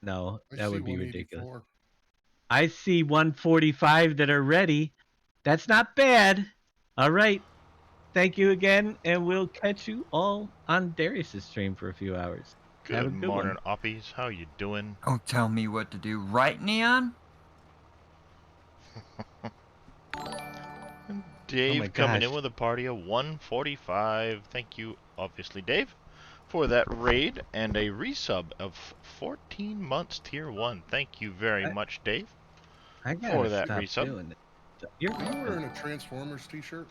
No, I that see would be ridiculous. 184. I see 145 that are ready. That's not bad. All right. Thank you again, and we'll catch you all on Darius's stream for a few hours. Have a Good good morning, one. Oppies. How you doing? Don't tell me what to do, right, Neon? Oh my Dave coming gosh. in with a party of 145. Thank you, obviously, Dave, for that raid and a resub of 14 months tier 1. Thank you very much, Dave, I gotta for that stop resub. doing it. You're Are you wearing a Transformers t-shirt?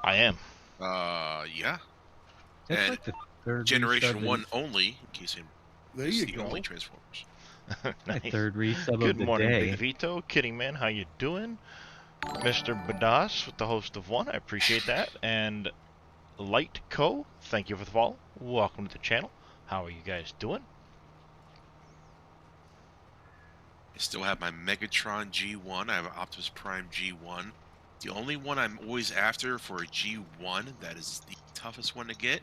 I am. Yeah. That's And like the third Generation resub 1 only, in case There it's you the go. only Transformers. my Nice. third resub Good of the morning, Big day. Vito. Kidding Man, how you doing? Mr. Badass with the host of one. I appreciate that. And Light Co, thank you for the follow. Welcome to the channel. How are you guys doing? I still have my Megatron G1. I have an Optimus Prime G1. The only one I'm always after for a G1 that is the toughest one to get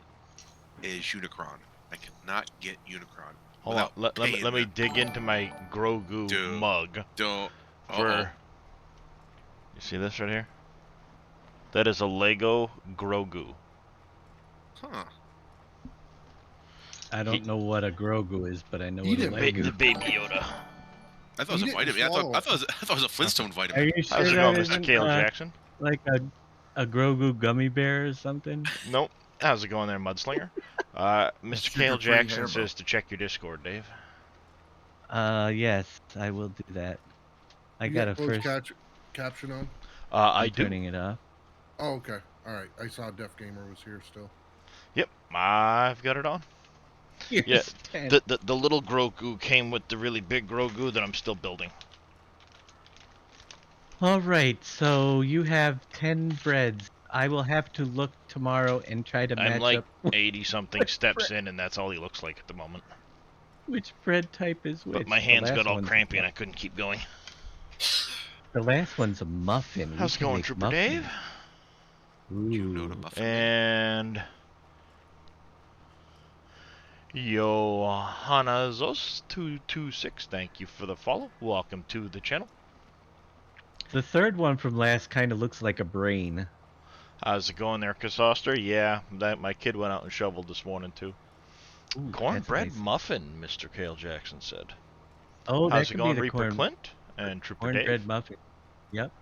is Unicron. I cannot get Unicron Hold on, without paying let me them. dig into my Grogu Dude, mug don't. for. You see this right here? That is a Lego Grogu. Huh. I don't know what a Grogu is, but I know what Eat a it, Lego. The baby Yoda. I thought it was a Eat it and vitamin. I swallow thought it was a Flintstone Are vitamin. you How's sure it that going, Mr. isn't Kale Jackson? like a Grogu gummy bear or something? Nope. How's it going there, Mudslinger? A Mr. Kale sugar-free Jackson Haribo. says to check your Discord, Dave. Yes, I will do that. I You gotta got closed first. caption on? I I'm do. turning it off. Oh, okay. All right. I saw Def Gamer was here still. Yep, I've got it on. Here's Yeah, 10. the little Grogu came with the really big Grogu that I'm still building. All right, so you have 10 breads. I will have to look tomorrow and try to I'm match like up 80-something steps in, and that's all he looks like at the moment. which bread type is which. But my The hands last got all one's crampy, and I couldn't keep going. the last one's a muffin. We How's it can going, make Trooper Dave? muffins. You know the Ooh. Muffin Man. And Johanazos226, thank you for the follow. Welcome to the channel. The third one from last kind of looks like a brain. How's it going there, Casoster? Yeah, my kid went out and shoveled this morning too. Ooh, Cornbread nice. muffin, Mr. Kale Jackson said. Oh, that How's it could be going, the Reaper Clint and Trooper cornbread Dave? muffin. Yep.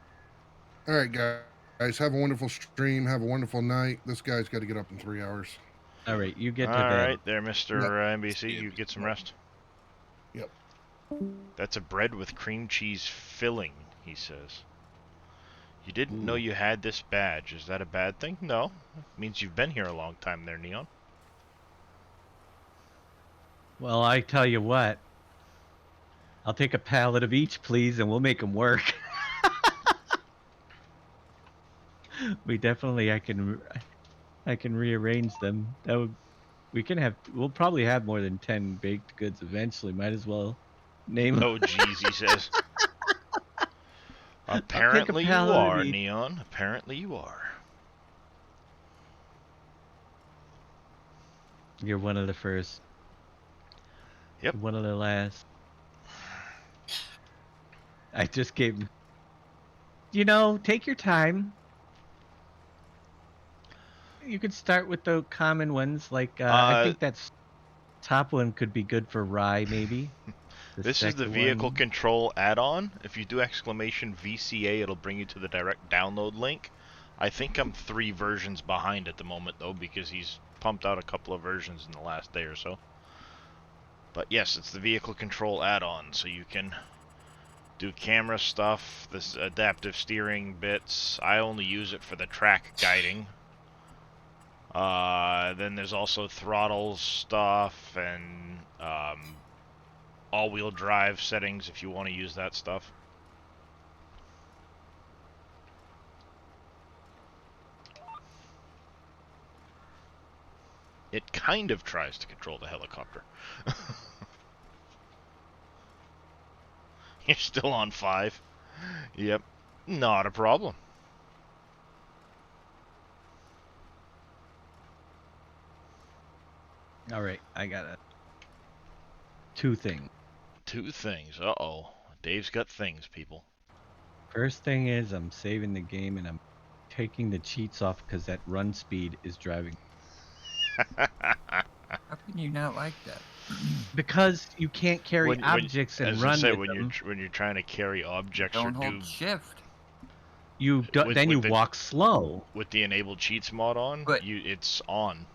All right, guys. Have a wonderful stream. Have a wonderful night. This guy's got to get up in 3 hours. All right, you get All to bed. right, there, Mr. NBC. You get some rest. Yep. That's a bread with cream cheese filling, he says. You didn't know Ooh. you had this badge. Is that a bad thing? No. It means you've been here a long time there, Neon. Well, I tell you what. I'll take a pallet of each, please, and we'll make them work. We definitely, I can rearrange them. We'll probably have more than 10 baked goods eventually. Might as well name them. Oh, jeez, he says. I'll take a Apparently you pallet of are, each. Neon. Apparently you are. You're one of the first. Yep. One of the last. I just gave. Take your time. You could start with the common ones, like I think that's top one could be good for rye, maybe. This is the vehicle control add-on. If you do exclamation VCA, it'll bring you to the direct download link. I think I'm 3 versions behind at the moment, though, because he's pumped out a couple of versions in the last day or so. But yes, it's the vehicle control add-on, so you can do camera stuff, this adaptive steering bits. I only use it for the track guiding. Then there's also throttle stuff and all-wheel drive settings if you want to use that stuff. It kind of tries to control the helicopter. You're still on 5. Yep, not a problem. All right, I got 2 things. 2 things. Uh-oh. Dave's got things, people. First thing is I'm saving the game and I'm taking the cheats off because that run speed is driving. How can you not like that? Because you can't carry When, objects and as I run say, with when them. you're trying to carry objects or Don't do hold shift. You do, then you walk slow. with the enabled cheats mod on, But- it's on.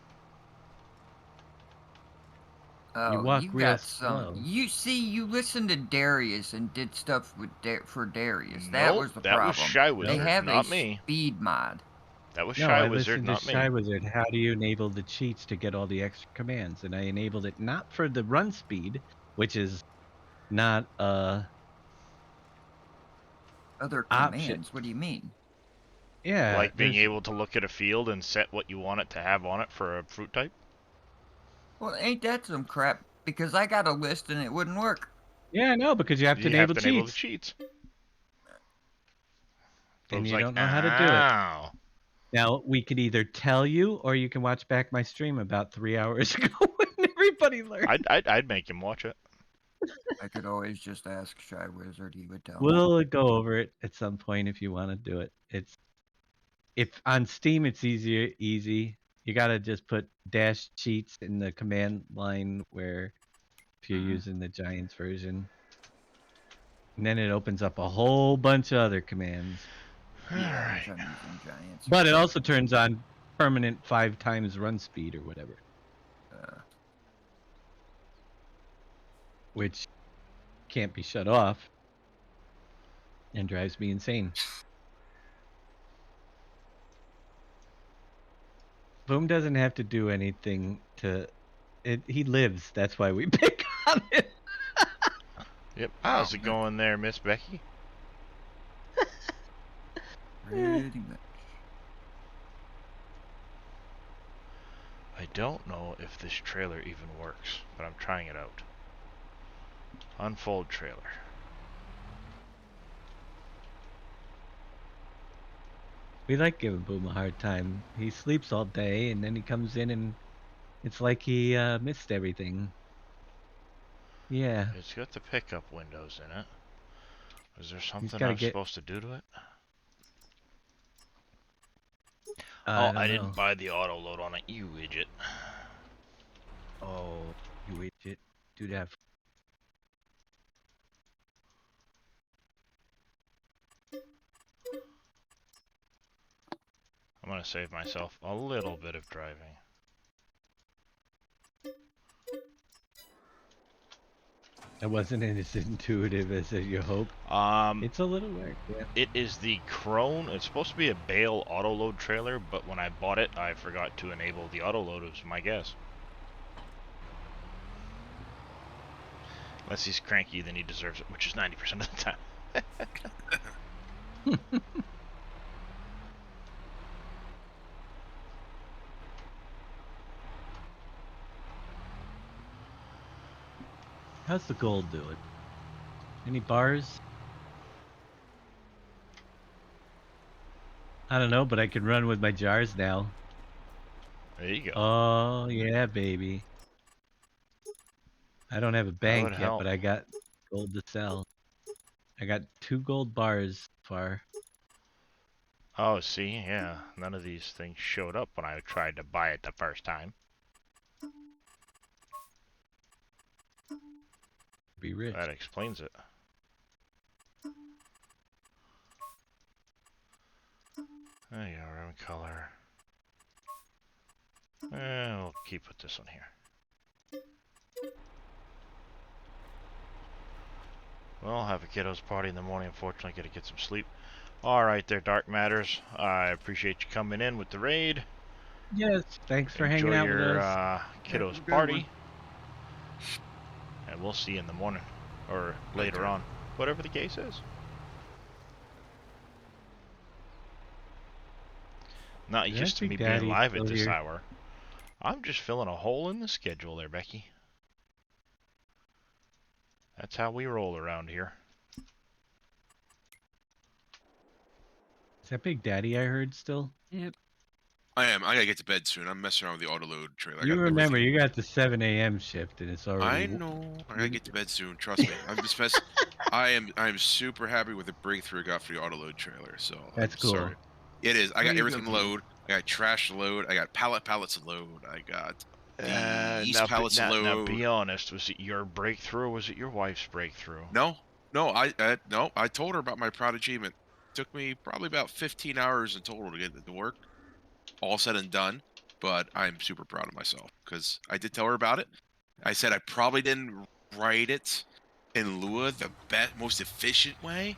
Oh, walk you real got some. slow. You see, you listened to Darius and did stuff with for Darius. That Nope, was the that problem. was Shy They Wizard, have not a me. speed mod. That was No, Shy I Wizard, listened to not Shy me. Wizard. How do you enable the cheats to get all the extra commands? And I enabled it not for the run speed, which is not Other option. commands. What do you mean? Yeah, Like being there's- able to look at a field and set what you want it to have on it for a fruit type. Well, ain't that some crap? Because I got a list and it wouldn't work. yeah, no, because you have to enable the cheats, cheats. and Bob's you like, don't know how to do it. ow. Now we could either tell you, or you can watch back my stream about 3 hours ago when everybody learned. I'd make him watch it. I could always just ask Shy Wizard. He would tell me. We'll go over it at some point if you want to do it. If on Steam it's easy. You gotta just put dash cheats in the command line where if you're using the Giants version. And then it opens up a whole bunch of other commands. Yeah, which I'm using Giants. But it also turns on permanent 5 times run speed or whatever. Which can't be shut off. And drives me insane. Boom doesn't have to do anything to it. He lives. That's why we pick on it. Yep. How's it going there, Miss Becky? Pretty much. I don't know if this trailer even works, but I'm trying it out. Unfold trailer. We like giving Boom a hard time. He sleeps all day and then he comes in and it's like he missed everything. Yeah. It's got the pickup windows in it. Is there something gotta I'm get- supposed to do to it? I I don't didn't know. buy the auto load on it, you idiot. Oh, you idiot. Do that. I'm gonna save myself a little bit of driving. It wasn't as intuitive as you hoped. It's a little work, yeah. It is the Crone. It's supposed to be a Bale auto load trailer, but when I bought it, I forgot to enable the auto load. Was my guess. Unless he's cranky, then he deserves it, which is 90% of the time. How's the gold doing? Any bars? I don't know, but I can run with my jars now. There you go. Oh, yeah, baby. I don't have a bank would yet, help. but I got gold to sell. I got 2 gold bars so far. Oh, see, yeah. None of these things showed up when I tried to buy it the first time. Be rich. That explains it. There you go, red color. We'll keep with this one here. Well, I'll have a kiddos party in the morning. Unfortunately, I gotta get some sleep. Alright there, Dark Matters. I appreciate you coming in with the raid. Yes, thanks for hanging Enjoy out with your us. kiddos good party. one. And we'll see you in the morning. Or later on. Whatever the case is. Not Yeah, used to Big me Daddy being live at still this here. hour. I'm just filling a hole in the schedule there, Becky. That's how we roll around here. Is that Big Daddy I heard still? Yep. I am. I gotta get to bed soon. I'm messing around with the auto load trailer. I You got remember, everything. you got the 7 a.m. shift, and it's already. I know. I gotta get to bed soon. Trust me. I'm just mess. I'm super happy with the breakthrough I got for the auto load trailer. So That's I'm cool. sorry. It is. I There got you go, everything to Keith. load. I got trash to load. I got pallets to load. I got the yeast Now, pallets to now, load. be honest. Was it your breakthrough or was it your wife's breakthrough? No, no. No. I told her about my proud achievement. Took me probably about 15 hours in total to get it to work. All said and done. But I'm super proud of myself because I did tell her about it. I said I probably didn't write it in Lua the most efficient way,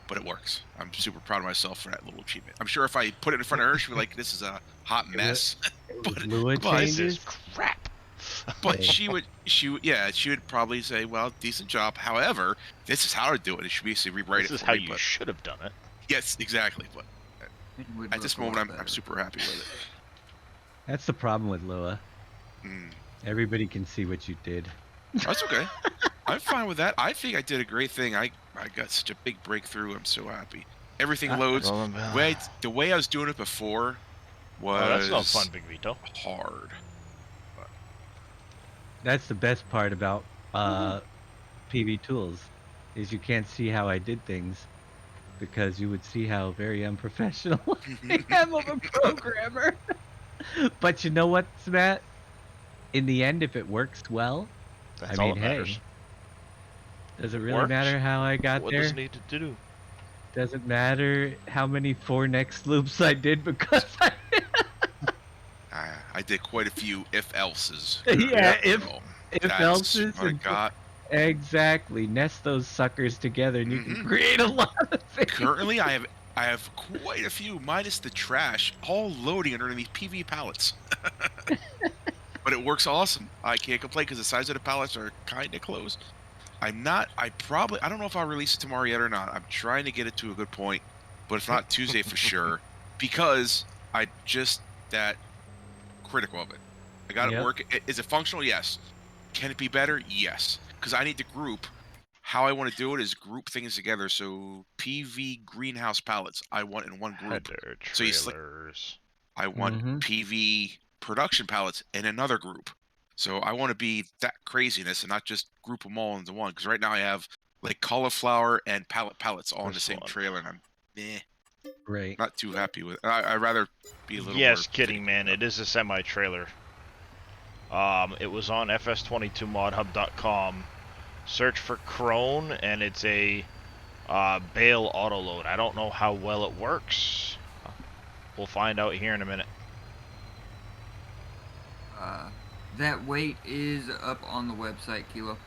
but it works. I'm super proud of myself for that little achievement. I'm sure if I put it in front of her, she'd be like, "This is a hot It was- mess." It was but Lua but This changes. is crap. but Hey. she would probably say, "Well, decent job. However, this is how to do it." And she basically rewrite This it is for how me. you But should have done it. yes, exactly. But It would at this look a lot moment, I'm better. super happy with it. That's the problem with Lua. Mm. Everybody can see what you did. That's okay. I'm fine with that. I think I did a great thing. I got such a big breakthrough. I'm so happy. Everything loads. The way I was doing it before was Oh, that's no fun, Big Vito. hard. That's the best part about PV Tools, is you can't see how I did things, because you would see how very unprofessional I am of a programmer. But you know what, Matt? In the end, if it works well, That's I all mean, that hey, matters. does it If it really works, matter how I got what there? does it need to do? Doesn't matter how many 4 next loops I did, because I did quite a few if else's. yeah, if That's else's my and God. exactly, nest those suckers together, and you can create a lot of things. Currently, I have quite a few, minus the trash, all loading underneath PV pallets. But it works awesome. I can't complain because the size of the pallets are kind of close. I don't know if I'll release it tomorrow yet or not. I'm trying to get it to a good point, but if not, Tuesday for sure, because I just that critical of it. I got it Yep. working. Is it functional? Yes. Can it be better? Yes. Because I need to group. How I want to do it is group things together. So PV greenhouse pallets, I want in one group. Header So you trailers. I want Mhm. PV production pallets in another group. So I want to be that craziness and not just group them all into one. Because right now I have like cauliflower and pallets all in the This same one. trailer, and I'm Right. not too happy with it. I'd rather be a little Yes, more kidding, man. It is a semi-trailer. It was on FS22 modhub.com. Search for Crone, and it's a bale autoload. I don't know how well it works. We'll find out here in a minute. That weight is up on the website, Kilo.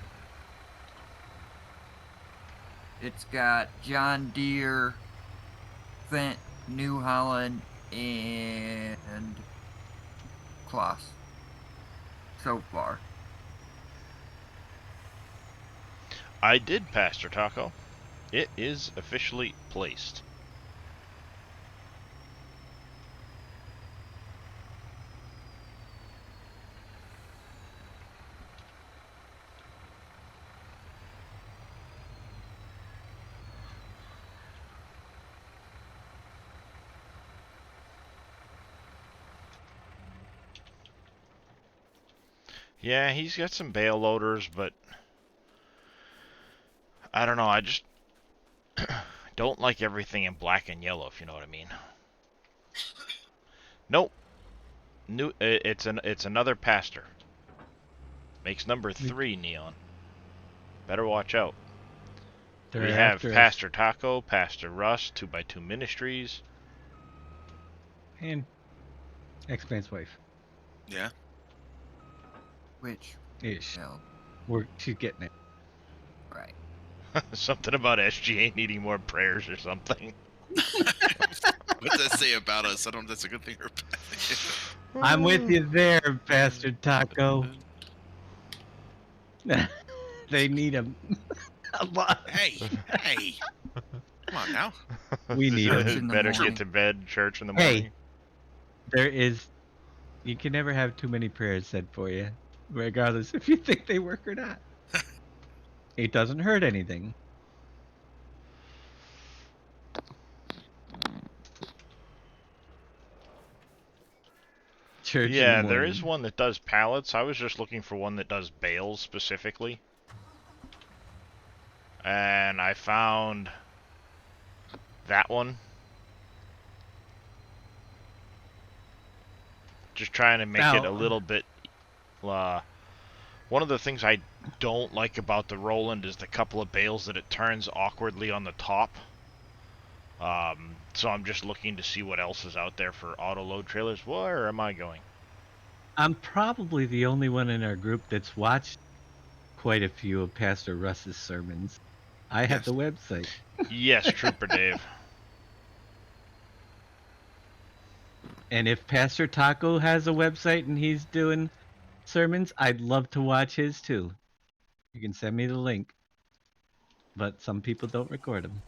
It's got John Deere, Fent, New Holland, and Kloss. So far. I did, Pastor Taco. It is officially placed. Yeah, he's got some bale loaders, but I don't know. I just don't like everything in black and yellow, if you know what I mean. Nope. It's another pastor. Makes number 3 neon. Better watch out. They're We have after us. Pastor Taco, Pastor Russ, 2x2 Ministries. And X-Man's wife. Yeah. Which, Ish. hell, She's getting it. right. Something about SGA needing more prayers or something. What does that say about us? I don't know if that's a good thing or a bad thing. I'm with you there, Bastard Taco. They need him a lot. Hey. Come on now. We need Church him. in the Better morning. get to bed, church in the Hey. morning. There is. You can never have too many prayers said for you, regardless if you think they work or not. It doesn't hurt anything. church in the Yeah, morning. there is one that does pallets. I was just looking for one that does bales specifically. And I found that one. Just trying to make it a little bit... one of the things I don't like about the Roland is the couple of bales that it turns awkwardly on the top. So I'm just looking to see what else is out there for auto load trailers. Where am I going? I'm probably the only one in our group that's watched quite a few of Pastor Russ's sermons. I have the website. Yes, Trooper Dave. And if Pastor Taco has a website and he's doing sermons, I'd love to watch his too. You can send me the link. But some people don't record them.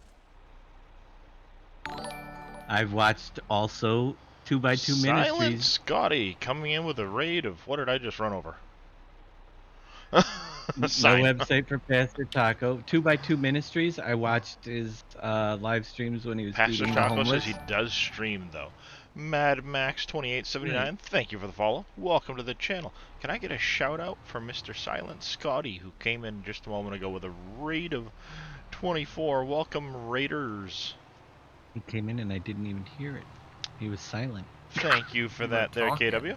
I've watched also 2x2 Silent Ministries. Scotty coming in with a raid of... What did I just run over? No website for Pastor Taco. 2x2 Ministries. I watched his live streams when he was Pastor feeding the Taco homeless. says he does stream though. Mad Max 2879, thank you for the follow. Welcome to the channel. Can I get a shout out for Mr. Silent Scotty, who came in just a moment ago with a raid of 24? Welcome, Raiders. He came in and I didn't even hear it. He was silent. Thank you for that there, talking. KW.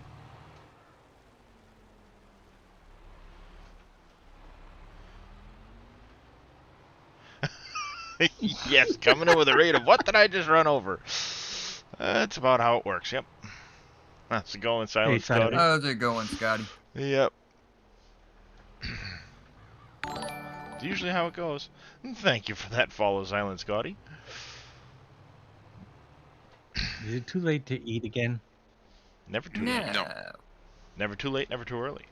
Yes, coming in with a raid of what did I just run over? That's about how it works, yep. How's it going, Silent Scotty? How's it going, Scotty? Yep. It's usually how it goes. Thank you for that follow, Silent Scotty. Is it too late to eat again? Never too late. No. Never too late, never too early.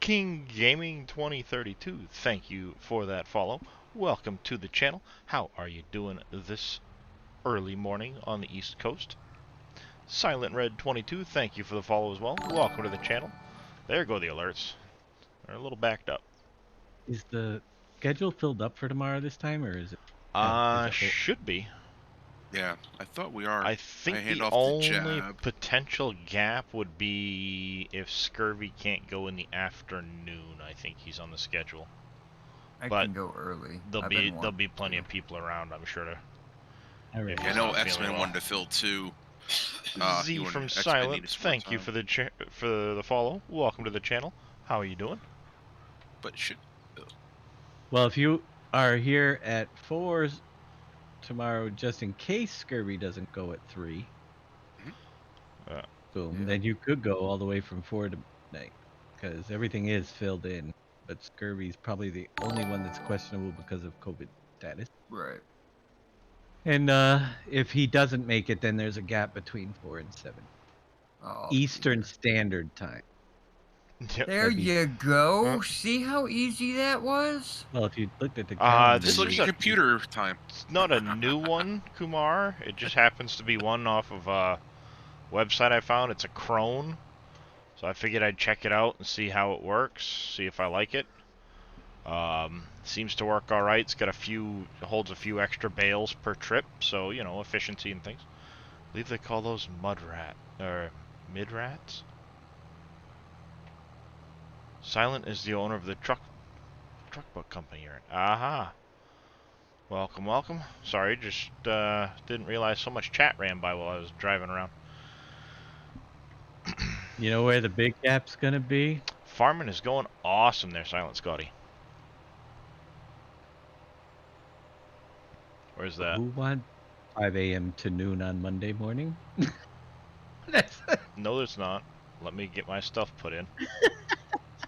King Gaming 2032, thank you for that follow. Welcome to the channel. How are you doing this early morning on the East Coast? Silent Red 22, thank you for the follow as well. Welcome to the channel. There go the alerts. They're a little backed up. Is the schedule filled up for tomorrow this time, or is it? Should be. Yeah, I thought we are. I think hand the off the only jab. potential gap would be if Scurvy can't go in the afternoon. I think he's on the schedule. I But can go early. There'll be plenty of people around, I'm sure. All right. If I he's know not feeling X-Men well. wanted to fill too. Z he wanted- from X-Men Silent, needed some more thank you time, for the follow. Welcome to the channel. How are you doing? But should Well, if you are here at 4 tomorrow, just in case Scurvy doesn't go at 3, boom, Yeah. then you could go all the way from 4 to midnight, because everything is filled in. But Scurvy's probably the only one that's questionable because of COVID status. Right. And if he doesn't make it, then there's a gap between 4 and 7 Oh, Eastern dear. Standard Time. Yep. There That'd be- you go. See how easy that was? Well, if you looked at the calendar, This just look is at a- computer time. It's not a new one, Kumar. It just happens to be one off of a website I found. It's a crone. So I figured I'd check it out and see how it works, see if I like it. Seems to work all right. It's got holds a few extra bales per trip, so you know, efficiency and things. I believe they call those mid rats. Silent is the owner of the truck book company you're in. Aha. Welcome, welcome. Sorry, just didn't realize so much chat ran by while I was driving around. you know where the big gap's gonna be? Farming is going awesome there, Silent Scotty. Where's that? Who wants 5 a.m. to noon on Monday morning? No, there's not. Let me get my stuff put in.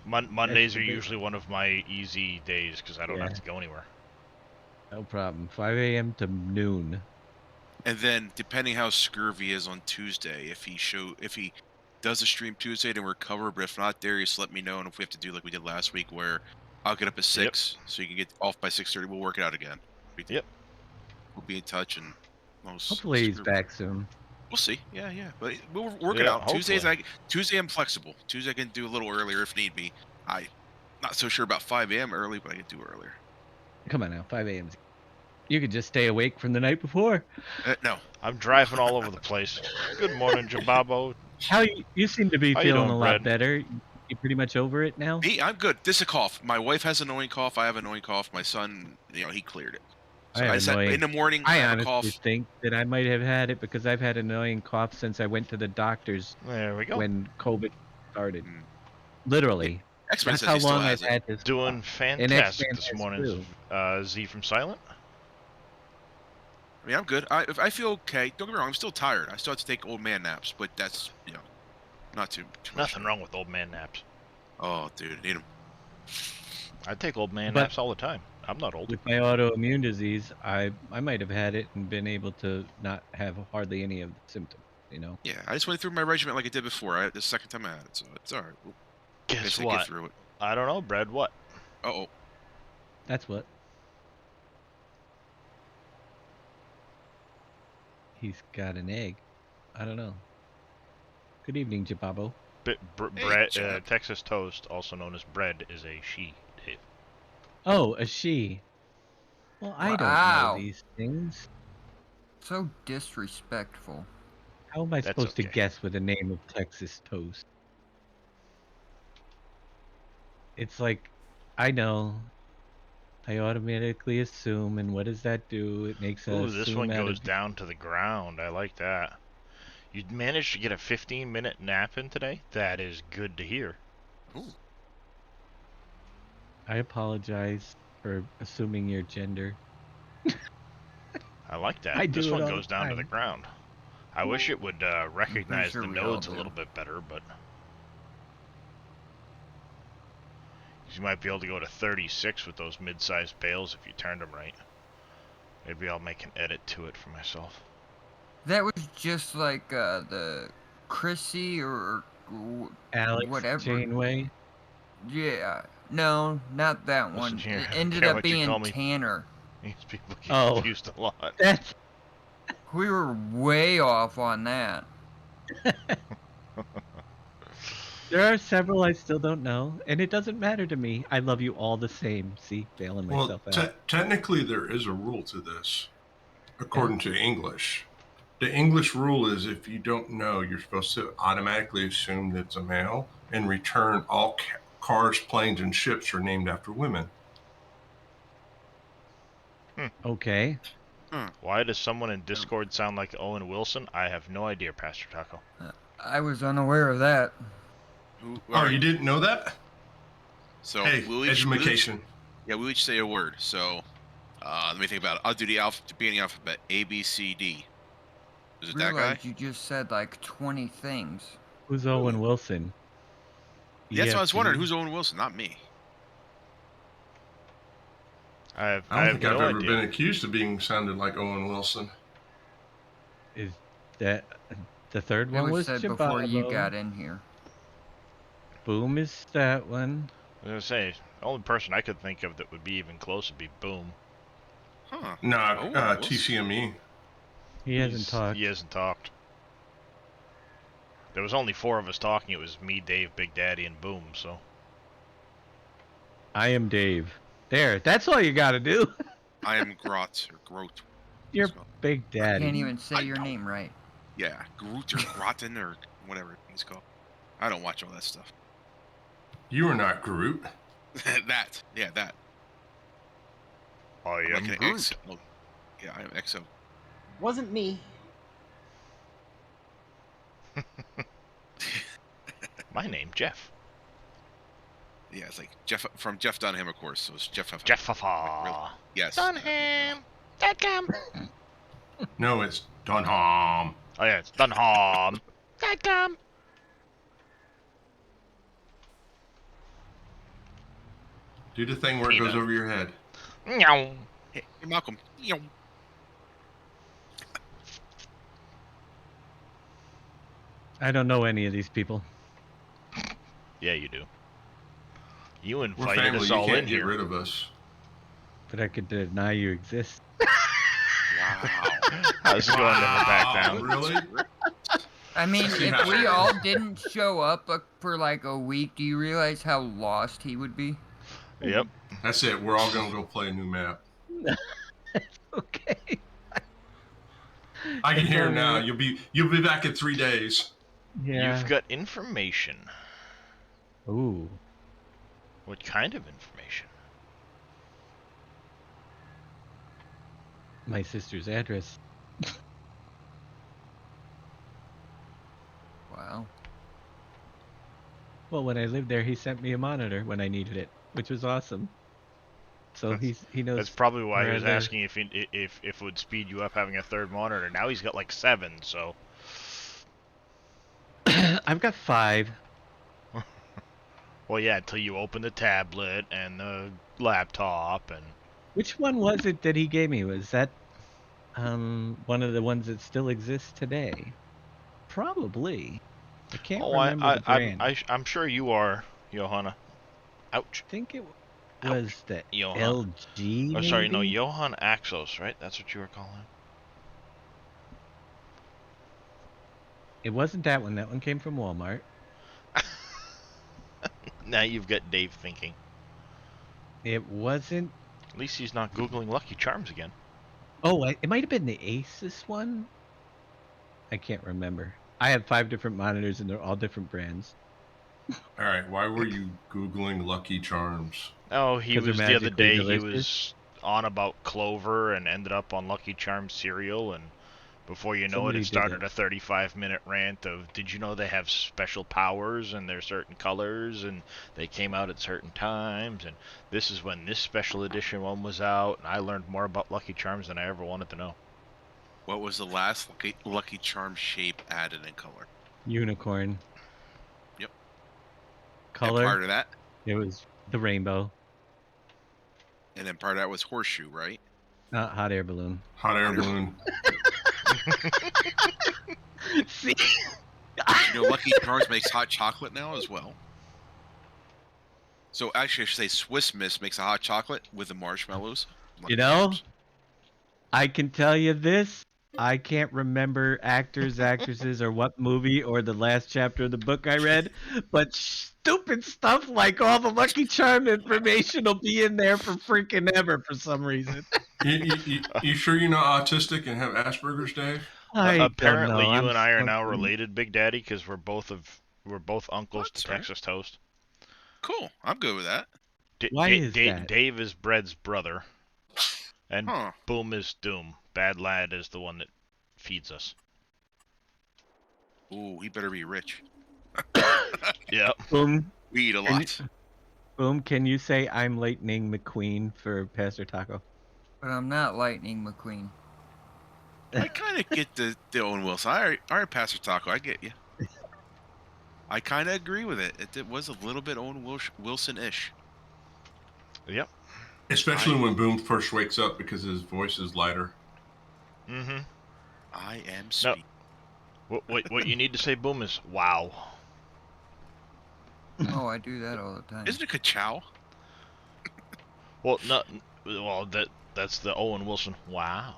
Mondays are usually one of my easy days because I don't have to go anywhere. No problem. 5 a.m. to noon. And then, depending how Scurvy is on Tuesday, if he does a stream Tuesday, then we're covered. But if not, Darius, let me know. And if we have to do like we did last week, where I'll get up at 6, so you can get off by 6:30, we'll work it out again. Yep. We'll be in touch, and Hopefully he's back soon. We'll see. Yeah, but we'll work it Yeah, out. Tuesday hopefully. I'm flexible. Tuesday I can do a little earlier if need be. I'm not so sure about 5 a.m. early, but I can do earlier. Come on now, 5 a.m. You could just stay awake from the night before. No. I'm driving all over the place. Good morning, Jababo. How you seem to be How you feeling doing, a lot Brad? better. You pretty much over it now? Me, I'm good. This is a cough. My wife has an annoying cough. I have an annoying cough. My son, he cleared it. I So have I said in annoying. the morning I I have a honestly cough. think that I might have had it because I've had an annoying cough since I went to the doctor's There we go. when COVID started. Mm. Literally. X-Men That's says how he still long I've has it. had this Doing cough. And fantastic X-Man this has morning. flu. Z from Silent. I mean, I'm good. I feel okay. Don't get me wrong. I'm still tired. I still have to take old man naps, but that's not too much. Nothing wrong with old man naps. Oh, dude, need them. I take old man But- naps all the time. I'm not old. With my autoimmune disease, I might have had it and been able to not have hardly any of the symptoms, Yeah, I just went through my regimen like I did before. This is the second time I had it, so it's all right. We'll Guess basically what? get through it. I don't know, Brad. What? Uh-oh. That's what. He's got an egg. I don't know. Good evening, Jababo. Bread, Chad. Texas toast, also known as bread, is a she, Dave. Oh, a she. Well, I don't know Wow. these things. So disrespectful. How am I That's supposed to okay. guess with the name of Texas toast? It's like, I know. I automatically assume, and what does that do? It makes Ooh, us this assume one out goes of down to the ground. I like that. You managed to get a 15-minute nap in today? That is good to hear. Ooh. I apologize for assuming your gender. I like that. I This do it one all goes the down to the time. ground. I wish it would recognize sure the we all nodes a do. little bit better, but you might be able to go to 36 with those mid-sized bales if you turned them right. Maybe I'll make an edit to it for myself. That was just like the Chrissy or Alex whatever. Janeway. Yeah. No, not that Listen one. here, It I ended care up what you call being me. Tanner. These people get Oh. confused a lot. That's We were way off on that. There are several I still don't know, and it doesn't matter to me. I love you all the same. See, bailing Well, myself out. technically, there is a rule to this, according to English. The English rule is if you don't know, you're supposed to automatically assume that it's a male. In return, all cars, planes, and ships are named after women. Okay. Why does someone in Discord sound like Owen Wilson? I have no idea, Pastor Taco. I was unaware of that. Oh, you didn't know that? So Hey, we'll education. we'll each say a word. So let me think about it. I'll do the beginning alphabet. A, B, C, D. Is it that guy? Realized you just said like 20 things. Who's Owen Wilson? That's what I was wondering. EFG? Who's Owen Wilson? Not me. I I don't have think I've no ever idea. been accused of being sounded like Owen Wilson. Is that the third It one? was Was said before you Jababo. got in here. Boom is that one. I was gonna say, the only person I could think of that would be even close would be Boom. Huh. No, Owen Wilson. TCME. He hasn't talked. He hasn't talked. There was only 4 of us talking. It was me, Dave, Big Daddy, and Boom, so. I am Dave. There. That's all you got to do. I am Grot or Groot. You're So, Big Daddy. Can't even say I your know. name right. yeah, Groot or Grotten or whatever he's called. I don't watch all that stuff. You are not Groot. that. I I'm am like an Groot. XO. Yeah, I am XO. Wasn't me. My name, Jeff. Yeah, it's like Jeff from Jeff Dunham, of course. So it's Jeff. Jeff Like, really? Yes. Dunham.com. No, it's Dunham. Oh yeah, it's Dunham.com. Do the thing where it goes Peanut. over your head. Meow. Hey, Malcolm. Yo. I don't know any of these people. Yeah, you do. You We're invited family. us You all can't in get here. rid of us. But I could deny you exist. Wow. How's it going? Never back down. Really? I mean, See if how- we all didn't show up for like a week, do you realize how lost he would be? Yep. That's it. We're all gonna go play a new map. Okay. I can hear him now. Alright. You'll be back in 3 days. Yeah. You've got information. Ooh. What kind of information? My sister's address. Wow. Well, when I lived there, he sent me a monitor when I needed it, which was awesome. So he knows. That's probably why where he I was live. asking if it would speed you up having a third monitor. Now he's got like 7, so. I've got 5. Well, yeah, until you open the tablet and the laptop and. Which one was it that he gave me? Was that one of the ones that still exists today? Probably. I can't Oh, remember the brand. I'm sure you are, Johanna. Ouch. I think it was the Johanna. LG. Oh, sorry, no, maybe? Johann Axos, right? That's what you were calling. It wasn't that one. That one came from Walmart. Now you've got Dave thinking. It wasn't. At least he's not Googling Lucky Charms again. Oh, it might have been the Asus one. I can't remember. I have 5 different monitors and they're all different brands. All right, why were you Googling Lucky Charms? Oh, he 'Cause they're was the other magically day. He delicious. was on about Clover and ended up on Lucky Charms cereal, and before you know Somebody it, did it started that. a 35-minute rant of, did you know they have special powers and they're certain colors and they came out at certain times, and this is when this special edition one was out, and I learned more about Lucky Charms than I ever wanted to know. What was the last Lucky Charm shape added in color? Unicorn. Yep. Color. And part of that? It was the rainbow. And then part of that was horseshoe, right? Not hot air balloon. Hot air balloon. See? You know, Lucky Charms makes hot chocolate now as well. So actually, I should say Swiss Miss makes a hot chocolate with the marshmallows. Lucky You know, Charms. I can tell you this. I can't remember actors, actresses, or what movie or the last chapter of the book I read, but stupid stuff like all the Lucky Charm information will be in there for freaking ever for some reason. You sure you're not autistic and have Asperger's, Dave? I Apparently, don't know. you I'm and I are now something. related, Big Daddy, because we're both uncles to That's right. Texas Toast. Cool. I'm good with that. Why is that? Dave is Bread's brother, and Huh. Boom is Doom. Bad Lad is the one that feeds us. Ooh, he better be rich. Yep. Boom. We eat a lot. Boom. Can you say I'm Lightning McQueen for Pastor Taco? But I'm not Lightning McQueen. I kind of get the Owen Wilson. All right, Pastor Taco, I get you. I kind of agree with it. It was a little bit Owen Wilson-ish. Yep. Especially when Boom first wakes up because his voice is lighter. Mm-hmm. I am speak. What you need to say, Boom, is wow. Oh, I do that all the time. Isn't it ka-chow? Well, that's the Owen Wilson. Wow.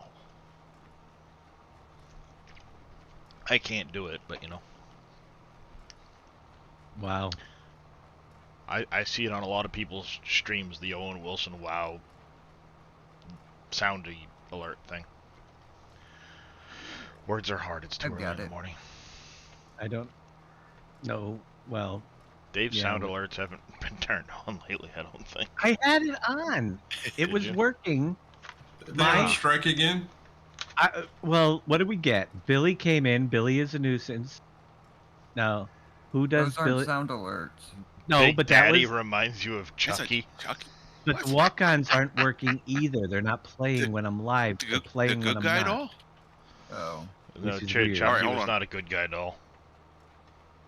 I can't do it, but you know. Wow. I see it on a lot of people's streams, the Owen Wilson wow soundy alert thing. Words are hard. It's too I've early got in the it. morning. I don't know. Well, Dave's Yeah, sound but- alerts haven't been turned on lately, I don't think. I had it on. It Did was you? working. They on strike again? Well, what did we get? Billy came in. Billy is a nuisance. Now, who does Those aren't Billy? sound alerts. No, Big but that Daddy was. reminds you of It's like Chucky. Chucky. But What? the walk-ons aren't working either. They're not playing when I'm live. They're The playing when good I'm guy not. doll? Oh. No, Which is weird. Chucky Alright, hold was on. not a good guy at all.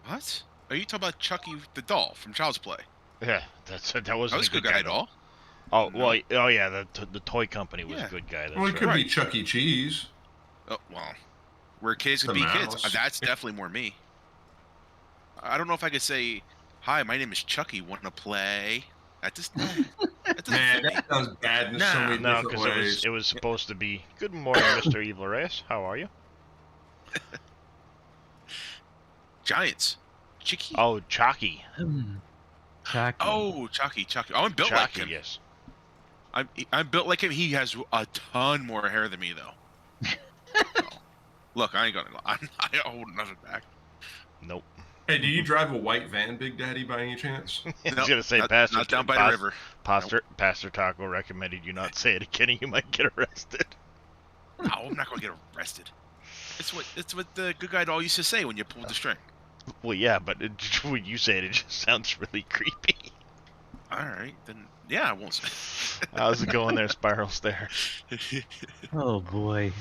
What? Are you talking about Chucky the doll from Child's Play? Yeah, that That wasn't was a good guy at all. doll. Oh No. well, oh yeah, the toy company was Yeah. a good guy. That's Well, it right. could be Chuck E. Cheese. Oh, well. Where kids could The be kids. mouse. That's definitely more me. I don't know if I could say, hi, my name is Chucky. Want to play? That doesn't Man, fit me. that sounds bad in so Nah. many No, different because ways. it was supposed to be. Good morning, Mr. Evil Reyes. How are you? Giants. Chicky. Oh, Chucky. Chucky. Oh, Chucky. Oh, I'm built like Chucky, him. yes. I'm built like him. He has a ton more hair than me, though. So, look, I ain't gonna. I hold nothing back. Nope. Hey, do you drive a white van, Big Daddy, by any chance? I was Nope, gonna say, not down by the river. Pastor Taco recommended you not say it again, or you might get arrested. No, I'm not gonna get arrested. It's what the good guy all used to say when you pulled the string. Well, yeah, but when you say it just sounds really creepy. All right, then yeah, I won't say. How's it going there, Spiral Stare? Oh boy.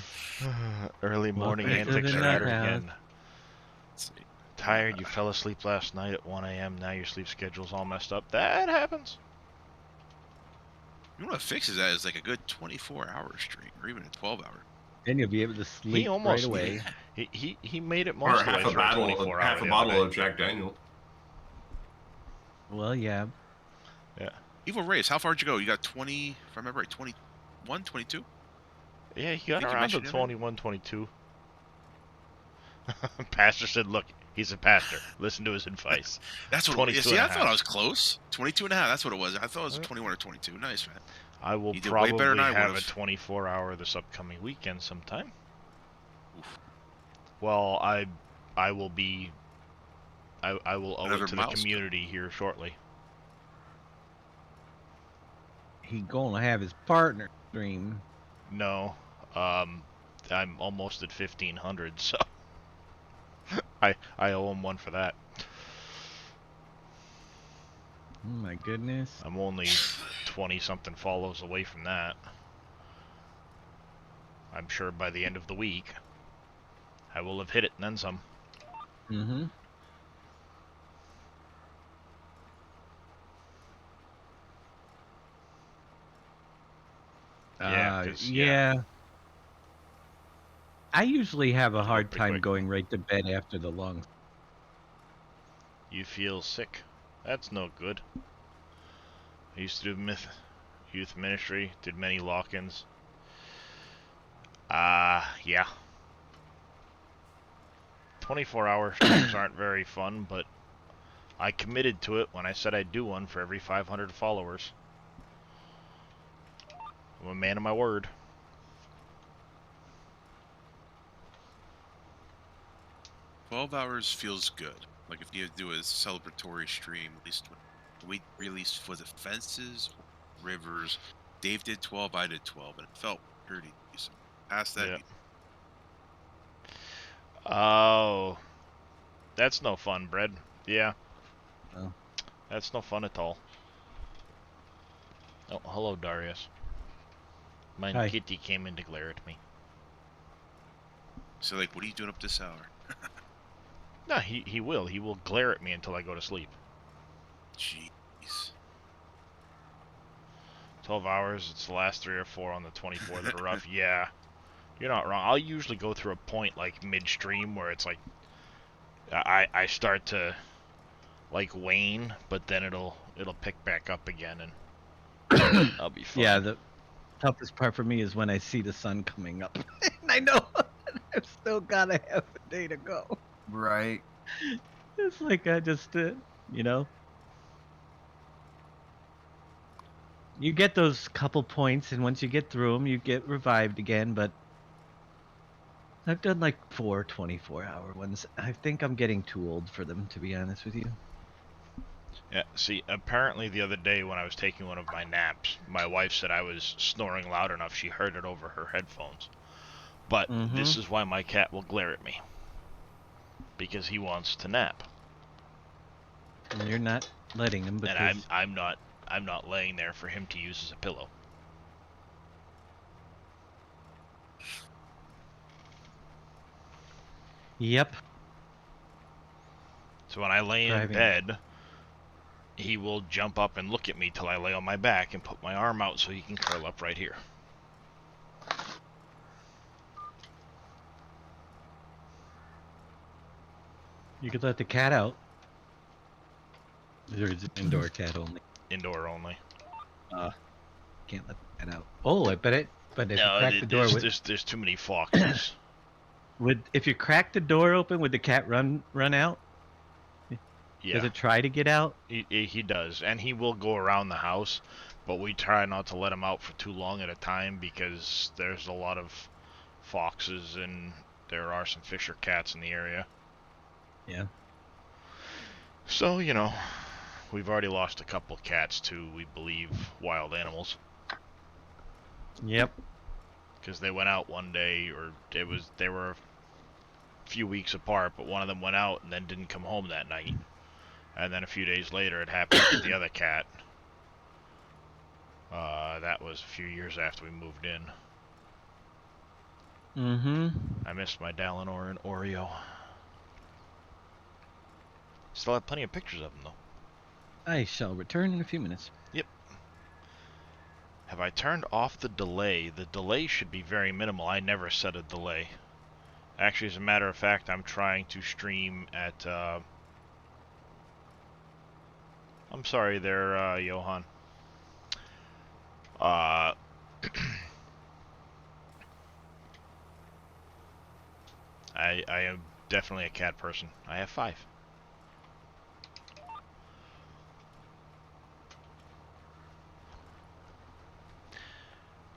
Early morning Welcome to antics the are nut at it house. again. Let's see. Tired, you fell asleep last night at 1 a.m. Now your sleep schedule's all messed up. That happens. You know what fixes that is like a good 24-hour stream, or even a 12-hour. Then you'll be able to sleep He almost right away. He made it Or most of the way half a through a bottle, 24 half hour a the bottle other of Jack Daniel. Well, yeah. day. Evil Race, how far did you go? You got 20, if I remember right, 21, 22? Yeah, he got Think you around to mentioned it, right? 21, 22. Pastor said, look, he's a pastor. Listen to his advice. That's what 22 it was. See, and a I thought half. I was close. 22 and a half, that's what it was. I thought it was 21 or 22. Nice, man. I will You did way better probably than I have a would've. 24 hour this upcoming weekend sometime. Oof. Well, I will be... I will owe Another it to the milestone. community here shortly. He gonna have his partner stream. No, I'm almost at 1,500, so I owe him one for that. Oh my goodness. I'm only 20-something follows away from that. I'm sure by the end of the week, I will have hit it and then some. Mm-hmm. Yeah, 'cause, yeah. I usually have a hard pretty time quick. going right to bed after the long. You feel sick. That's no good. I used to do youth ministry, did many lock-ins. Yeah. 24-hour streams aren't very fun, but I committed to it when I said I'd do one for every 500 followers. I'm a man of my word. "12 hours feels good. Like if you do a celebratory stream, at least when we released, was it Fences, Rivers? Dave did 12, I did 12, and it felt pretty decent. Past that, Yeah. Oh, that's no fun, Bread. Yeah. Oh. That's no fun at all. Oh, hello, Darius. My Hi. kitty came in to glare at me. so like, what are you doing up this hour? No, he will. He will glare at me until I go to sleep. Jeez. 12 hours, it's the last 3 or 4 on the 24 that are rough. Yeah, you're not wrong. I'll usually go through a point like midstream where it's like I start to like wane, but then it'll pick back up again and I'll be fine. Yeah, the toughest part for me is when I see the sun coming up. And I know I've still got a half a day to go. Right. It's like I just, you know. You get those couple points, and once you get through them, you get revived again, but I've done like 4 24-hour ones. I think I'm getting too old for them, to be honest with you. Yeah, see, apparently the other day when I was taking one of my naps, my wife said I was snoring loud enough she heard it over her headphones. But this is why my cat will glare at me. Because he wants to nap. And you're not letting him because... And I'm not laying there for him to use as a pillow. Yep. So when I lay in Driving. bed, he will jump up and look at me till I lay on my back and put my arm out so he can curl up right here. You could let the cat out. Or is it indoor cat only? Indoor only. Can't let the cat out. Oh, I bet it. But if you No, crack the door there's too many foxes. if you crack the door open, would the cat run out? Yeah, Does it try to get out? he does, and he will go around the house, but we try not to let him out for too long at a time because there's a lot of foxes and there are some fisher cats in the area. Yeah. So, you know, we've already lost a couple cats to, we believe, wild animals. Yep. Because they went out one day, or they were a few weeks apart, but one of them went out and then didn't come home that night. And then a few days later, it happened with the other cat. That was a few years after we moved in. Mm-hmm. I missed my Dalinor and Oreo. Still have plenty of pictures of them, though. I shall return in a few minutes. Yep. Have I turned off the delay? The delay should be very minimal. I never set a delay. Actually, as a matter of fact, I'm trying to stream at, I'm sorry there, Johan. I am definitely a cat person. I have 5.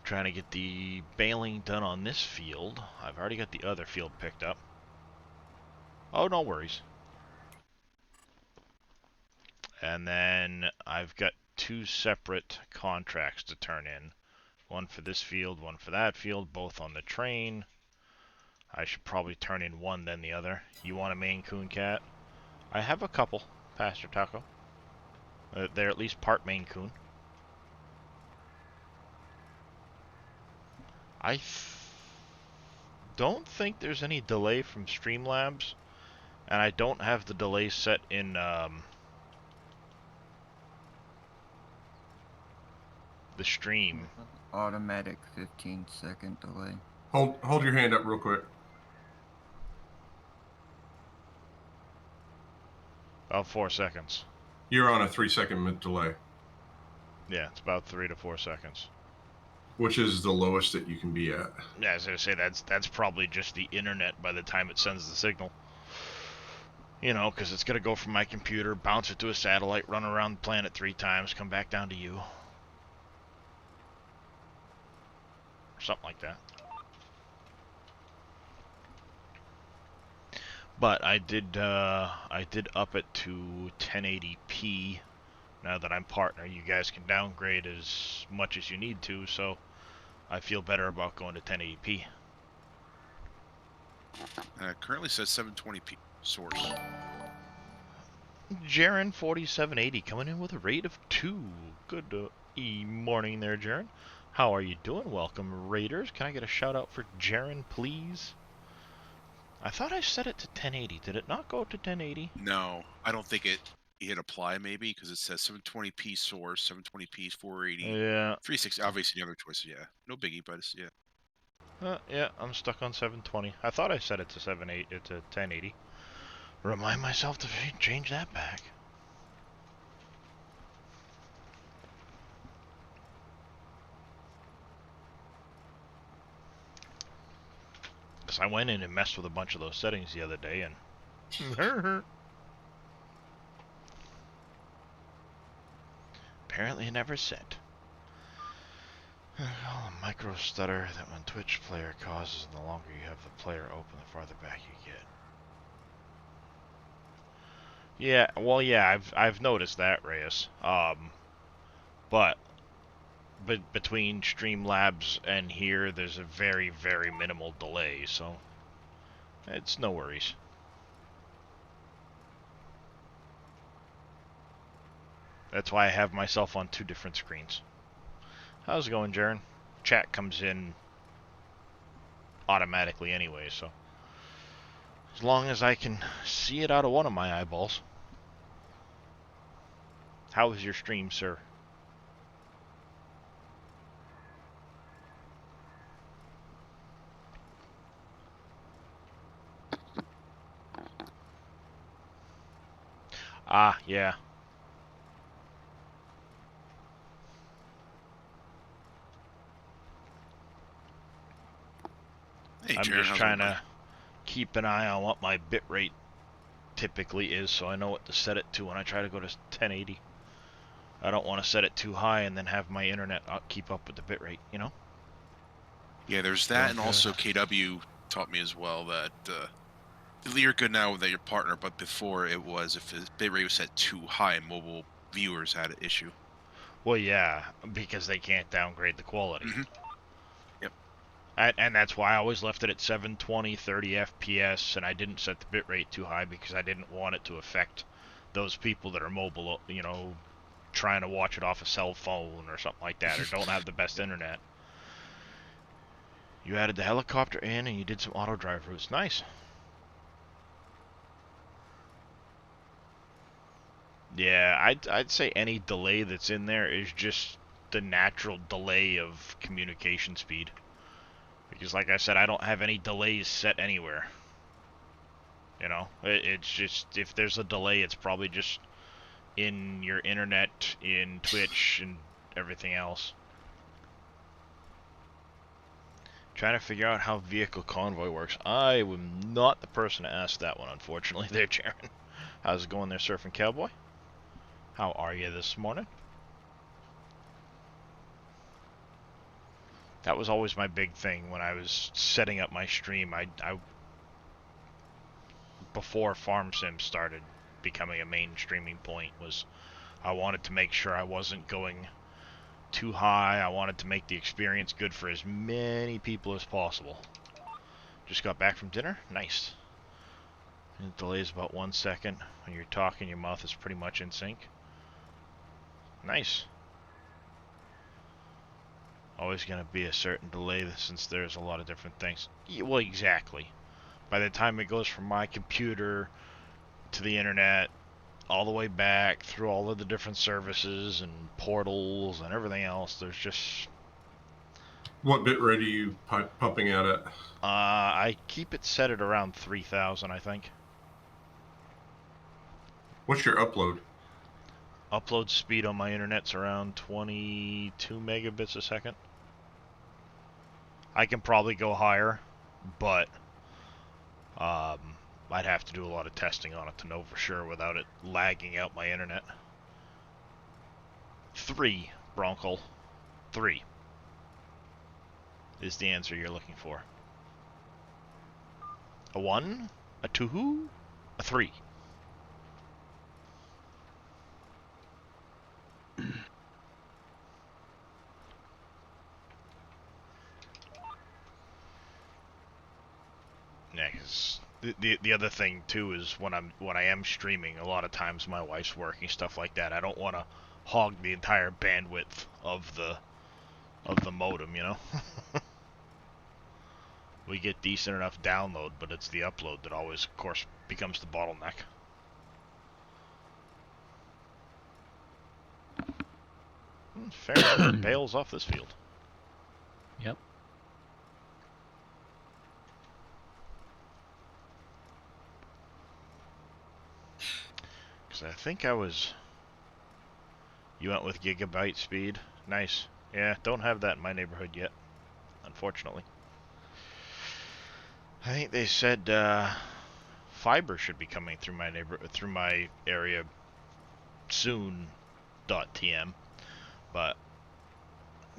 Trying to get the baling done on this field. I've already got the other field picked up. Oh, no worries. And then I've got 2 separate contracts to turn in. One for this field, one for that field, both on the train. I should probably turn in one, then the other. You want a Maine Coon cat? I have a couple, Pastor Taco. They're at least part Maine Coon. I don't think there's any delay from Streamlabs, and I don't have the delay set in the stream. Automatic 15-second delay. Hold your hand up real quick. About 4 seconds. You're on a 3-second delay, Yeah, it's about 3 to 4 seconds. which is the lowest that you can be at. Yeah, as I say, that's probably just the internet by the time it sends the signal. You know, because it's going to go from my computer, bounce it to a satellite, run around the planet 3 times, come back down to you. Or something like that. But I did up it to 1080p. Now that I'm partner, you guys can downgrade as much as you need to, so I feel better about going to 1080p. Currently says 720p source. Jaren 4780 coming in with a rate of 2. Good morning there, Jaren. How are you doing? Welcome, Raiders. Can I get a shout out for Jaren, please? I thought I set it to 1080. Did it not go to 1080? No, I don't think it hit apply maybe because it says 720p source, 720p 480. Yeah. 360. Obviously, the other choices. Yeah, no biggie, but it's, yeah. Yeah, I'm stuck on 720. I thought I set it to 1080. Remind myself to change that back. Because I went in and messed with a bunch of those settings the other day and... Apparently it never set. A micro stutter that when Twitch player causes, the longer you have the player open, the farther back you get. Yeah, well, yeah, I've noticed that, Reyes. But between Streamlabs and here, there's a very, very minimal delay, so it's no worries. That's why I have myself on 2 different screens. How's it going, Jaren? Chat comes in automatically anyway, so as long as I can see it out of one of my eyeballs. How was your stream, sir? Ah, yeah. Hey, I'm Jared, just how's trying it going? to keep an eye on what my bitrate typically is so I know what to set it to when I try to go to 1080. I don't want to set it too high and then have my internet not keep up with the bitrate, you know? Yeah, there's that, and Okay. also KW taught me as well that You're good now that your partner, but before it was if his bitrate was set too high, mobile viewers had an issue. Well, yeah, because they can't downgrade the quality. Mhm. Yep. And that's why I always left it at 720, 30 FPS, and I didn't set the bitrate too high because I didn't want it to affect those people that are mobile, you know, trying to watch it off a cell phone or something like that, or don't have the best internet. You added the helicopter in and you did some auto drive routes. Nice. Yeah, I'd say any delay that's in there is just the natural delay of communication speed. Because like I said, I don't have any delays set anywhere. You know, it's just, if there's a delay, it's probably just in your internet, in Twitch, and everything else. Trying to figure out how vehicle convoy works. I am not the person to ask that one, unfortunately, there, Jaren. How's it going there, Surfing Cowboy? How are you this morning? That was always my big thing when I was setting up my stream. I before Farm Sim started becoming a main streaming point, was I wanted to make sure I wasn't going too high. I wanted to make the experience good for as many people as possible. Just got back from dinner. Nice. And it delays about 1 second. When you're talking, your mouth is pretty much in sync. Nice. Always going to be a certain delay since there's a lot of different things. Yeah, well, exactly. By the time it goes from my computer to the internet, all the way back through all of the different services and portals and everything else, there's just... What bitrate are you pumping out at? I keep it set at around 3,000, I think. What's your upload? Upload speed on my internet's around 22 megabits a second. I can probably go higher, but I'd have to do a lot of testing on it to know for sure without it lagging out my internet. 3, Bronco. 3 is the answer you're looking for. A 1, a 2, a 3. Yeah, 'cause the other thing too is when I am streaming, a lot of times my wife's working, stuff like that. I don't want to hog the entire bandwidth of the modem, you know. We get decent enough download, but it's the upload that always, of course, becomes the bottleneck. Fair enough. Bales off this field. Yep. Because I think I was... You went with gigabyte speed. Nice. Yeah, don't have that in my neighborhood yet, unfortunately. I think they said fiber should be coming through my area soon. .tm, but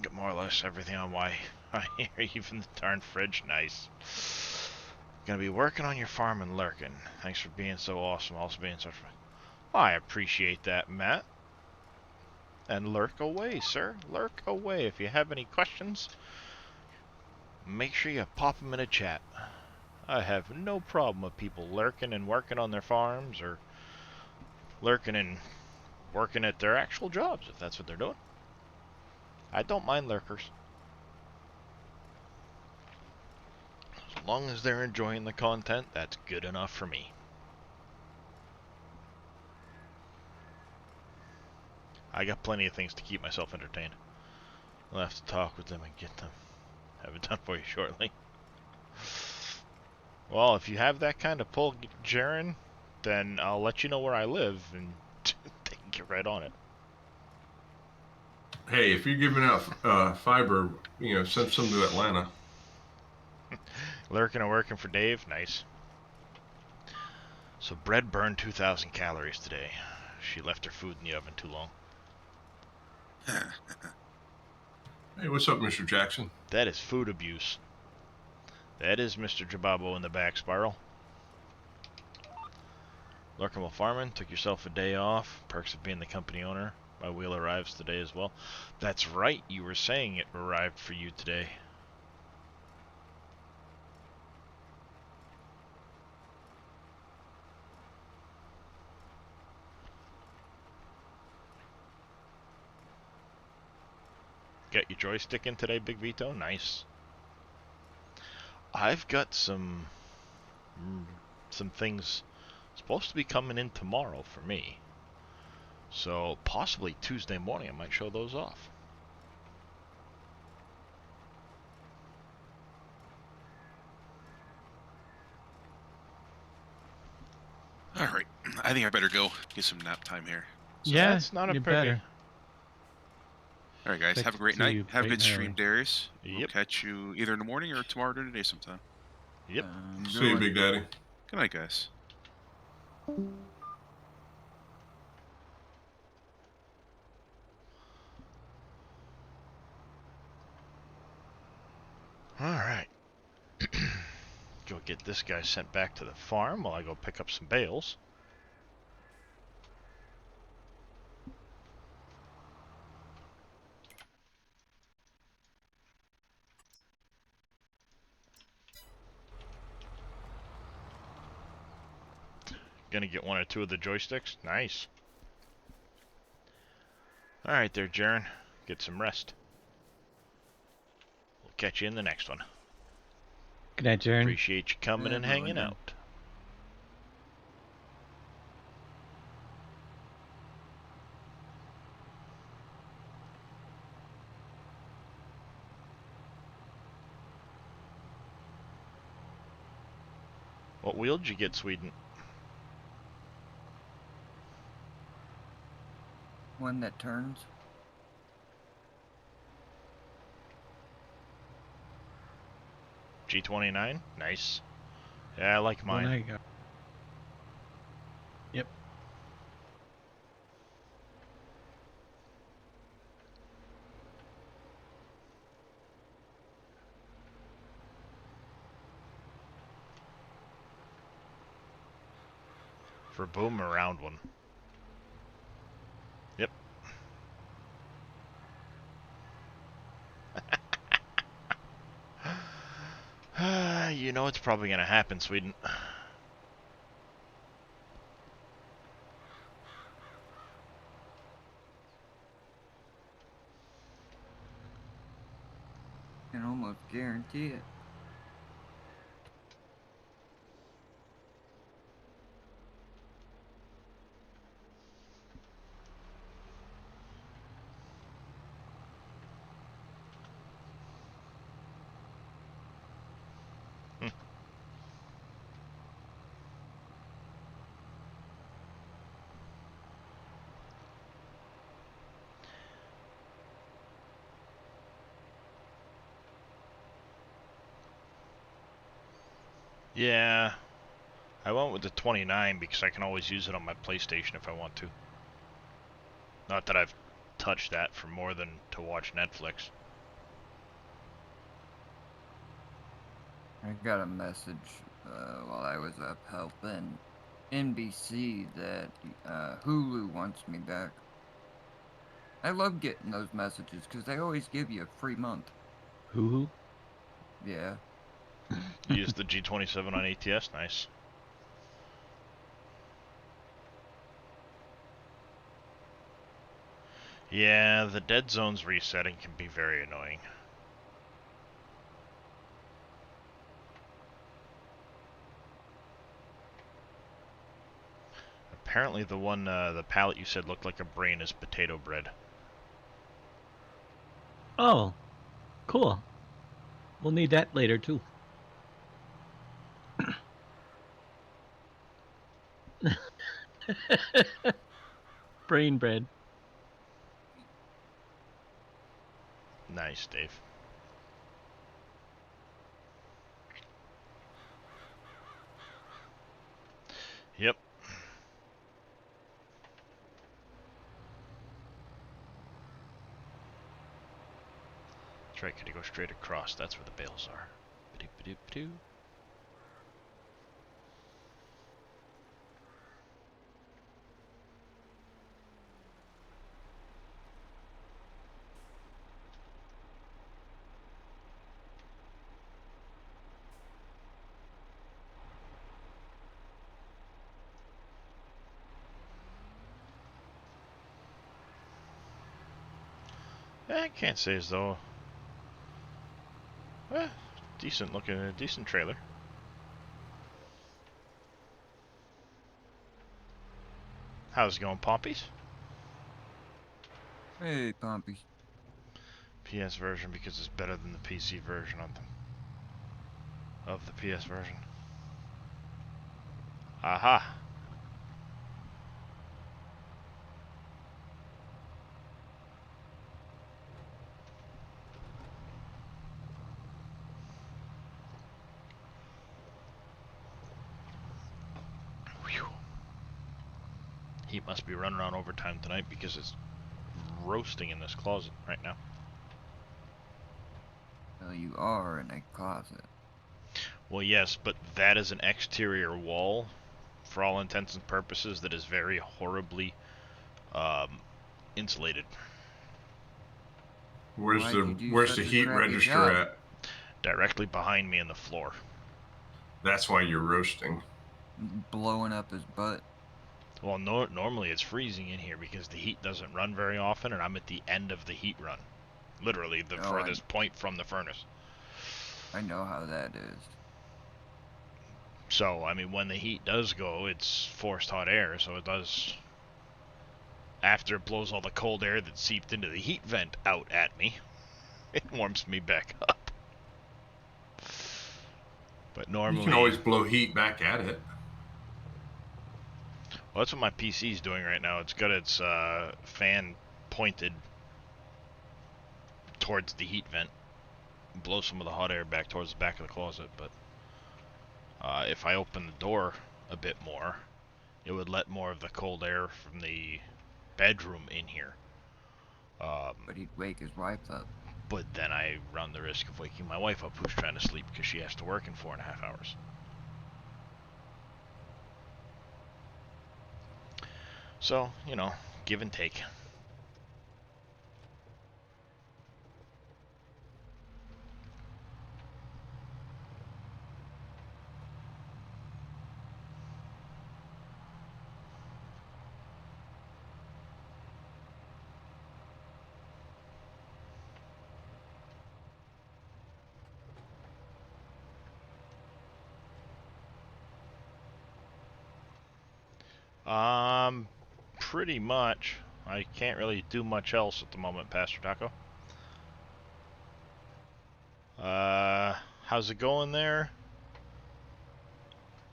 got more or less everything on my even the darn fridge. Nice. Gonna be working on your farm and lurking. Thanks for being so awesome. Also being such. I appreciate that, Matt. And lurk away, sir. Lurk away. If you have any questions, make sure you pop them in a chat. I have no problem with people lurking and working on their farms, or lurking and working at their actual jobs, if that's what they're doing. I don't mind lurkers. As long as they're enjoying the content, that's good enough for me. I got plenty of things to keep myself entertained. I'll have to talk with them and get them. Have it done for you shortly. Well, if you have that kind of pull, Jaren, then I'll let you know where I live and they can get right on it. Hey, if you're giving out fiber, send some to Atlanta. Lurking and working for Dave, nice. So bread burned 2,000 calories today. She left her food in the oven too long. Hey, what's up, Mr. Jackson? That is food abuse. That is Mr. Jababo in the back spiral. Lurkable Farming, took yourself a day off. Perks of being the company owner. My wheel arrives today as well. That's right, you were saying it arrived for you today. Got your joystick in today, Big Vito? Nice. I've got some things supposed to be coming in tomorrow for me. So possibly Tuesday morning I might show those off. All right, I think I better go get some nap time here. So Yeah, that's not a you biggie. better. All right, guys, Expect have a great to see night. you Have a bright good and stream, early. Darius. We'll Yep. catch you either in the morning or tomorrow during the day sometime. Yep. See you, Big Daddy. Good night, guys. Alright. Go get this guy sent back to the farm while I go pick up some bales. Gonna get one or two of the joysticks. Nice. Alright there, Jaren. Get some rest. We'll catch you in the next one. Good night, Jaren. Appreciate you coming and hanging Everyone. out. What wheel did you get, Sweden? One that turns. G29? Nice. Yeah, I like One mine. I got. Yep. For boom, around one. Yep. You know it's probably gonna happen, Sweden. Can almost guarantee it. Yeah. I went with the 29 because I can always use it on my PlayStation if I want to. Not that I've touched that for more than to watch Netflix. I got a message while I was up helping NBC that Hulu wants me back. I love getting those messages because they always give you a free month. Hoo-hoo. Yeah. You use the G27 on ATS? Nice. Yeah, the dead zones resetting can be very annoying. Apparently the one, the pallet you said looked like a brain is potato bread. Oh, cool. We'll need that later too. Brain bread. Nice, Dave. Yep. That's right, could you go straight across? That's where the bales are. Ba-doop-ba-doop-ba-doo. I can't say as though. Decent looking, decent trailer. How's it going, Pompies? Hey, Pompey. PS version because it's better than the PC version of the PS version. Aha. Whew. Heat must be running on overtime tonight because it's roasting in this closet right now. Well, you are in a closet. Well, yes, but that is an exterior wall, for all intents and purposes, that is very horribly insulated. Where's Why'd you do the such a heat crappy register job? at? Directly behind me in the floor. That's why you're roasting. Blowing up his butt. Well, normally it's freezing in here because the heat doesn't run very often, and I'm at the end of the heat run. Literally the furthest point from the furnace. I know how that is. So, I mean, when the heat does go, it's forced hot air, so it does... After it blows all the cold air that seeped into the heat vent out at me, it warms me back up. But normally... You can always blow heat back at it. Well, that's what my PC's doing right now. It's got its fan pointed towards the heat vent. Blow some of the hot air back towards the back of the closet, but if I open the door a bit more, it would let more of the cold air from the bedroom in here. But he'd wake his wife up. But then I run the risk of waking my wife up, who's trying to sleep because she has to work in 4.5 hours. So, you know, give and take. Pretty much. I can't really do much else at the moment, Pastor Taco. How's it going there?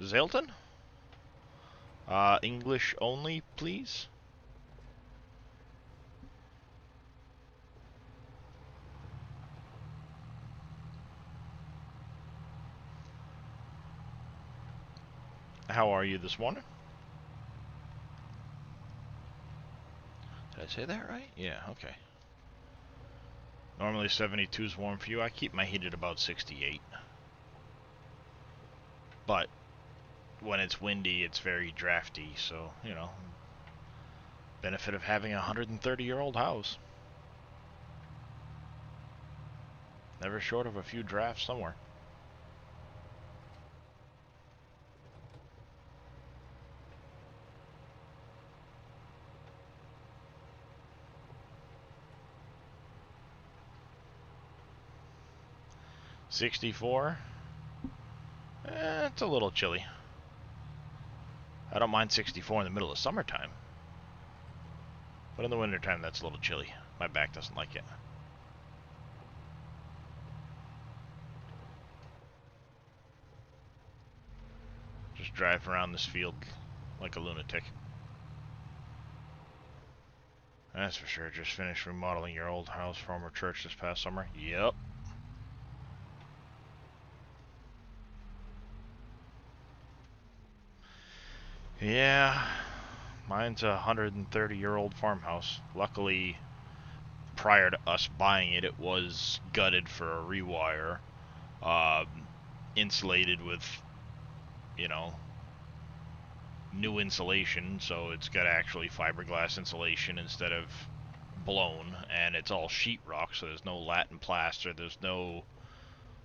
Zailton? English only, please? How are you this morning? Did I say that right? Yeah, okay. Normally 72 is warm for you. I keep my heat at about 68. But when it's windy, it's very drafty, so, you know, benefit of having a 130-year-old house. Never short of a few drafts somewhere. $64. It's a little chilly. I don't mind 64 in the middle of summertime. But in the wintertime, that's a little chilly. My back doesn't like it. Just drive around this field like a lunatic. That's for sure. Just finished remodeling your old house, former church this past summer. Yep. Yeah. Mine's a 130-year-old farmhouse. Luckily, prior to us buying it, it was gutted for a rewire. Insulated with, you know, new insulation, so it's got actually fiberglass insulation instead of blown, and it's all sheetrock, so there's no latten plaster, there's no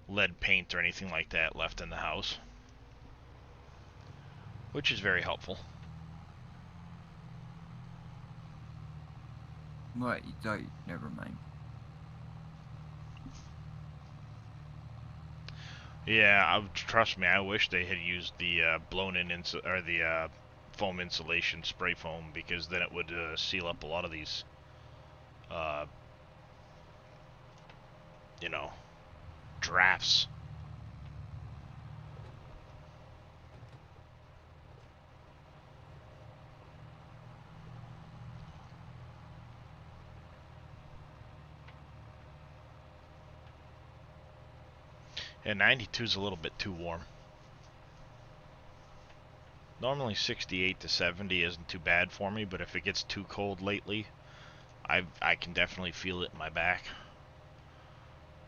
lead paint or anything like that left in the house, which is very helpful. What? You thought? Never mind. Yeah, trust me, I wish they had used the blown-in or the foam insulation spray foam, because then it would seal up a lot of these, uh, you know, drafts. And 92 is a little bit too warm. Normally 68 to 70 isn't too bad for me, but if it gets too cold lately, I can definitely feel it in my back.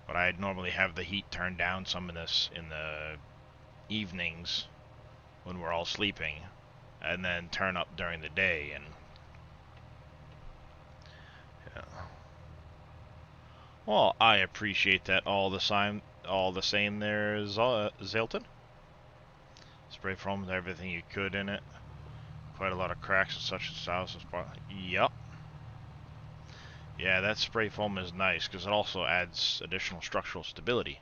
But I'd normally have the heat turned down some in the evenings when we're all sleeping, and then turn up during the day. And yeah. Well, I appreciate that all the same. There, Zalton. Spray foam with everything you could in it. Quite a lot of cracks and such as house. Yep. Yeah, that spray foam is nice because it also adds additional structural stability.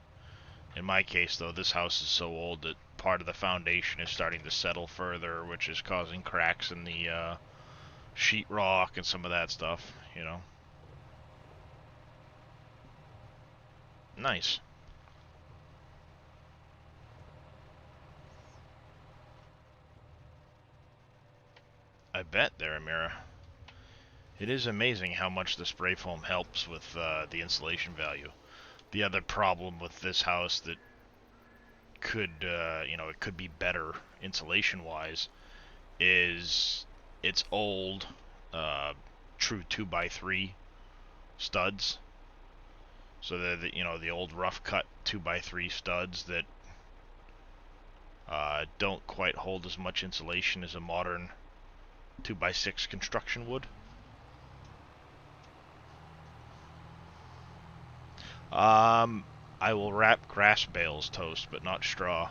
In my case, though, this house is so old that part of the foundation is starting to settle further, which is causing cracks in the sheetrock and some of that stuff, you know. Nice. I bet there, Amira. It is amazing how much the spray foam helps with the insulation value. The other problem with this house that could, it could be better insulation-wise, is it's old, true 2x3 studs. So they're the old rough cut 2x3 studs that don't quite hold as much insulation as a modern 2x6 construction would. I will wrap grass bales toast, but not straw.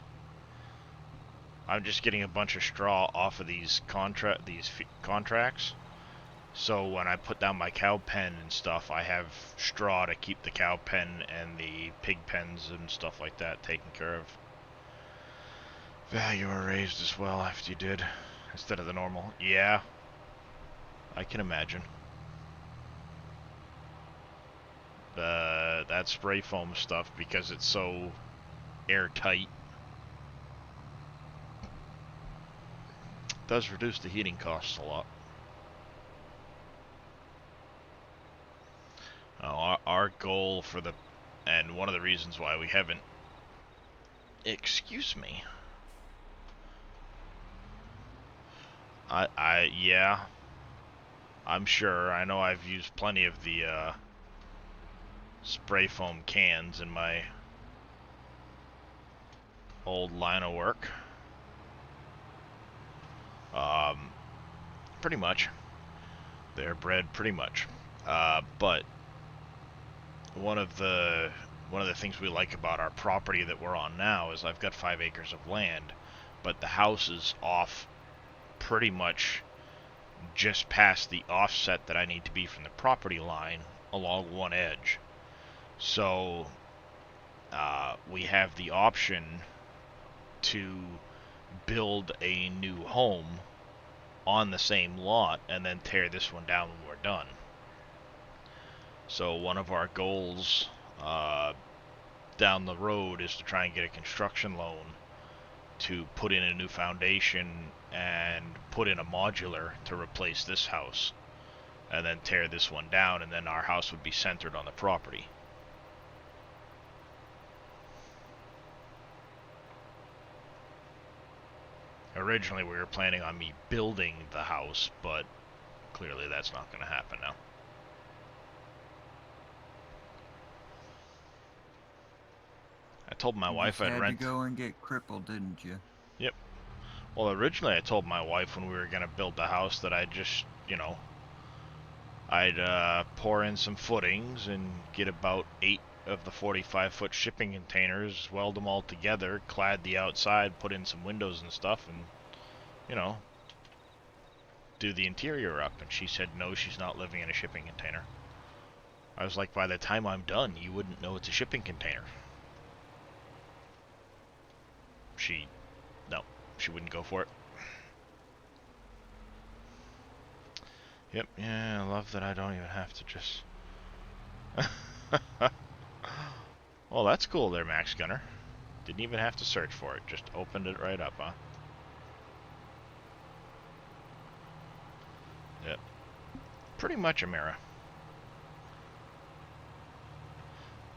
I'm just getting a bunch of straw off of these contracts. So when I put down my cow pen and stuff, I have straw to keep the cow pen and the pig pens and stuff like that taken care of. Value are raised as well after you did, instead of the normal. Yeah, I can imagine. That spray foam stuff, because it's so airtight, does reduce the heating costs a lot. Our goal for and one of the reasons why we haven't, excuse me, yeah, I'm sure. I know I've used plenty of the spray foam cans in my old line of work. Pretty much. They're bred pretty much. But one of the things we like about our property that we're on now is I've got 5 acres of land, but the house is off pretty much just past the offset that I need to be from the property line along one edge. So we have the option to build a new home on the same lot and then tear this one down when we're done. So one of our goals down the road is to try and get a construction loan to put in a new foundation and put in a modular to replace this house, and then tear this one down, and then our house would be centered on the property. Originally we were planning on me building the house, but clearly that's not going to happen now. I told my wife I'd rent. You had to go and get crippled, didn't you? Yep. Well, originally I told my wife when we were going to build the house that I'd just, I'd pour in some footings and get about 8 of the 45-foot shipping containers, weld them all together, clad the outside, put in some windows and stuff, and, do the interior up. And she said no, she's not living in a shipping container. I was like, by the time I'm done, you wouldn't know it's a shipping container. No, she wouldn't go for it. Yep, yeah, I love that I don't even have to just... Well, that's cool there, Max Gunner. Didn't even have to search for it, just opened it right up, huh? Yep. Pretty much a mirror.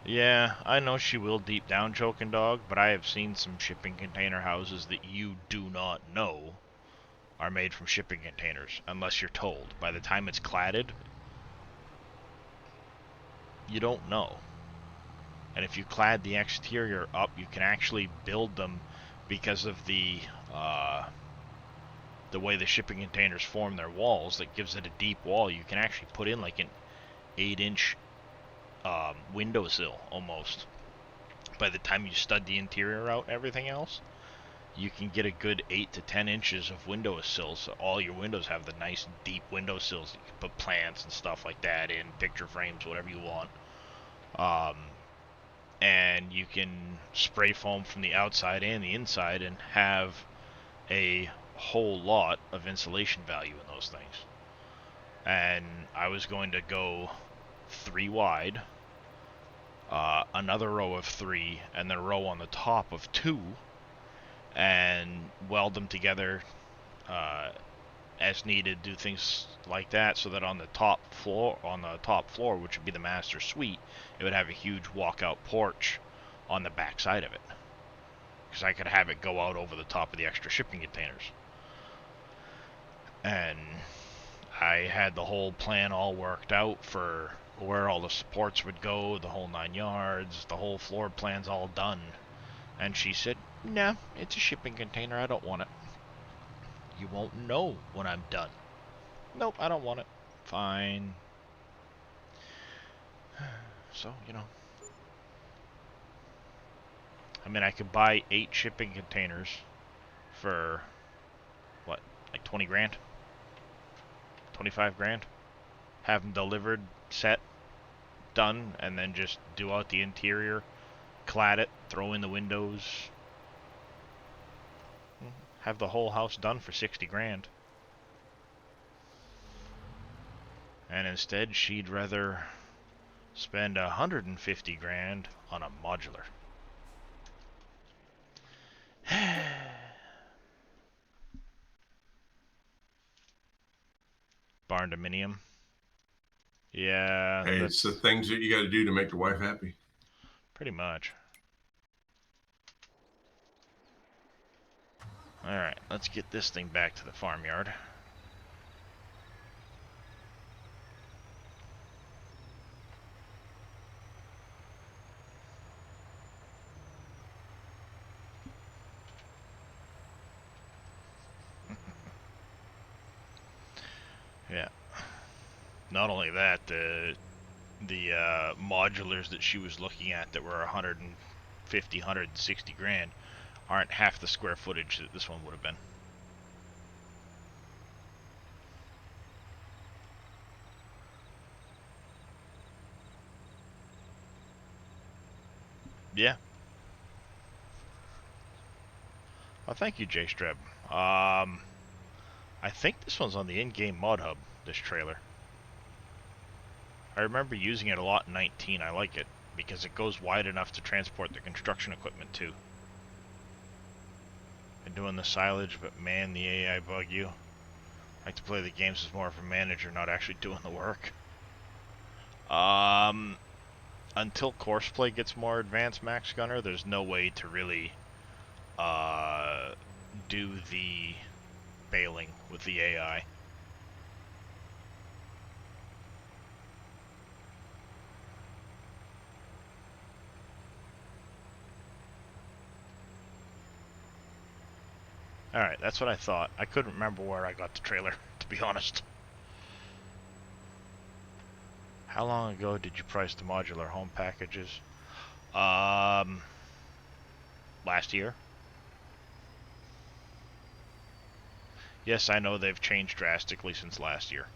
Yeah, I know she will deep down, Choking Dog, but I have seen some shipping container houses that you do not know are made from shipping containers, unless you're told. By the time it's cladded, you don't know. And if you clad the exterior up, you can actually build them because of the way the shipping containers form their walls. That gives it a deep wall. You can actually put in like an 8-inch windowsill almost. By the time you stud the interior out and everything else, you can get a good 8 to 10 inches of windowsills. So all your windows have the nice deep windowsills. You can put plants and stuff like that in, picture frames, whatever you want. And you can spray foam from the outside and the inside and have a whole lot of insulation value in those things. And I was going to go 3 wide, another row of 3, and then a row on the top of 2, and weld them together as needed, do things like that, so that on the top floor, which would be the master suite, it would have a huge walkout porch on the back side of it, because I could have it go out over the top of the extra shipping containers. And I had the whole plan all worked out for where all the supports would go, the whole 9 yards, the whole floor plan's all done. And she said, "No, it's a shipping container, I don't want it." "You won't know when I'm done." "Nope, I don't want it." "Fine." So, you know. I mean, I could buy 8 shipping containers for, what, like 20 grand? 25 grand? Have them delivered, set, done, and then just do out the interior, clad it, throw in the windows. Have the whole house done for 60 grand. And instead, she'd rather spend 150 grand on a modular. Barn dominium. Yeah, Hey, that's it's the things that you got to do to make your wife happy. pretty much. Alright, let's get this thing back to the farmyard. Yeah. Not only that, the modulars that she was looking at that were 150, 160 grand aren't half the square footage that this one would have been. Yeah. Well, thank you, J Streb. I think this one's on the in-game mod hub, this trailer. I remember using it a lot in 19. I like it because it goes wide enough to transport the construction equipment too. Been doing the silage, but man, the AI bug you. I like to play the games as more of a manager, not actually doing the work. Until Courseplay gets more advanced, Max Gunner, there's no way to really do the baling with the AI. Alright, that's what I thought. I couldn't remember where I got the trailer, to be honest. How long ago did you price the modular home packages? Last year. Yes, I know they've changed drastically since last year.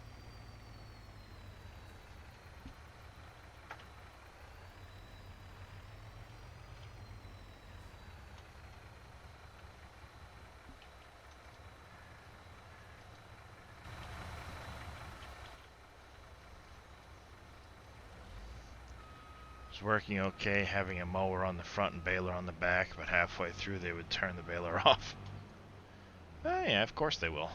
was working okay, having a mower on the front and baler on the back, but halfway through they would turn the baler off. Oh yeah, of course they will.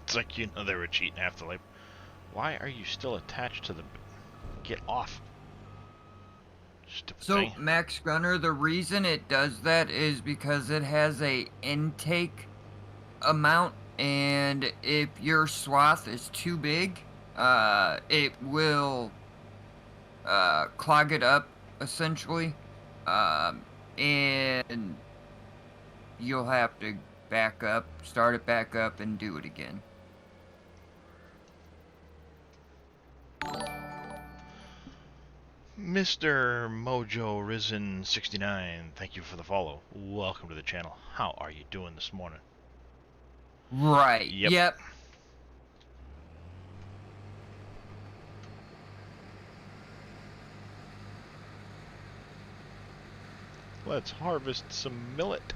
It's like, you know, they were cheating after, like, why are you still attached to the... Get off. Stupid So, thing. Max Gunner, the reason it does that is because it has a intake amount, and if your swath is too big, it will clog it up, essentially, and you'll have to back up, start it back up, and do it again. Mr. Mojo Risen 69, thank you for the follow. Welcome to the channel. How are you doing this morning? Right. Yep. Yep. Let's harvest some millet.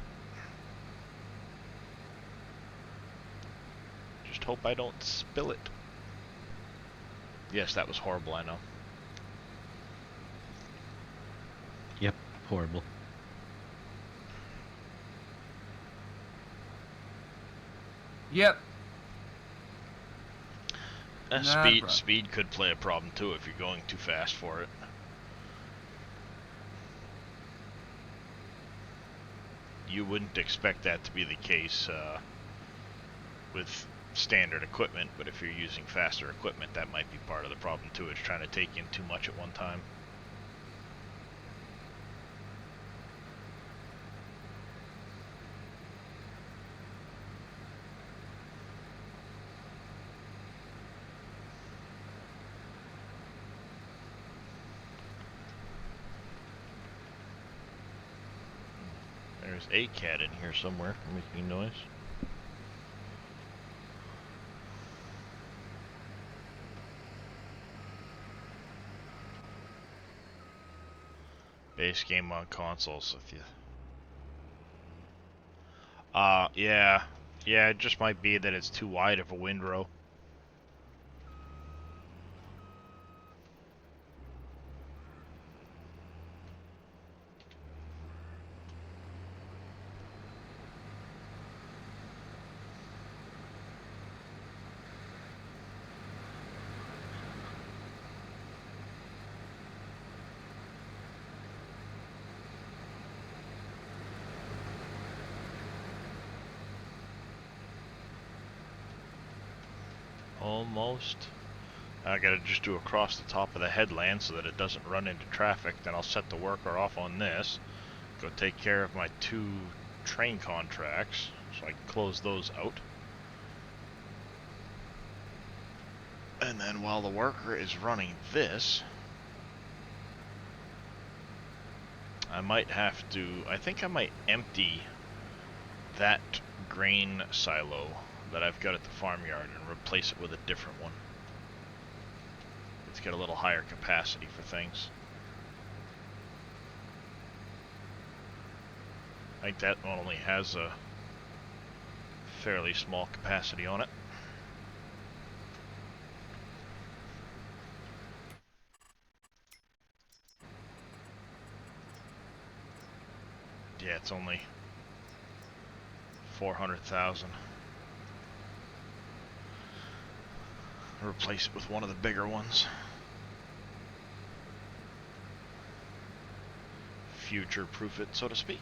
Just hope I don't spill it. Yes, that was horrible, I know. Yep, horrible. Yep. Uh, Not a speed problem. speed could play a problem too if you're going too fast for it. You wouldn't expect that to be the case with standard equipment, but if you're using faster equipment, that might be part of the problem too. It's trying to take in too much at one time. There's a cat in here somewhere making noise. Base game on consoles with you. Yeah. Yeah, it just might be that it's too wide of a windrow. Almost. I gotta just do across the top of the headland so that it doesn't run into traffic. Then I'll set the worker off on this. Go take care of my 2 train contracts so I can close those out. And then while the worker is running this, I might have to, I think I might empty that grain silo that I've got at the farmyard and replace it with a different one. It's got a little higher capacity for things. I think that one only has a fairly small capacity on it. Yeah, it's only 400,000. Replace it with one of the bigger ones. Future-proof it, so to speak.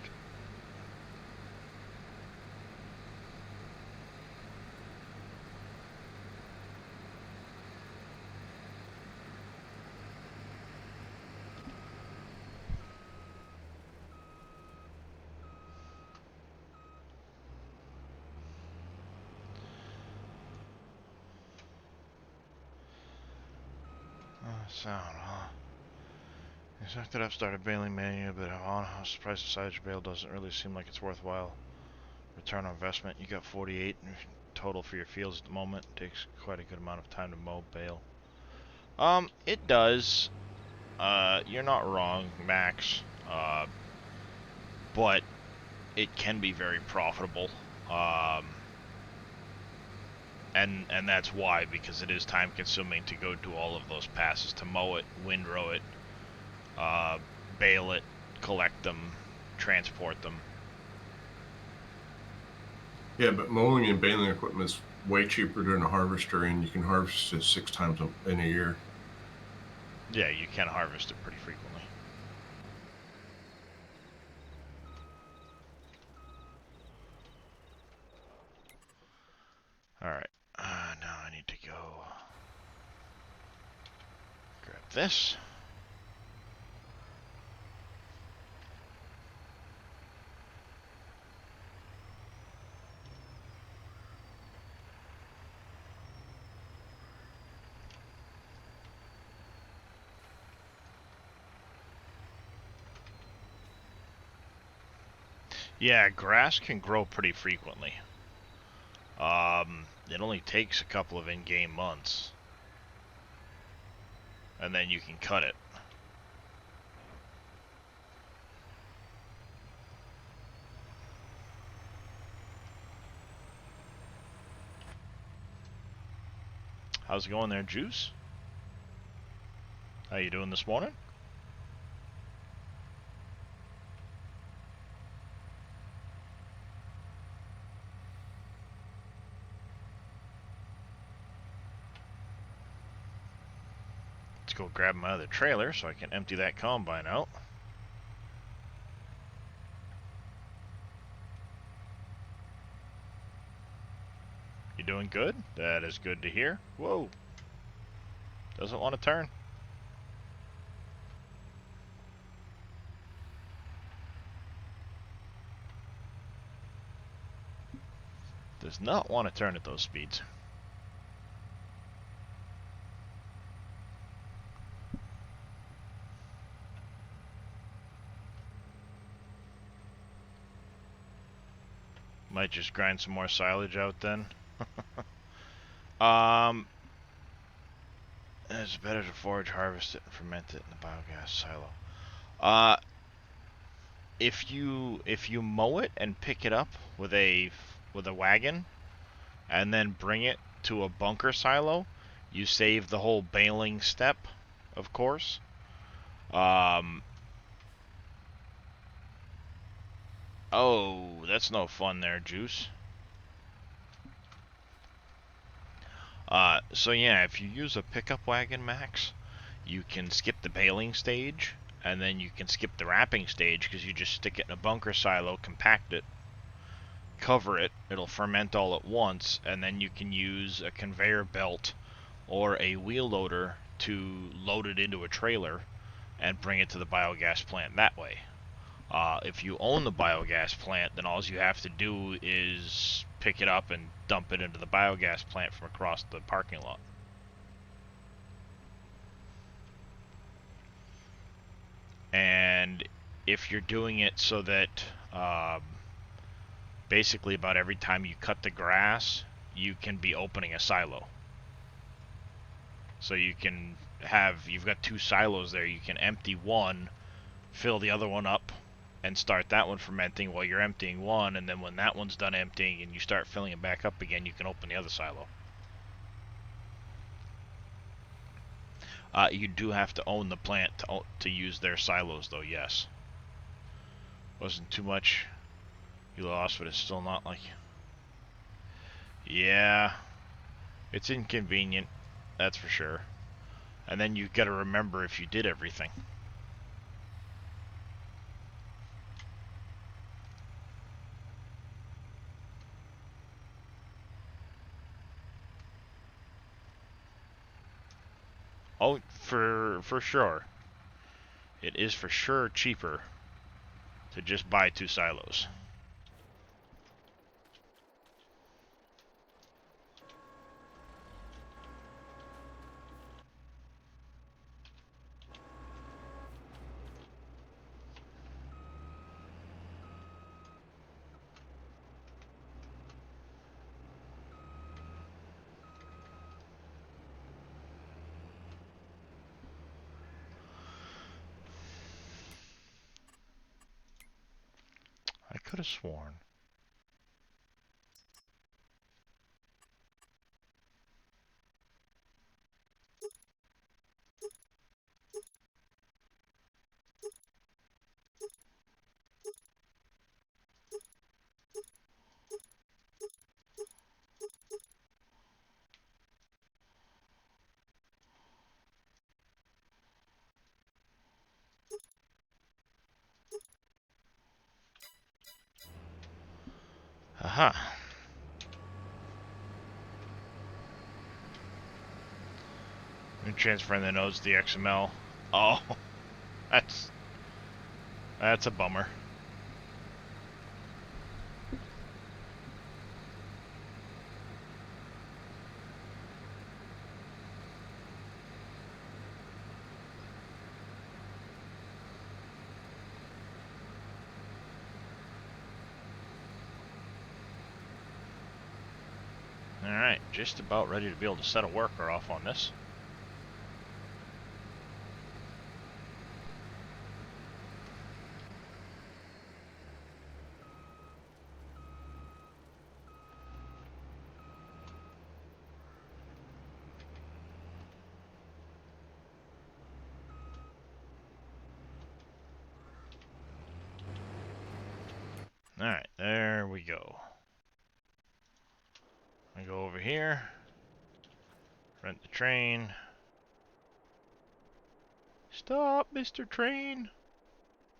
Sound, huh? I sucked it up, started bailing mania, but I'm surprised the size of your bale doesn't really seem like it's worthwhile. Return on investment, you got 48 total for your fields at the moment. It takes quite a good amount of time to mow, bale. It does. You're not wrong, Max. But it can be very profitable. And that's why, because it is time consuming to go do all of those passes, to mow it, windrow it, bale it, collect them, transport them. Yeah, but mowing and baling equipment is way cheaper than a harvester, and you can harvest it 6 times in a year. Yeah, you can harvest it pretty frequently. Alright, now I need to go grab this. Yeah, grass can grow pretty frequently. It only takes a couple of in-game months. And then you can cut it. How's it going there, Juice? How you doing this morning? Let's go grab my other trailer so I can empty that combine out. You doing good? That is good to hear. Whoa. Doesn't want to turn. Does not want to turn at those speeds. Might just grind some more silage out then. It's better to forage, harvest it, and ferment it in the biogas silo. If you mow it and pick it up with a wagon, and then bring it to a bunker silo, you save the whole baling step, of course. Oh, that's no fun there, Juice. So yeah, if you use a pickup wagon, Max, you can skip the baling stage, and then you can skip the wrapping stage, because you just stick it in a bunker silo, compact it, cover it, it'll ferment all at once, and then you can use a conveyor belt or a wheel loader to load it into a trailer and bring it to the biogas plant that way. If you own the biogas plant, then all you have to do is pick it up and dump it into the biogas plant from across the parking lot. And if you're doing it so that basically about every time you cut the grass, you can be opening a silo. So you can you've got 2 silos there, you can empty one, fill the other one up, and start that one fermenting while you're emptying one, and then when that one's done emptying and you start filling it back up again, you can open the other silo. You do have to own the plant to use their silos, though, yes. Wasn't too much you lost, but it's still not like... Yeah, it's inconvenient, that's for sure. And then you've got to remember if you did everything. Oh, for sure. It is for sure cheaper to just buy 2 silos. could have sworn. Aha. I'm transferring the nodes to the XML. Oh, that's a bummer. Alright, just about ready to be able to set a worker off on this. Alright, there we go. I go over here, rent the train. Stop, Mr. Train!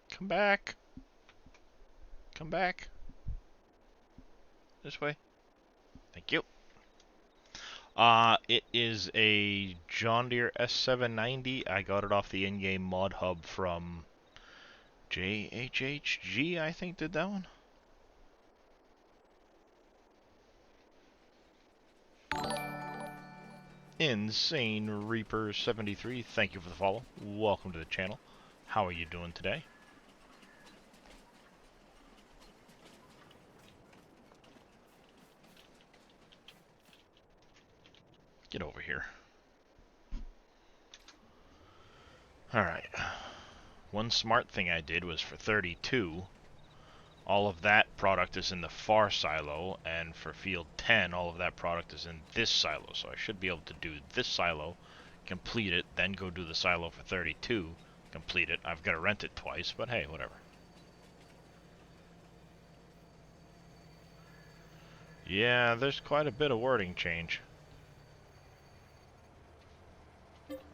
Come back. Come back. This way. Thank you. It is a John Deere S790. I got it off the in-game mod hub from JHHG, I think did that one. Insane Reaper 73, thank you for the follow. Welcome to the channel. How are you doing today? Get over here. Alright. One smart thing I did was for 32, all of that product is in the far silo, and for field 10, all of that product is in this silo. So I should be able to do this silo, complete it, then go do the silo for 32, complete it. I've got to rent it twice, but hey, whatever. Yeah, there's quite a bit of wording change.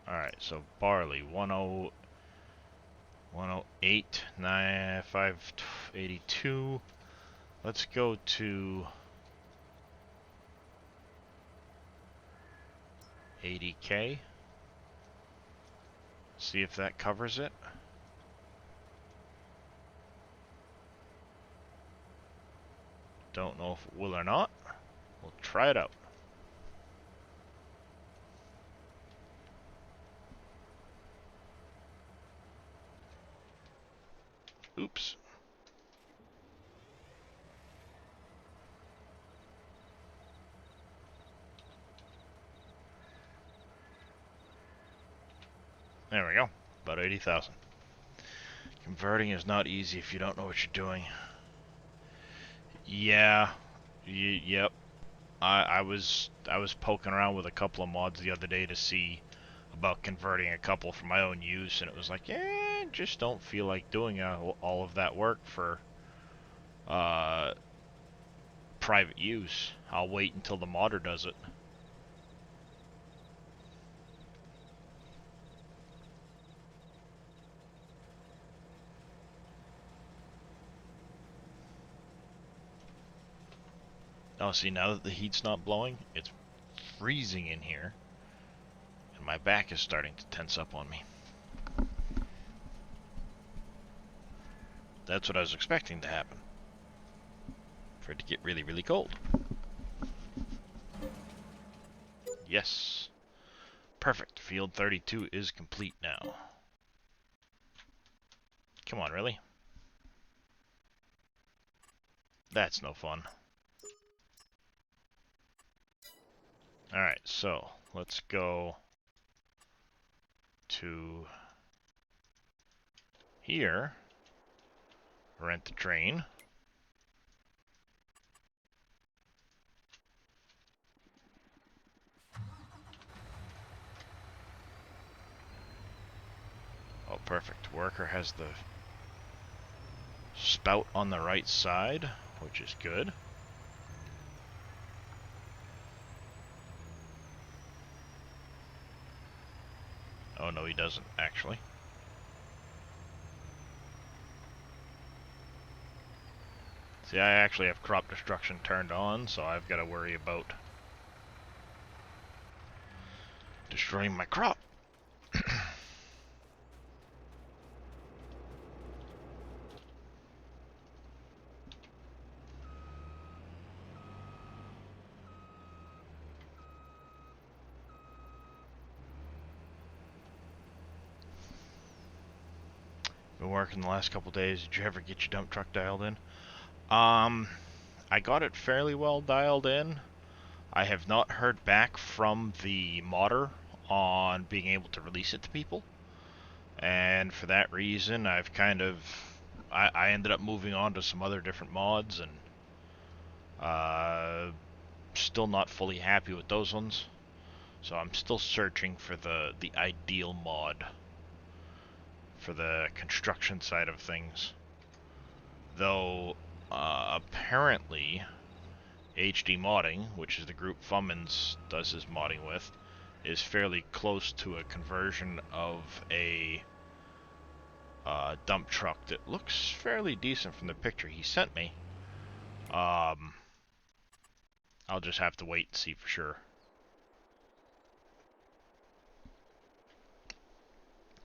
Alright, so barley, 108, 582. Let's go to 80K. See if that covers it. Don't know if it will or not. We'll try it out. Oops. There we go. About 80,000. Converting is not easy if you don't know what you're doing. Yeah. Yep. I was poking around with a couple of mods the other day to see about converting a couple for my own use, and it was like, yeah, just don't feel like doing all of that work for private use. I'll wait until the modder does it. Oh, see, now that the heat's not blowing, it's freezing in here, and my back is starting to tense up on me. That's what I was expecting to happen. For it to get really, really cold. Yes. Perfect. Field 32 is complete now. Come on, really? That's no fun. Alright, so let's go to here. Rent the train. Perfect. Worker has the spout on the right side, which is good. Oh no, he doesn't, actually. See, I actually have crop destruction turned on, so I've got to worry about destroying my crop. Been working the last couple days. Did you ever get your dump truck dialed in? I got it fairly well dialed in. I have not heard back from the modder on being able to release it to people. And for that reason, I've kind of... I ended up moving on to some other different mods, and still not fully happy with those ones. So I'm still searching for the ideal mod for the construction side of things. Though, apparently, HD Modding, which is the group Fummins does his modding with, is fairly close to a conversion of a dump truck that looks fairly decent from the picture he sent me. I'll just have to wait and see for sure.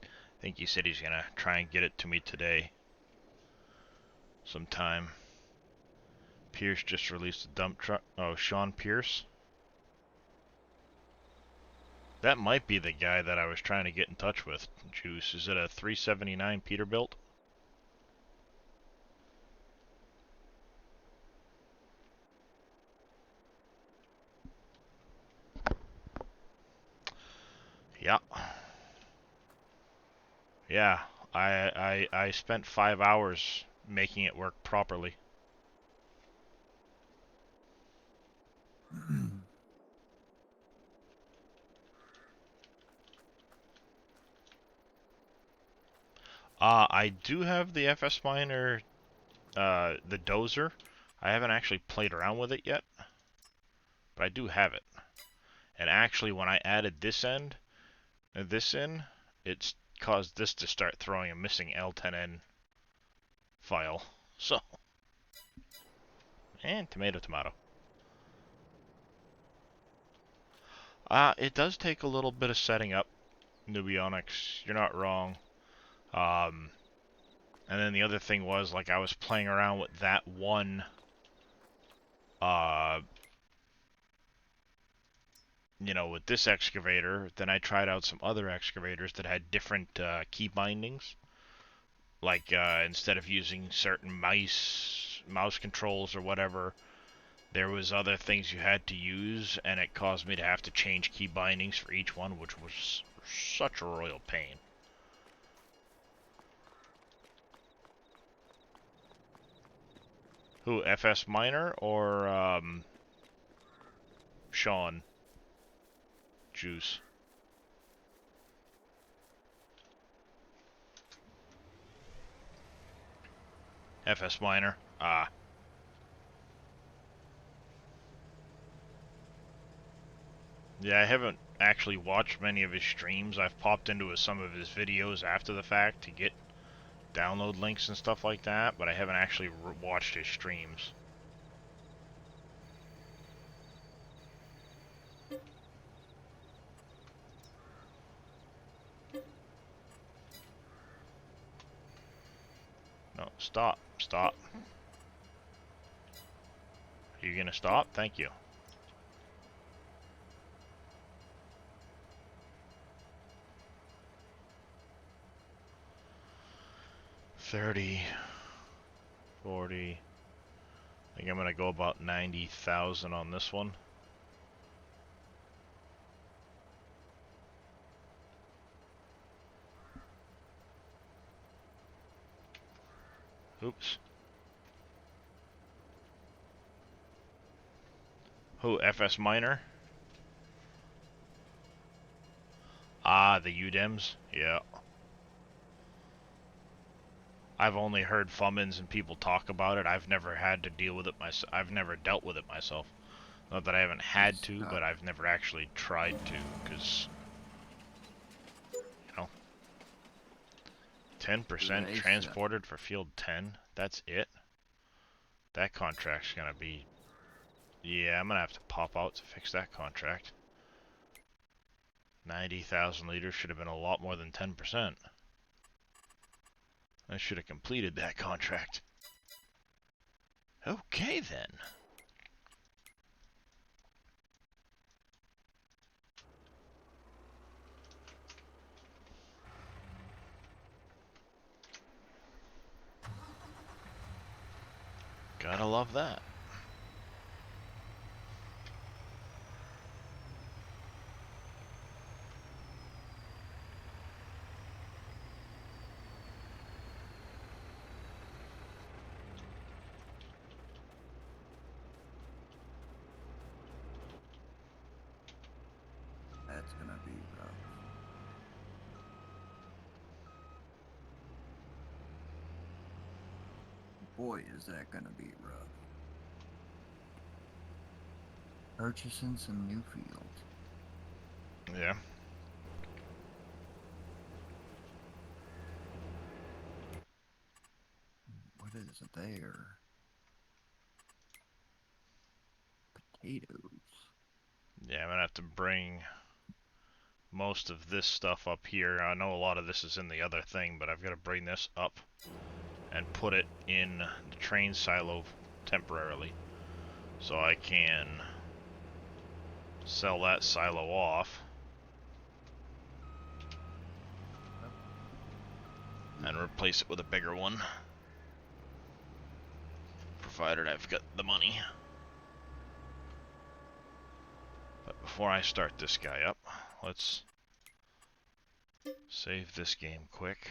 I think he said he's gonna try and get it to me today sometime. Pierce just released a dump truck. Oh, Sean Pierce? That might be the guy that I was trying to get in touch with, Juice. Is it a 379 Peterbilt? Yeah. Yeah, I spent 5 hours making it work properly. I do have the FS Miner, the dozer. I haven't actually played around with it yet, but I do have it. And actually, when I added this in, it's caused this to start throwing a missing L10N file. So, and tomato. It does take a little bit of setting up, Nubionics. You're not wrong. And then the other thing was, like, I was playing around with that one, you know, with this excavator. Then I tried out some other excavators that had different key bindings. Like, instead of using certain mouse controls or whatever, there was other things you had to use, and it caused me to have to change key bindings for each one, which was such a royal pain. Who, FS Miner or Sean Juice? FS Miner. Yeah, I haven't actually watched many of his streams. I've popped into some of his videos after the fact to get download links and stuff like that, but I haven't actually watched his streams. No, stop. Are you gonna stop? Thank you. $30, $40. I think I'm gonna go about 90,000 on this one. Oops. Who, FS Miner? Ah, the UDEMs? Yeah. I've only heard Fummins and people talk about it. I've never had to deal with it myself. I've never dealt with it myself. Not that I haven't had to, but I've never actually tried to, because, you know, 10% transported for field 10, that's it? That contract's gonna be... Yeah, I'm gonna have to pop out to fix that contract. 90,000 liters should have been a lot more than 10%. I should have completed that contract. Okay, then. Gotta love that. That's gonna be rough. Boy, is that gonna be rough. Purchasing some new fields. Yeah. What is there? Potatoes. Yeah, I'm gonna have to bring most of this stuff up here. I know a lot of this is in the other thing, but I've got to bring this up and put it in the train silo temporarily, so I can sell that silo off and replace it with a bigger one, provided I've got the money. But before I start this guy up, let's save this game quick.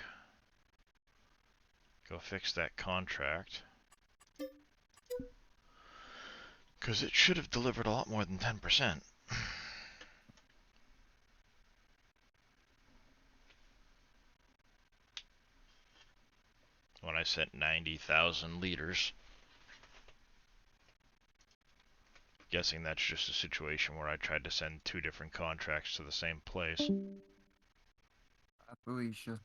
Go fix that contract, because it should have delivered a lot more than 10%. When I sent 90,000 liters. Guessing that's just a situation where I tried to send 2 different contracts to the same place. Hi, Felicia.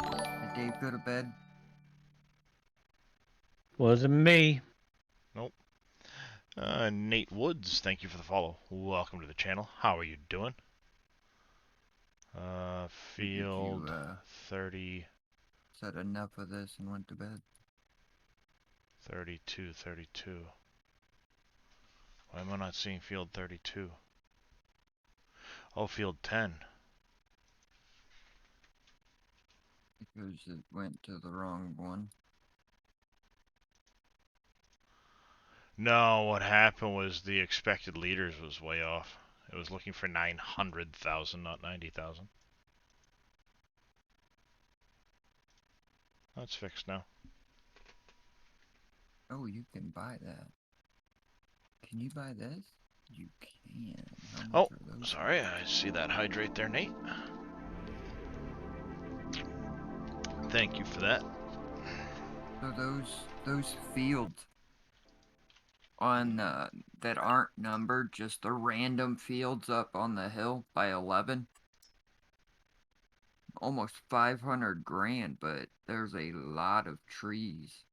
Did Dave go to bed? Wasn't me. Nope. Nate Woods, thank you for the follow. Welcome to the channel. How are you doing? Field 30. Said enough of this and went to bed. 32. Why am I not seeing field 32? Oh, field 10. Because it went to the wrong one. No, what happened was the expected liters was way off. It was looking for 900,000, not 90,000. That's fixed now. Oh, you can buy that. Can you buy this? You can. How much are those? Sorry, I see that hydrate there, Nate. Thank you for that. So those fields on that aren't numbered, just the random fields up on the hill by 11. Almost 500 grand, but there's a lot of trees.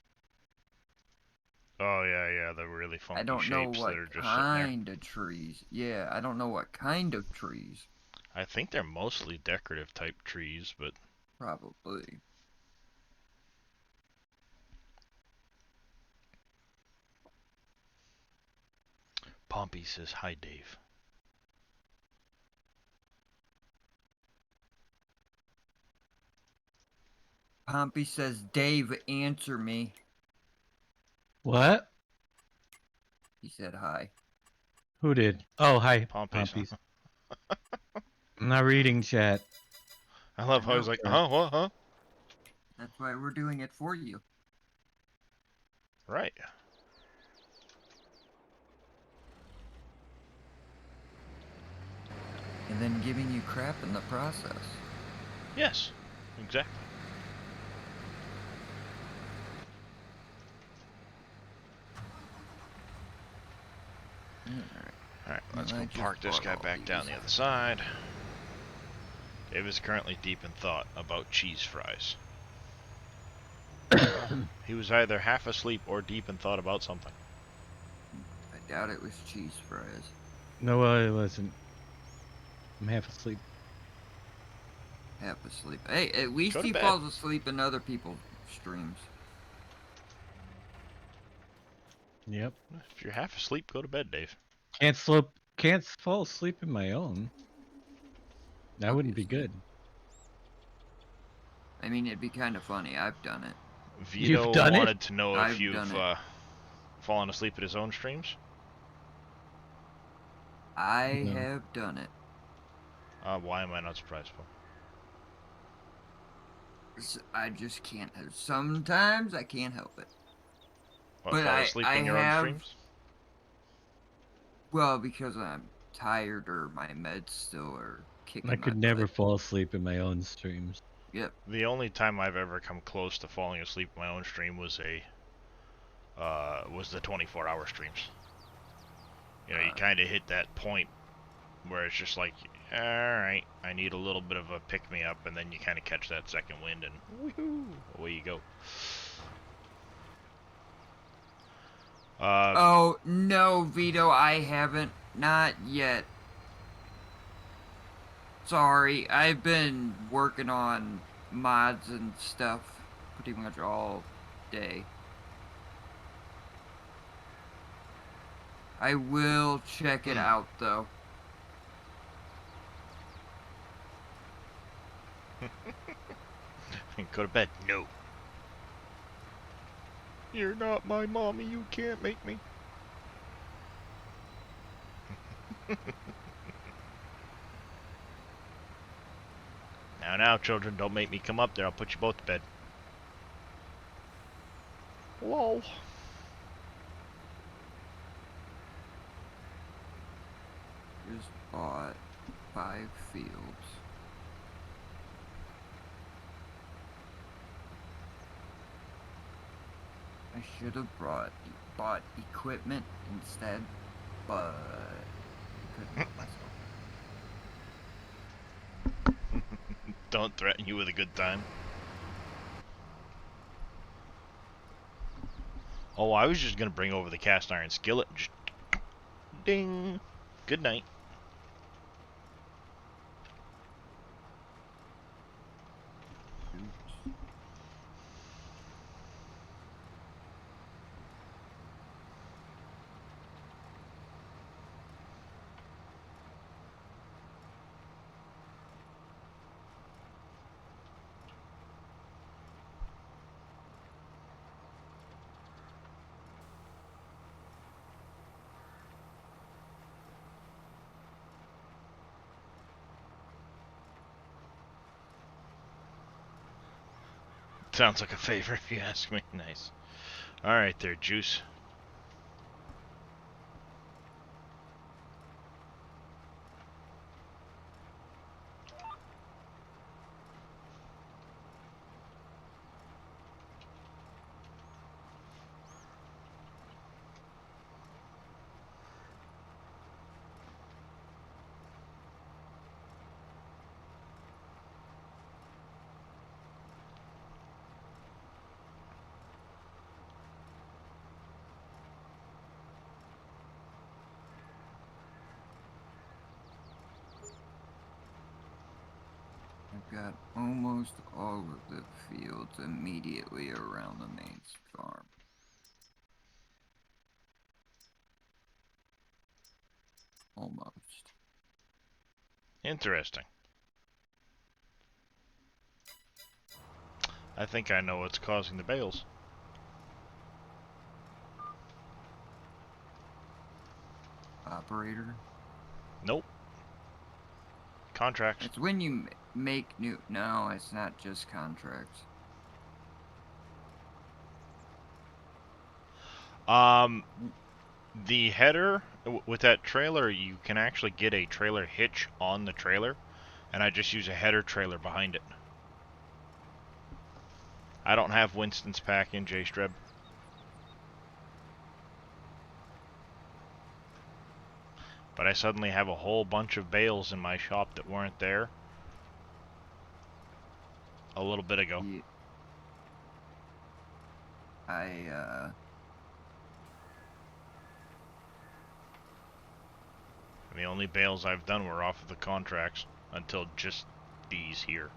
Oh yeah, the really funky I don't know shapes what that are just sitting there. kind of trees. Yeah, I don't know what kind of trees. I think they're mostly decorative type trees, but Probably. Pompey says hi, Dave. Pompey says, Dave, answer me. What? He said hi. Who did? Oh, hi, Pompey's. Pompies. I'm not reading chat. I love how he's like, what, huh? That's why we're doing it for you. Right. And then giving you crap in the process. Yes, exactly. Alright, let's I go just park this bought guy all back down these. the other side. Dave is currently deep in thought about cheese fries. He was either half asleep or deep in thought about something. I doubt it was cheese fries. No, it wasn't. I'm half asleep. Half asleep. Hey, at least Go to he bed. falls asleep in other people's streams. Yep. If you're half asleep, go to bed, Dave. Can't fall asleep in my own. That wouldn't be Obviously. good. I mean, it'd be kind of funny. I've done it. You've Vito done it? wanted to know if I've you've done it. fallen asleep at his own streams. I No. have done it. Why am I not surprised, Paul? I just can't. Sometimes I can't help it. What, But fall I asleep in have, your own streams? well, because I'm tired or my meds still are kicking I my could never butt. fall asleep in my own streams. Yep. The only time I've ever come close to falling asleep in my own stream was the 24-hour streams. You know, you kind of hit that point where it's just like, all right, I need a little bit of a pick-me-up, and then you kind of catch that second wind, and woohoo, away you go. Oh, no, Vito, I haven't. Not yet. Sorry, I've been working on mods and stuff pretty much all day. I will check it out, though. Go to bed. No. You're not my mommy. You can't make me. Now, children, don't make me come up there. I'll put you both to bed. Lol. Just bought 5 fields. I should have bought equipment instead, but I couldn't help myself. Don't threaten you with a good time. Oh, I was just gonna bring over the cast iron skillet. Just ding. Good night. Oops. Sounds like a favor if you ask me. Nice. Alright there, Juice. I've got almost all of the fields immediately around the main farm. Almost. Interesting. I think I know what's causing the bales. Operator? Nope. Contracts. It's when you make new... No, it's not just contracts. The header with that trailer, you can actually get a trailer hitch on the trailer, and I just use a header trailer behind it. I don't have Winston's pack in J-Streb. But I suddenly have a whole bunch of bales in my shop that weren't there a little bit ago. Yeah. And the only bales I've done were off of the contracts until just these here.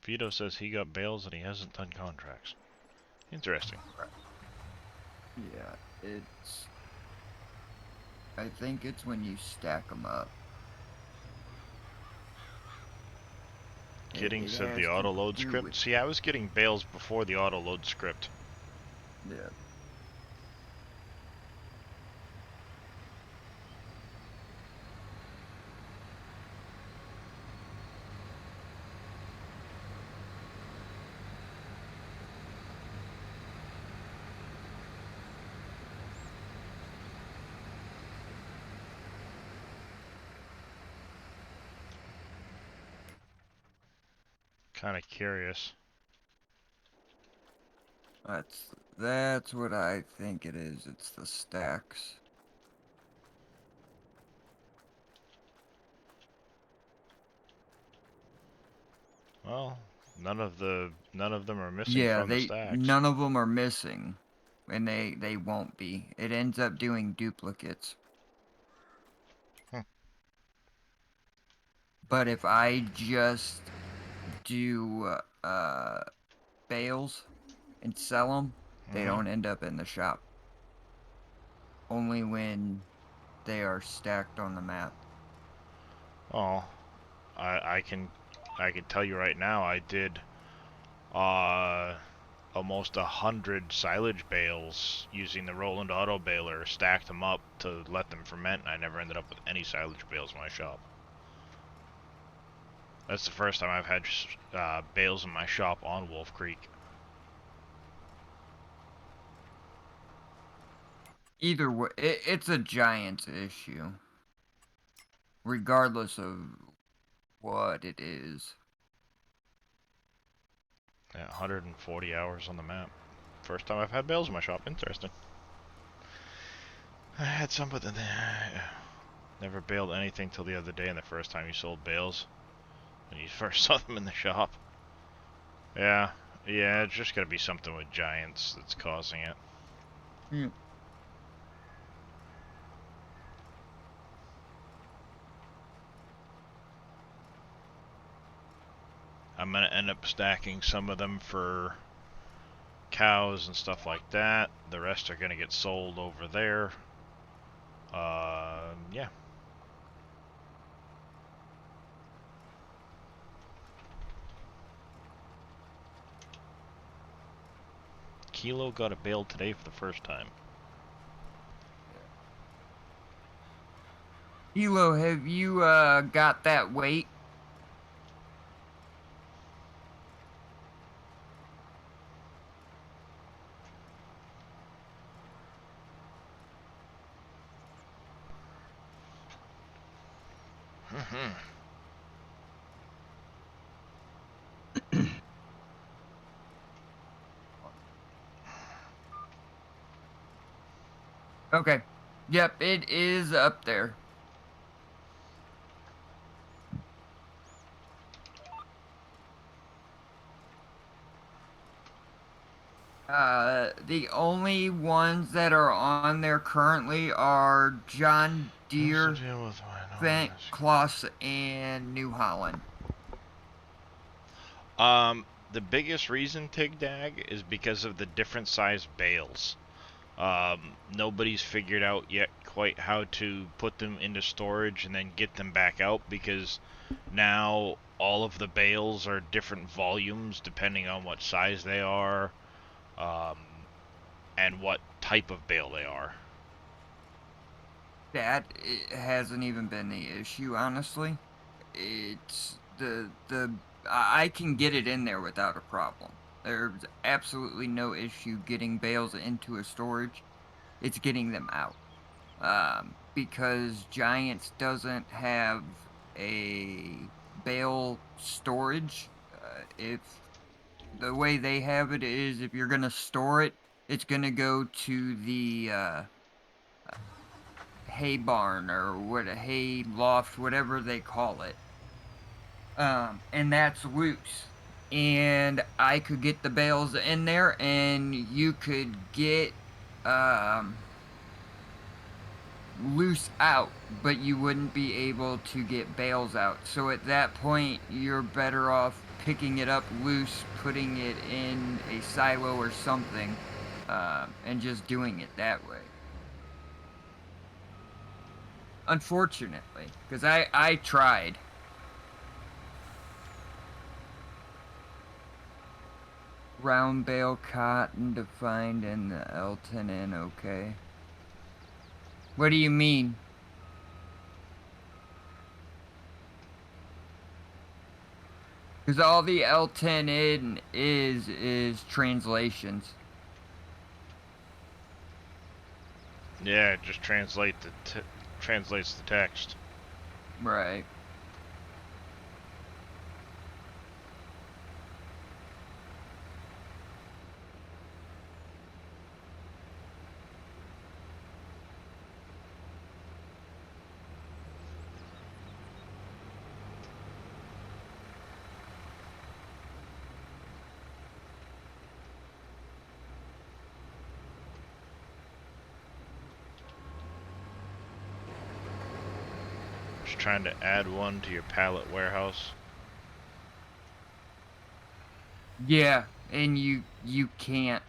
Vito says he got bales and he hasn't done contracts. Interesting. Yeah, I think it's when you stack them up. Getting It said has the to auto load do script. with- See, I was getting bales before the auto load script. Yeah. Kind of curious. That's what I think it is. It's the stacks. Well, none of them are missing Yeah, from the stacks. none of them are missing, and they won't be. It ends up doing duplicates. Hmm. But if I just do bales and sell them, they don't end up in the shop. Only when they are stacked on the map. Oh, I can tell you right now, I did almost 100 silage bales using the Roland auto baler, stacked them up to let them ferment, and I never ended up with any silage bales in my shop. That's the first time I've had bales in my shop on Wolf Creek. Either way, it's a giant issue. Regardless of what it is. Yeah, 140 hours on the map. First time I've had bales in my shop. Interesting. I had some, but then never baled anything till the other day, and the first time you sold bales when you first saw them in the shop. Yeah, it's just gotta be something with giants that's causing it. Yeah. I'm gonna end up stacking some of them for cows and stuff like that. The rest are gonna get sold over there. Yeah. Kilo got a bale today for the first time. Hilo, have you got that weight? Okay. Yep, it is up there. The only ones that are on there currently are John Deere, Fent, Kloss, and New Holland. The biggest reason, Tigdag, is because of the different size bales. Nobody's figured out yet quite how to put them into storage and then get them back out, because now all of the bales are different volumes depending on what size they are, and what type of bale they are. That hasn't even been the issue, honestly. It's I can get it in there without a problem. There's absolutely no issue getting bales into a storage. It's getting them out. Because Giants doesn't have a bale storage. If the way they have it is, if you're gonna store it, it's gonna go to the hay barn or what a hay loft, whatever they call it. And that's loose. And I could get the bales in there, and you could get loose out, but you wouldn't be able to get bales out. So at that point, you're better off picking it up loose, putting it in a silo or something, and just doing it that way. Unfortunately, because I tried. Round bale cotton defined in the L10N, okay. What do you mean? Because all the L10N is translations. Yeah, it just translates the text. Right. Just trying to add one to your pallet warehouse. Yeah, and you can't.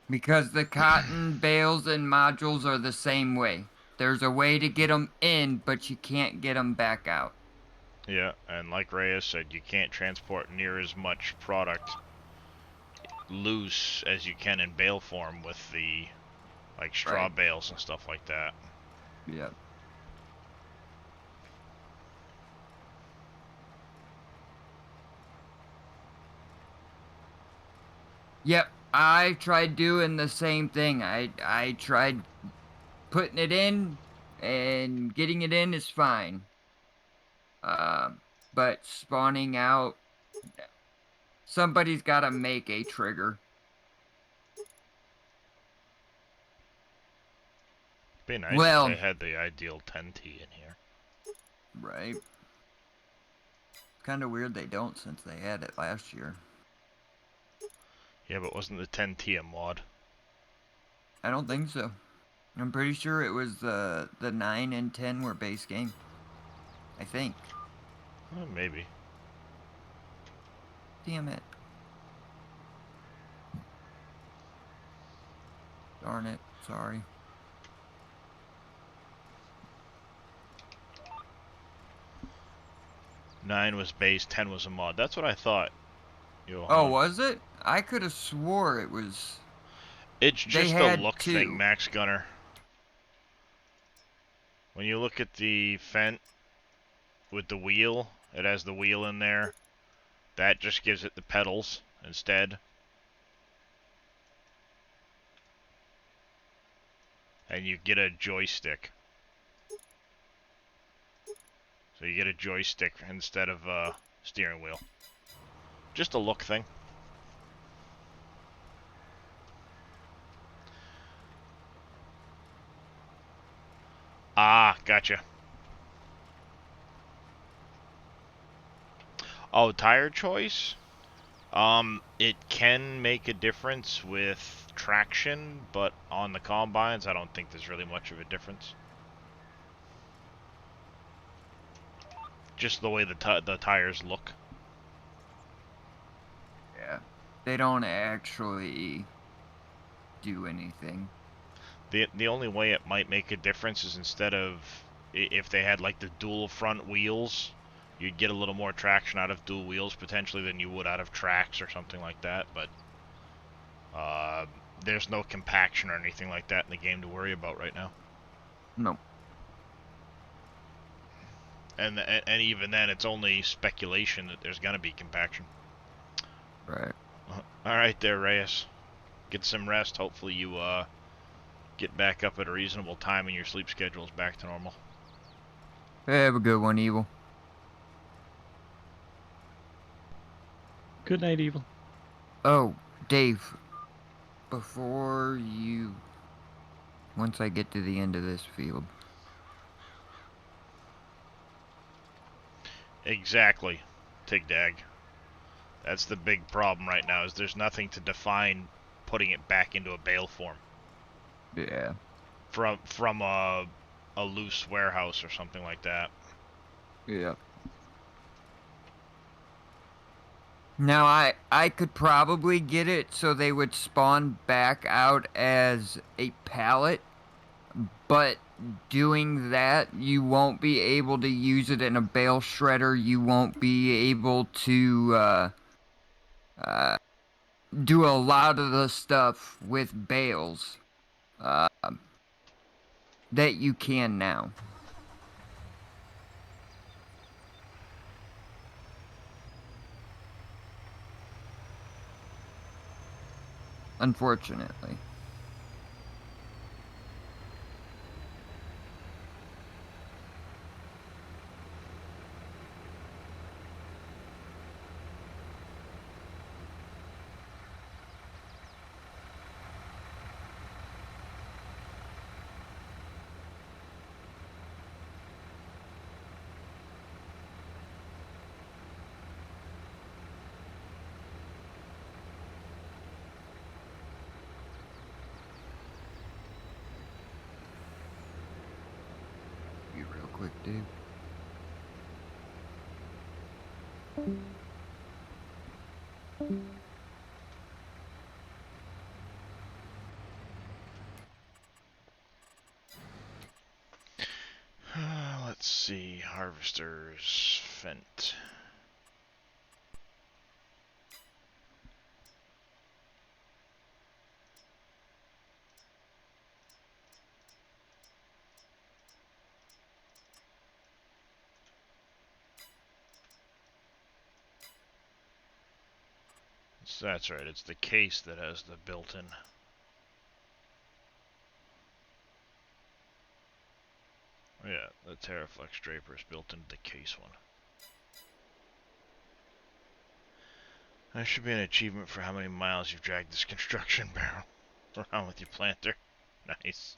Because the cotton bales and modules are the same way. There's a way to get them in, but you can't get them back out. Yeah, and like Reyes said, you can't transport near as much product loose as you can in bale form with the like straw Right. bales and stuff like that. Yep. Yep, I tried doing the same thing. I tried putting it in, and getting it in is fine. But spawning out, no. Somebody's got to make a trigger. Be nice Well, if they had the ideal 10T in here. right. Kind of weird they don't, since they had it last year. Yeah, but wasn't the 10T a mod? I don't think so. I'm pretty sure it was the 9 and 10 were base game. I think. Maybe. Damn it. Darn it. Sorry. Nine was base, 10 was a mod. That's what I thought. Oh, was it? I could have swore it was... It's They just a had look two. thing, Max Gunner. When you look at the Fent with the wheel, it has the wheel in there. That just gives it the pedals instead. And you get a joystick. So you get a joystick instead of a steering wheel. Just a look thing. Ah, gotcha. Oh, tire choice? It can make a difference with traction, but on the combines, I don't think there's really much of a difference. Just the way the tires look. Yeah. They don't actually do anything. The only way it might make a difference is instead of if they had like the dual front wheels, you'd get a little more traction out of dual wheels potentially than you would out of tracks or something like that, but there's no compaction or anything like that in the game to worry about right now. No. And even then, it's only speculation that there's gonna be compaction. Right. All right, there, Reyes. Get some rest. Hopefully, you get back up at a reasonable time and your sleep schedule's back to normal. Have a good one, Evil. Good night, Evil. Oh, Dave. Before you... Once I get to the end of this field. Exactly, Tigdag. That's the big problem right now, is there's nothing to define putting it back into a bale form. Yeah. From a loose warehouse or something like that. Yeah. Now, I could probably get it so they would spawn back out as a pallet, but doing that, you won't be able to use it in a bale shredder. You won't be able to do a lot of the stuff with bales that you can now. Unfortunately. Be real quick, Dave. Let's see, harvesters, Fent. So that's right, it's the case that has the built-in. Yeah, the Terraflex Draper is built into the case one. That should be an achievement for how many miles you've dragged this construction barrel around with your planter. Nice.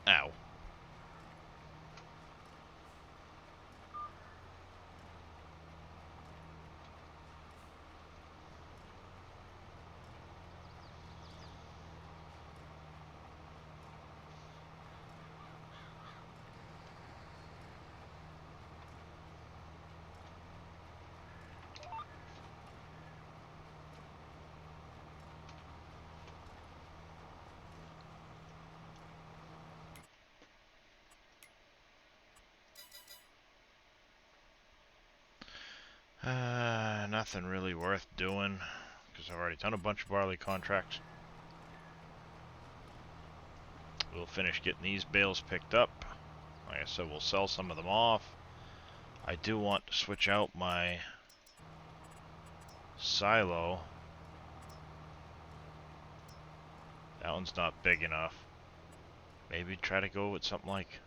Ow. Nothing really worth doing, because I've already done a bunch of barley contracts. We'll finish getting these bales picked up. Like I said, we'll sell some of them off. I do want to switch out my silo. That one's not big enough. Maybe try to go with something like...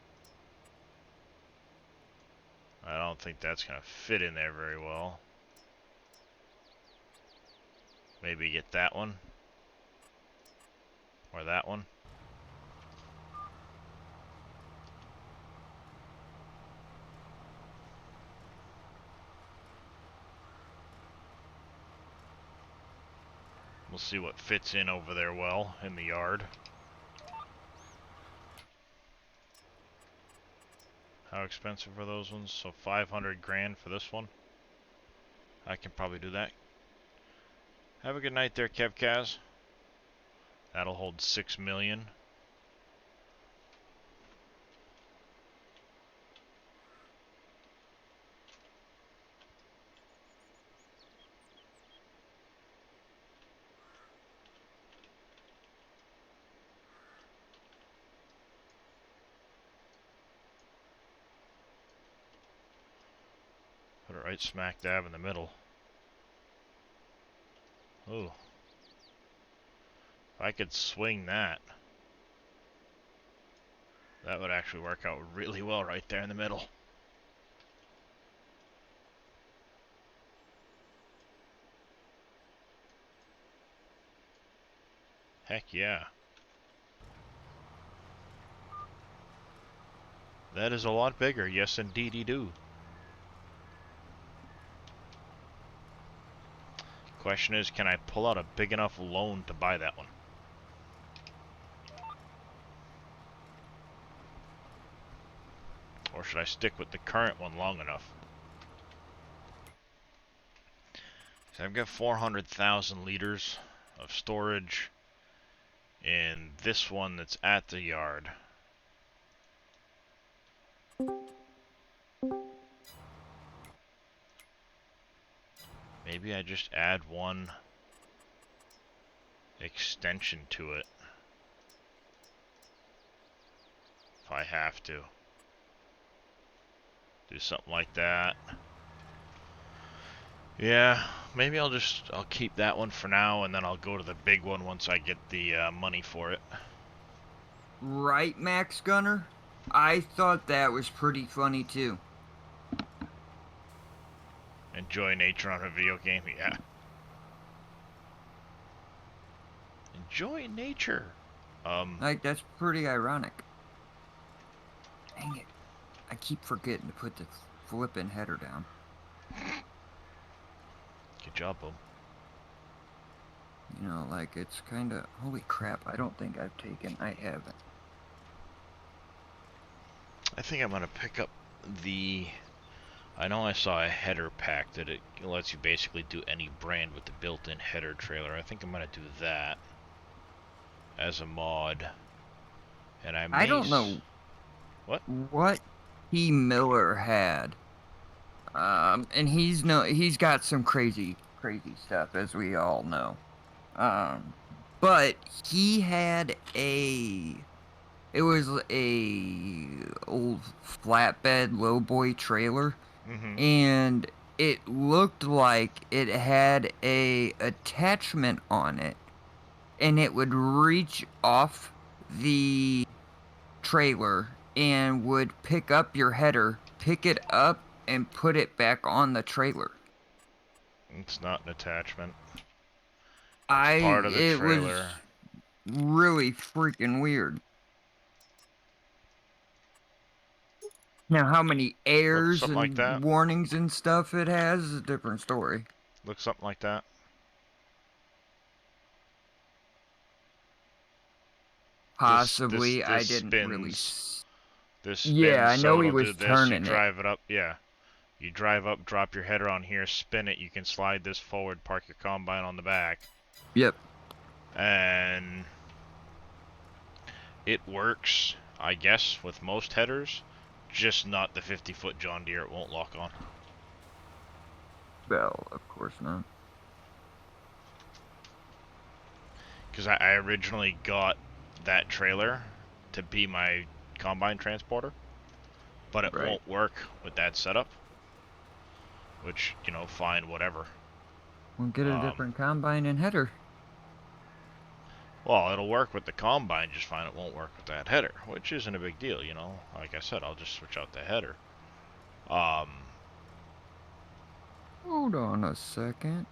I don't think that's going to fit in there very well. Maybe get that one. Or that one. We'll see what fits in over there well in the yard. How expensive are those ones? So 500 grand for this one. I can probably do that. Have a good night there, Kevkaz. That'll hold 6 million. Put it right smack dab in the middle. Ooh. If I could swing that, that would actually work out really well right there in the middle. Heck yeah. That is a lot bigger, yes indeedy do. Question is, can I pull out a big enough loan to buy that one? Or should I stick with the current one long enough? So I've got 400,000 liters of storage in this one that's at the yard. Maybe I just add one extension to it if I have to. Do something like that. Yeah, maybe I'll keep that one for now, and then I'll go to the big one once I get the money for it. Right, Max Gunner? I thought that was pretty funny too. Enjoy nature on a video game, yeah. Enjoy nature. Like, that's pretty ironic. Dang it. I keep forgetting to put the flippin' header down. Good job, Boom. You know, like, it's kinda... Holy crap, I don't think I've taken... I haven't. I think I'm gonna pick up the... I know I saw a header pack that it lets you basically do any brand with the built-in header trailer. I think I'm gonna do that as a mod. And I don't know what T. Miller had. And he's got some crazy stuff, as we all know. But he had it was a old flatbed lowboy trailer, and it looked like it had a attachment on it, and it would reach off the trailer and would pick up your header, pick it up, and put it back on the trailer. It's not an attachment. It's part of the trailer. Was really freaking weird. Now, how many errors and like that. warnings and stuff it has is a different story. Looks something like that. Possibly, this I didn't spins. really. This spins, Yeah, I know so he it'll was do this. turning You drive it up, yeah. You drive up, drop your header on here, spin it. You can slide this forward, park your combine on the back. Yep. And it works, I guess, with most headers. Just not the 50-foot John Deere. It won't lock on. Well, of course not. Because I originally got that trailer to be my combine transporter, but it won't work with that setup. Which, you know, fine, whatever. We'll get a different combine and header. Well, it'll work with the combine just fine. It won't work with that header, which isn't a big deal, you know. Like I said, I'll just switch out the header. Hold on a second.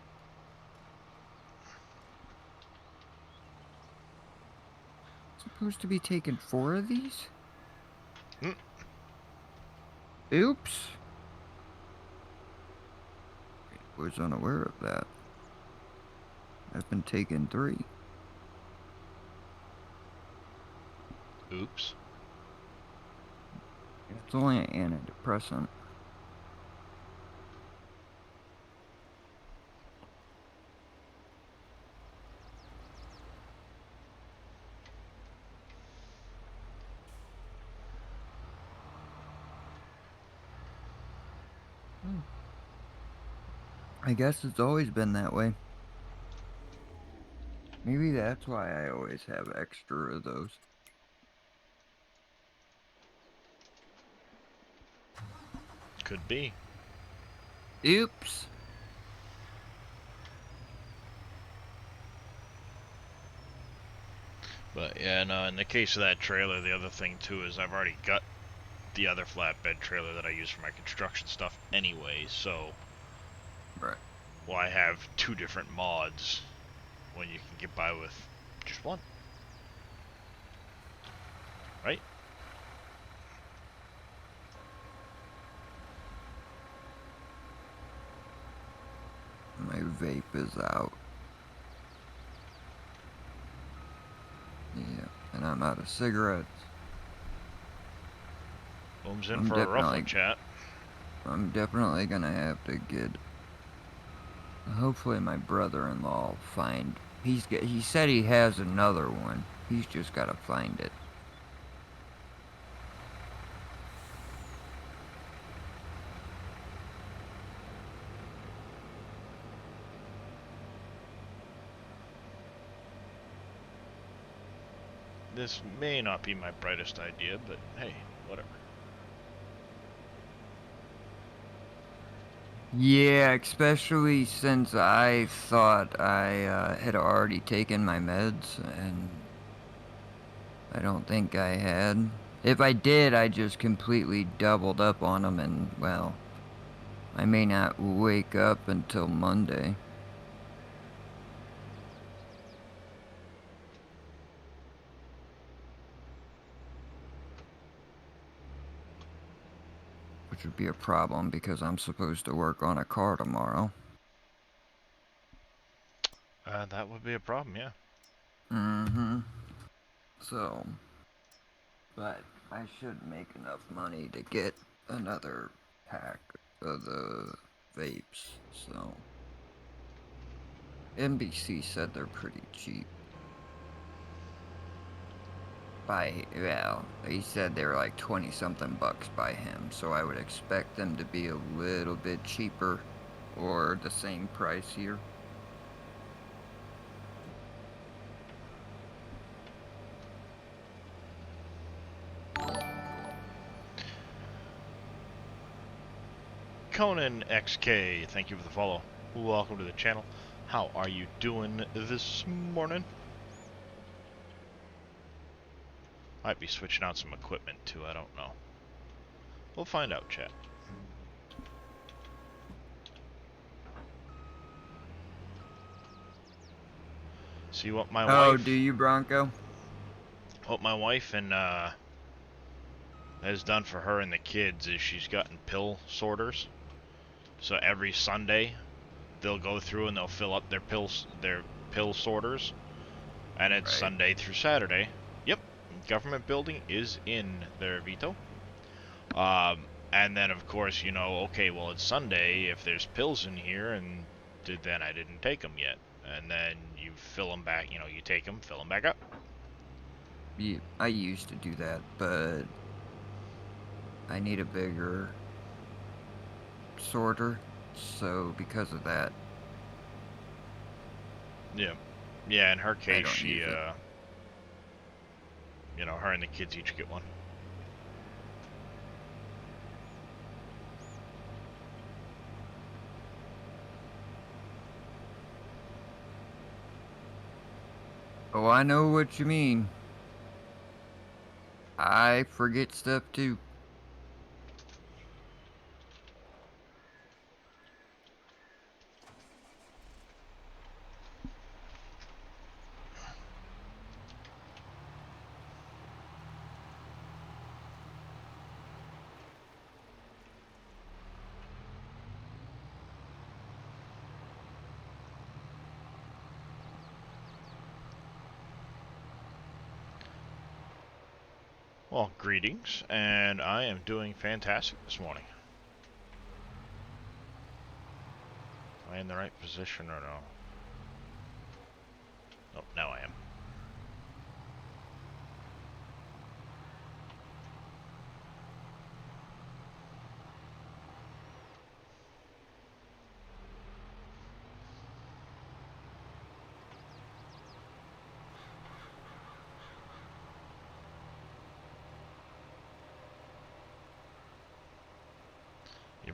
Supposed to be taking 4 of these? Oops. I was unaware of that. I've been taking 3. Oops. It's only an antidepressant. I guess it's always been that way. Maybe that's why I always have extra of those. Could be. Oops. But yeah, no, in the case of that trailer, the other thing too is I've already got the other flatbed trailer that I use for my construction stuff anyway, so Right. why have two different mods when you can get by with just one? Right? My vape is out. Yeah, and I'm out of cigarettes. Boom's in I'm for a rough definitely- one, chat. I'm definitely gonna have to get. Hopefully, my brother-in-law will find. He said he has another one. He's just gotta find it. This may not be my brightest idea, but hey, whatever. Yeah, especially since I thought I had already taken my meds, and I don't think I had. If I did, I just completely doubled up on them, and, well, I may not wake up until Monday. Which would be a problem because I'm supposed to work on a car tomorrow. That would be a problem, yeah. Mm-hmm. So, but I should make enough money to get another pack of the vapes, so. NBC said they're pretty cheap. Well, he said they were like 20-something bucks by him, so I would expect them to be a little bit cheaper or the same price here. Conan XK, thank you for the follow. Welcome to the channel. How are you doing this morning? Might be switching out some equipment too, I don't know. We'll find out, chat. See what my wife... do you, Bronco? What my wife and has done for her and the kids is she's gotten pill sorters. So every Sunday, they'll go through and they'll fill up their pill sorters, and it's Right. Sunday through Saturday. Yep, government building is in there, Vito. And then of course, you know, okay, well it's Sunday. If there's pills in here, and then I didn't take them yet, and then you fill them back. You know, you take them, fill them back up. Yeah, I used to do that, but I need a bigger sorter, so because of that, Yeah, yeah. In her case, don't she, use it. you know, her and the kids each get one. Oh, I know what you mean. I forget stuff too. Well, greetings, and I am doing fantastic this morning. Am I in the right position or no? Oh, now I am.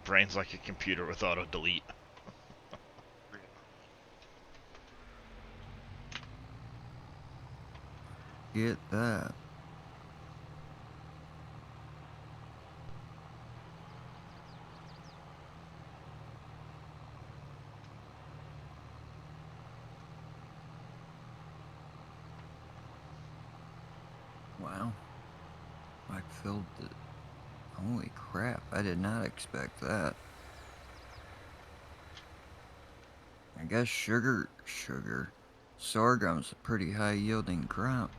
Your brain's like a computer with auto delete. Get that. Wow. I filled the... Holy crap, I did not expect that. I guess sugar. Sorghum's a pretty high yielding crop.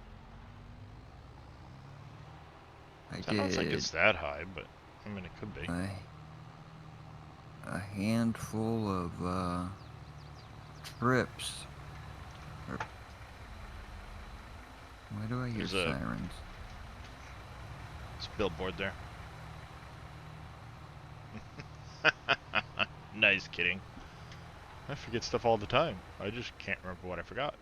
I don't think did it's that high, but I mean it could be. a handful of trips. Why do I hear There's a- sirens? It's a billboard there. Nice kidding. I forget stuff all the time. I just can't remember what I forgot.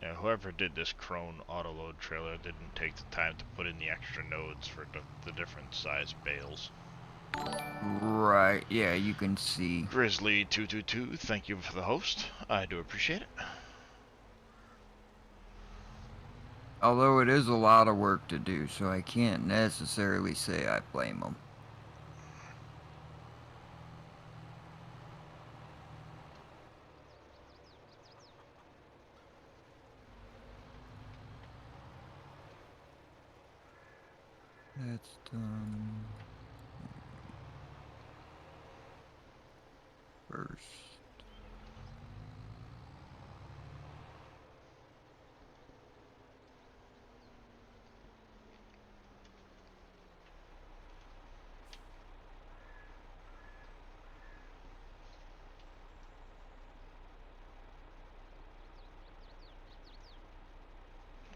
Yeah, whoever did this Crone autoload trailer didn't take the time to put in the extra nodes for the different size bales. Right, yeah, you can see. Grizzly222, thank you for the host. I do appreciate it. Although it is a lot of work to do, so I can't necessarily say I blame them. That's done. First.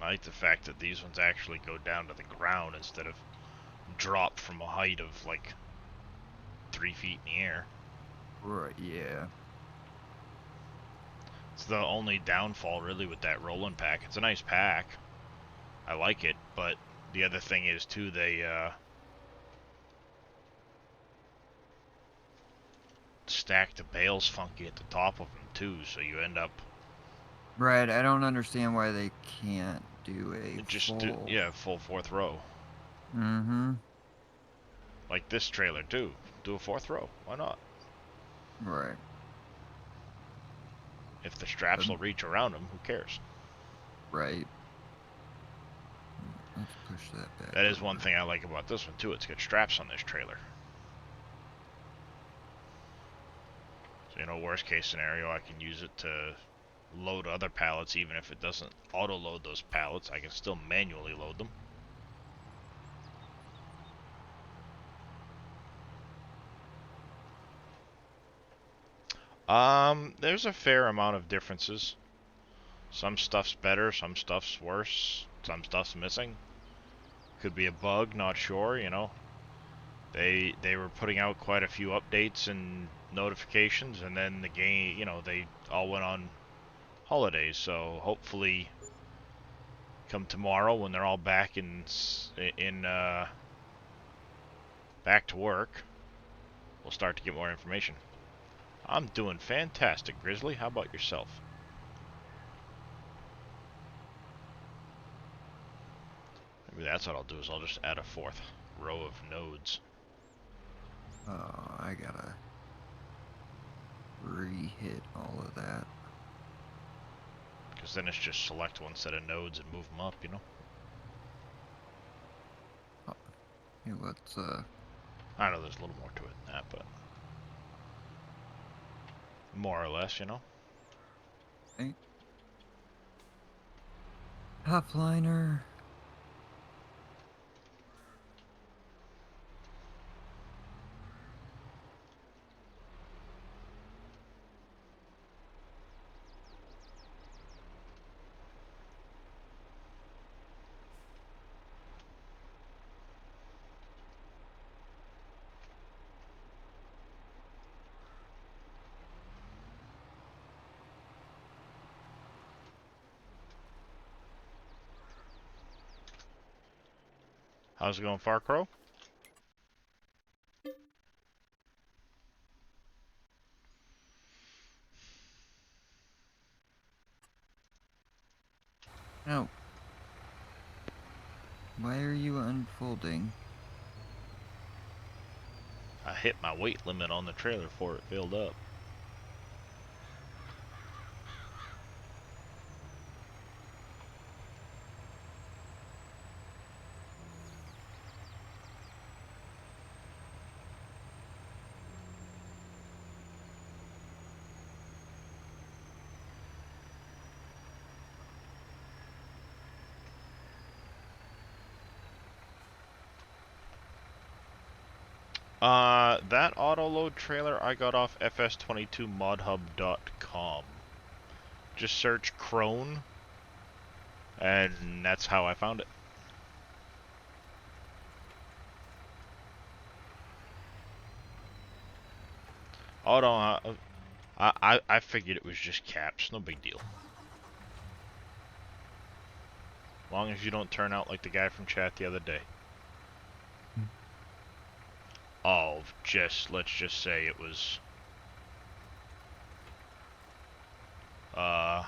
I like the fact that these ones actually go down to the ground instead of drop from a height of like 3 feet in the air. Right, yeah. It's the only downfall really with that rolling pack. It's a nice pack. I like it, but the other thing is too, they stack the bales funky at the top of them too, so you end up Right, I don't understand why they can't do a full... full fourth row. Mm-hmm. Like this trailer too. Do a fourth row. Why not? Right. If the straps will reach around them, who cares? Right. Let's push that back. That is over. one thing I like about this one too. It's got straps on this trailer. So, you know, worst case scenario, I can use it to load other pallets. Even if it doesn't auto load those pallets, I can still manually load them. There's a fair amount of differences. Some stuff's better, some stuff's worse, some stuff's missing. Could be a bug, not sure, you know. They were putting out quite a few updates and notifications, and then the game, you know, they all went on holidays, so hopefully come tomorrow when they're all back back to work, we'll start to get more information. I'm doing fantastic, Grizzly. How about yourself? Maybe that's what I'll do, is I'll just add a fourth row of nodes. Oh, I gotta re-hit all of that. Because then it's just select one set of nodes and move them up, you know? Hey, let's, I know there's a little more to it than that, but more or less, you know? okay. Topliner. How's it going, Far Crow? No. Why are you unfolding? I hit my weight limit on the trailer before it filled up. That auto load trailer I got off FS22modhub.com. Just search Crone, and that's how I found it. Oh no, I figured it was just caps, no big deal. Long as you don't turn out like the guy from chat the other day. Oh, let's just say it was, What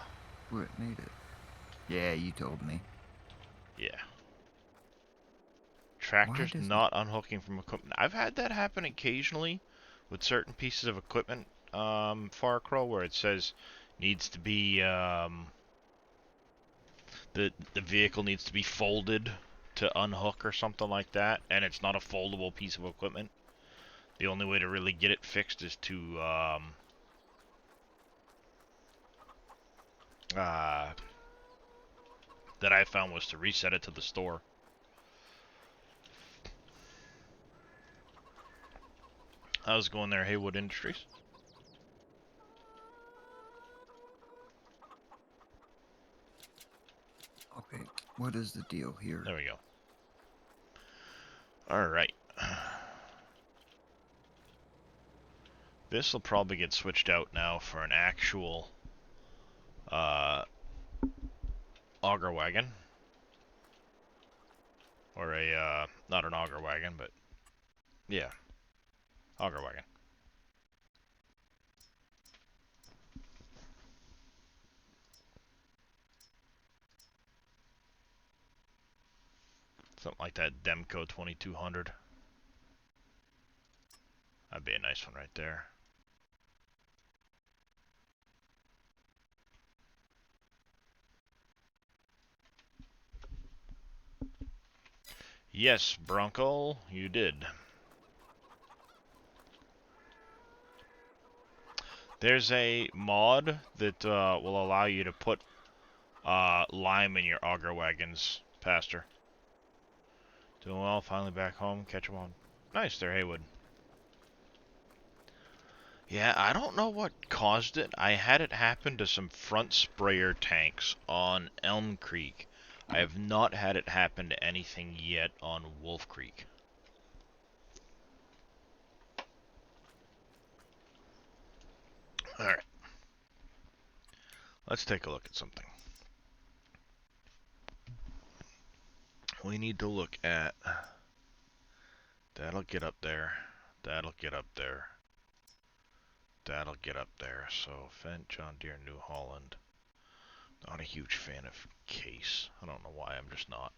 made it? Yeah, you told me. yeah. Tractors does not unhooking from equipment. I've had that happen occasionally with certain pieces of equipment, Far Crow, where it says needs to be, the vehicle needs to be folded to unhook or something like that, and it's not a foldable piece of equipment. The only way to really get it fixed is to, that I found was to reset it to the store. How's it going there, Haywood Industries? Okay, what is the deal here? There we go. Alright. This will probably get switched out now for an actual auger wagon. Or a, not an auger wagon, but yeah, auger wagon. Something like that Demco 2200. That'd be a nice one right there. Yes, Bronco, you did. There's a mod that will allow you to put lime in your auger wagons, Pastor. Doing well, finally back home, catch 'em on. Nice there, Haywood. Yeah, I don't know what caused it. I had it happen to some front sprayer tanks on Elm Creek. I have not had it happen to anything yet on Wolf Creek. Alright. Let's take a look at something. We need to look at... That'll get up there. That'll get up there. That'll get up there. So, Fendt, John Deere, New Holland. Not a huge fan of Case. I don't know why, I'm just not.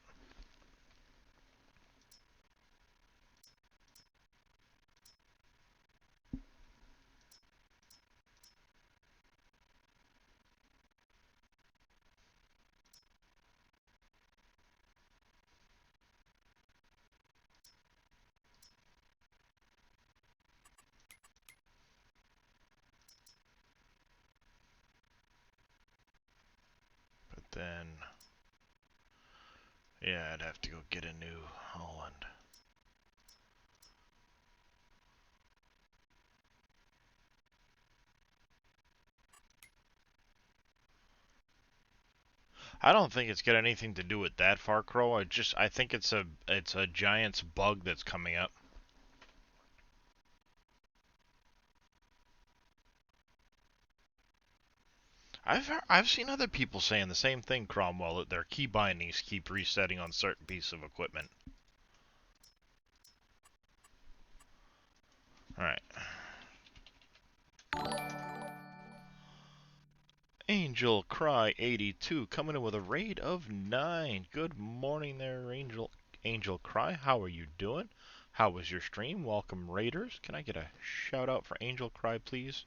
But then... Yeah, I'd have to go get a New Holland. I don't think it's got anything to do with that, Far Crow. I think it's a Giant's bug that's coming up. I've seen other people saying the same thing, Cromwell, that their key bindings keep resetting on certain pieces of equipment. Angel Cry 82 coming in with a raid of 9. Good morning there, Angel Cry. How are you doing? How was your stream? Welcome, Raiders. Can I get a shout out for Angel Cry, please?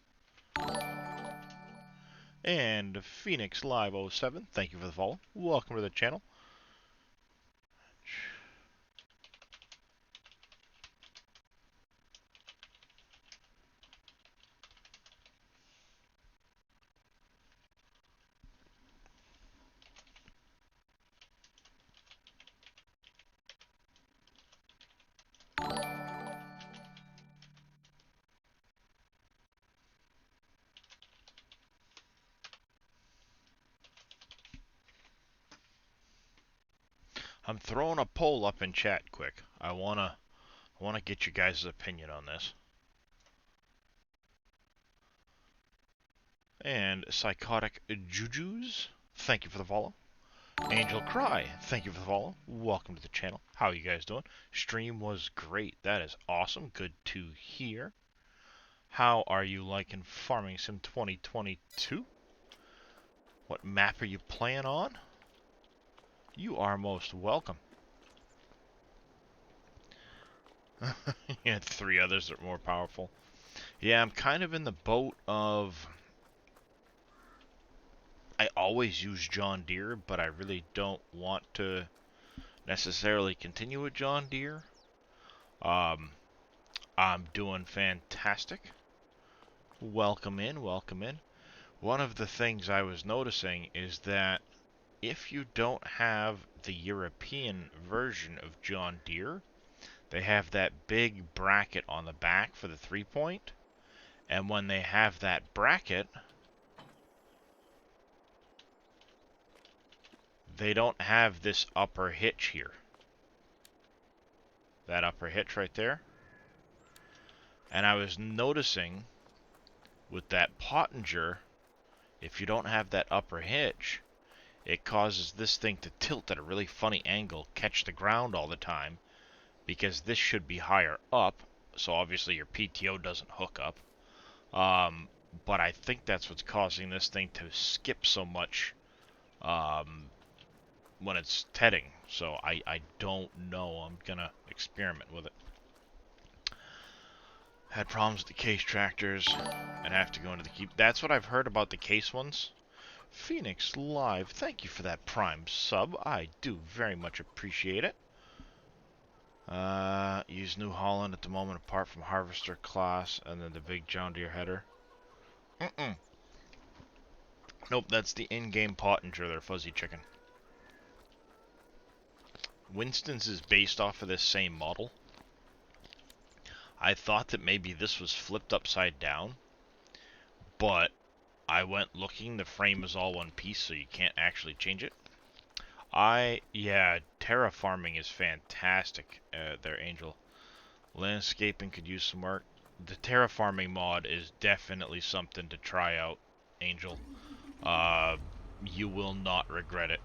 And Phoenix Live 07, thank you for the follow. Welcome to the channel. I'm throwing a poll up in chat quick. I wanna get you guys' opinion on this. And Psychotic Jujus, thank you for the follow. Angel Cry, thank you for the follow. Welcome to the channel. How are you guys doing? Stream was great. That is awesome. Good to hear. How are you liking Farming Sim 2022? What map are you playing on? You are most welcome. You had 3 others that are more powerful. Yeah, I'm kind of in the boat of... I always use John Deere, but I really don't want to necessarily continue with John Deere. I'm doing fantastic. Welcome in, welcome in. One of the things I was noticing is that if you don't have the European version of John Deere, they have that big bracket on the back for the 3-point, and when they have that bracket, they don't have this upper hitch here. That upper hitch right there. And I was noticing with that Pottinger, if you don't have that upper hitch, it causes this thing to tilt at a really funny angle, catch the ground all the time, because this should be higher up, so obviously your PTO doesn't hook up. But I think that's what's causing this thing to skip so much when it's tedding. So I don't know. I'm gonna experiment with it. Had problems with the case tractors and have to go into the keep. That's what I've heard about the case ones. Phoenix Live, thank you for that Prime sub. I do very much appreciate it. Use New Holland at the moment apart from Harvester class and then the big John Deere header. Nope, that's the in-game Pottinger there, Fuzzy Chicken. Winston's is based off of this same model. I thought that maybe this was flipped upside down, but I went looking, the frame is all one piece, so you can't actually change it. Yeah, Terraforming is fantastic there, Angel. Landscaping could use some work. The Terraforming mod is definitely something to try out, Angel. You will not regret it.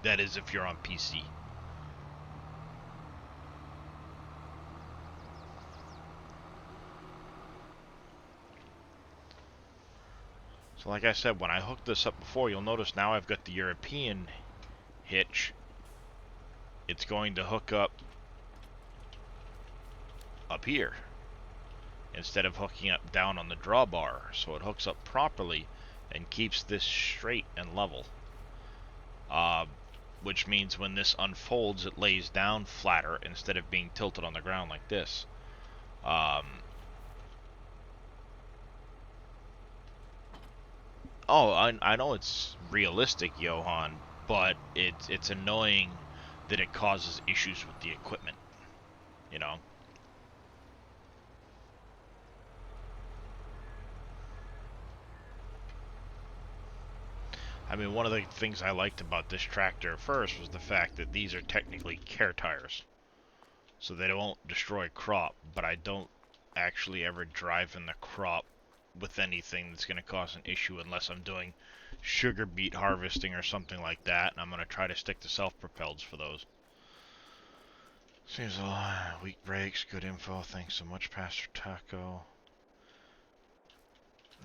That is if you're on PC. So like I said, when I hooked this up before, you'll notice now I've got the European hitch. It's going to hook up here instead of hooking up down on the drawbar. So it hooks up properly and keeps this straight and level. Which means when this unfolds, it lays down flatter instead of being tilted on the ground like this. Oh, I know it's realistic, Johan, but it's annoying that it causes issues with the equipment, you know? I mean, one of the things I liked about this tractor first was the fact that these are technically care tires. So they won't destroy crop, but I don't actually ever drive in the crop with anything that's going to cause an issue unless I'm doing sugar beet harvesting or something like that, and I'm going to try to stick to self-propelleds for those. Seems a lot. Weak brakes, good info, thanks so much, Pastor Taco.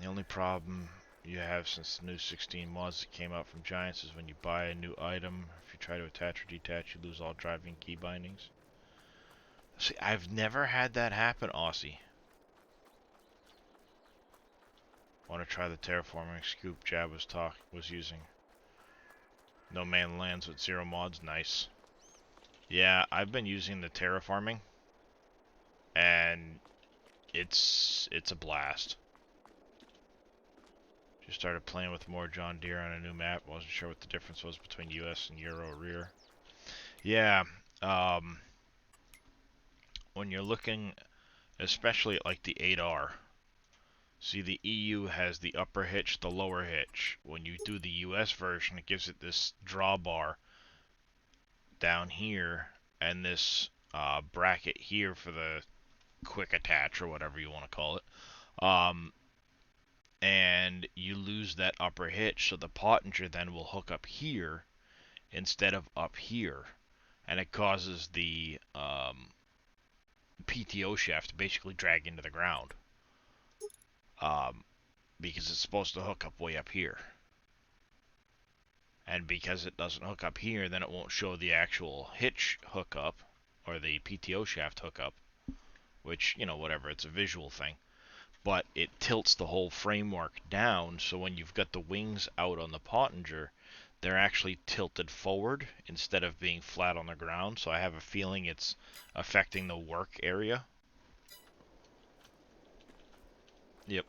The only problem you have since the new 16 mods that came out from Giants is when you buy a new item, if you try to attach or detach, you lose all driving key bindings. See, I've never had that happen, Aussie. Want to try the terraforming scoop Jab was using. No man lands with 0 mods, nice. Yeah, I've been using the terraforming, and it's a blast. Just started playing with more John Deere on a new map. Wasn't sure what the difference was between US and Euro rear. Yeah, when you're looking, especially at like the 8R, see the EU has the upper hitch, the lower hitch. When you do the US version, it gives it this drawbar down here, and this bracket here for the quick attach, or whatever you want to call it. And you lose that upper hitch, so the pottinger then will hook up here instead of up here, and it causes the PTO shaft to basically drag into the ground, because it's supposed to hook up way up here, and because it doesn't hook up here, then it won't show the actual hitch hookup or the PTO shaft hookup, which, you know, whatever, it's a visual thing. But it tilts the whole framework down, so when you've got the wings out on the pottinger, they're actually tilted forward instead of being flat on the ground. So I have a feeling it's affecting the work area. Yep.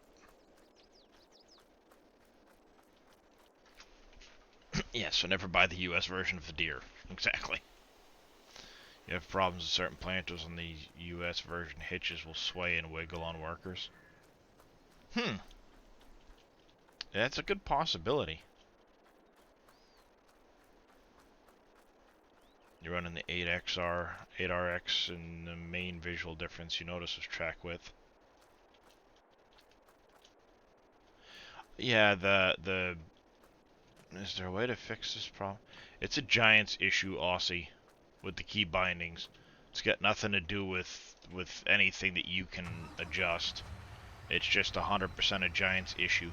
Yeah, so never buy the US version of the Deere. Exactly. You have problems with certain planters on the US version. Hitches will sway and wiggle on workers. Yeah, that's a good possibility. You're running the 8RX, and the main visual difference you notice is track width. Yeah, is there a way to fix this problem? It's a Giants issue, Aussie, with the key bindings. It's got nothing to do with anything that you can adjust. It's just 100% a Giants issue.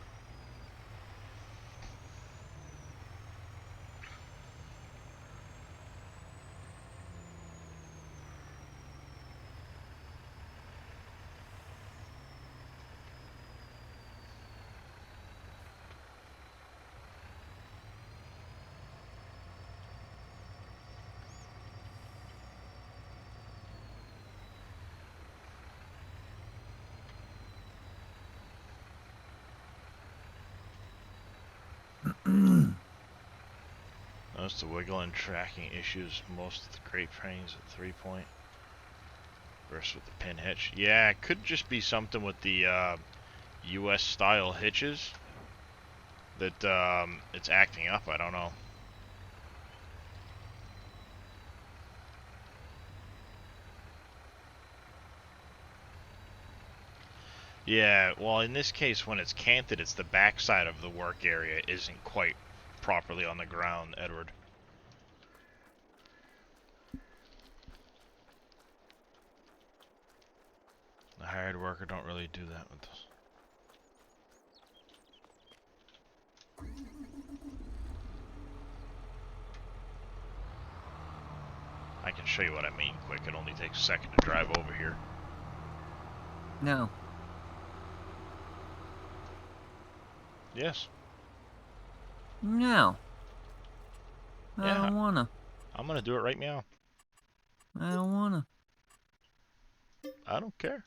Notice the wiggle and tracking issues most of the grape trains at 3-point versus with the pin hitch. Yeah, it could just be something with the US style hitches that it's acting up. I don't know. Yeah, well, in this case, when it's canted, it's the backside of the work area isn't quite properly on the ground, Edward. The hired worker don't really do that with this. I can show you what I mean quick. It only takes a second to drive over here. No. Yes. No. I Yeah. don't wanna. I'm gonna do it right now. I don't wanna. I don't care.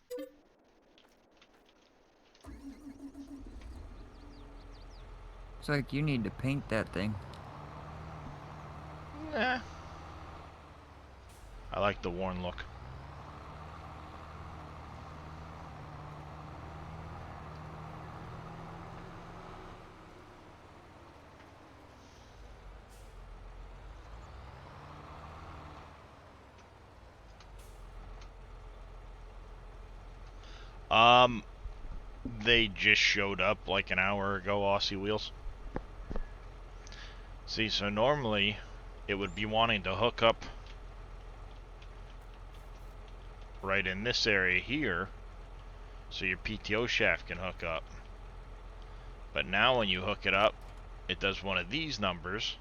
It's like you need to paint that thing. Nah. I like the worn look. They just showed up like an hour ago, Aussie Wheels. See, so normally it would be wanting to hook up right in this area here so your PTO shaft can hook up. But now when you hook it up, it does one of these numbers.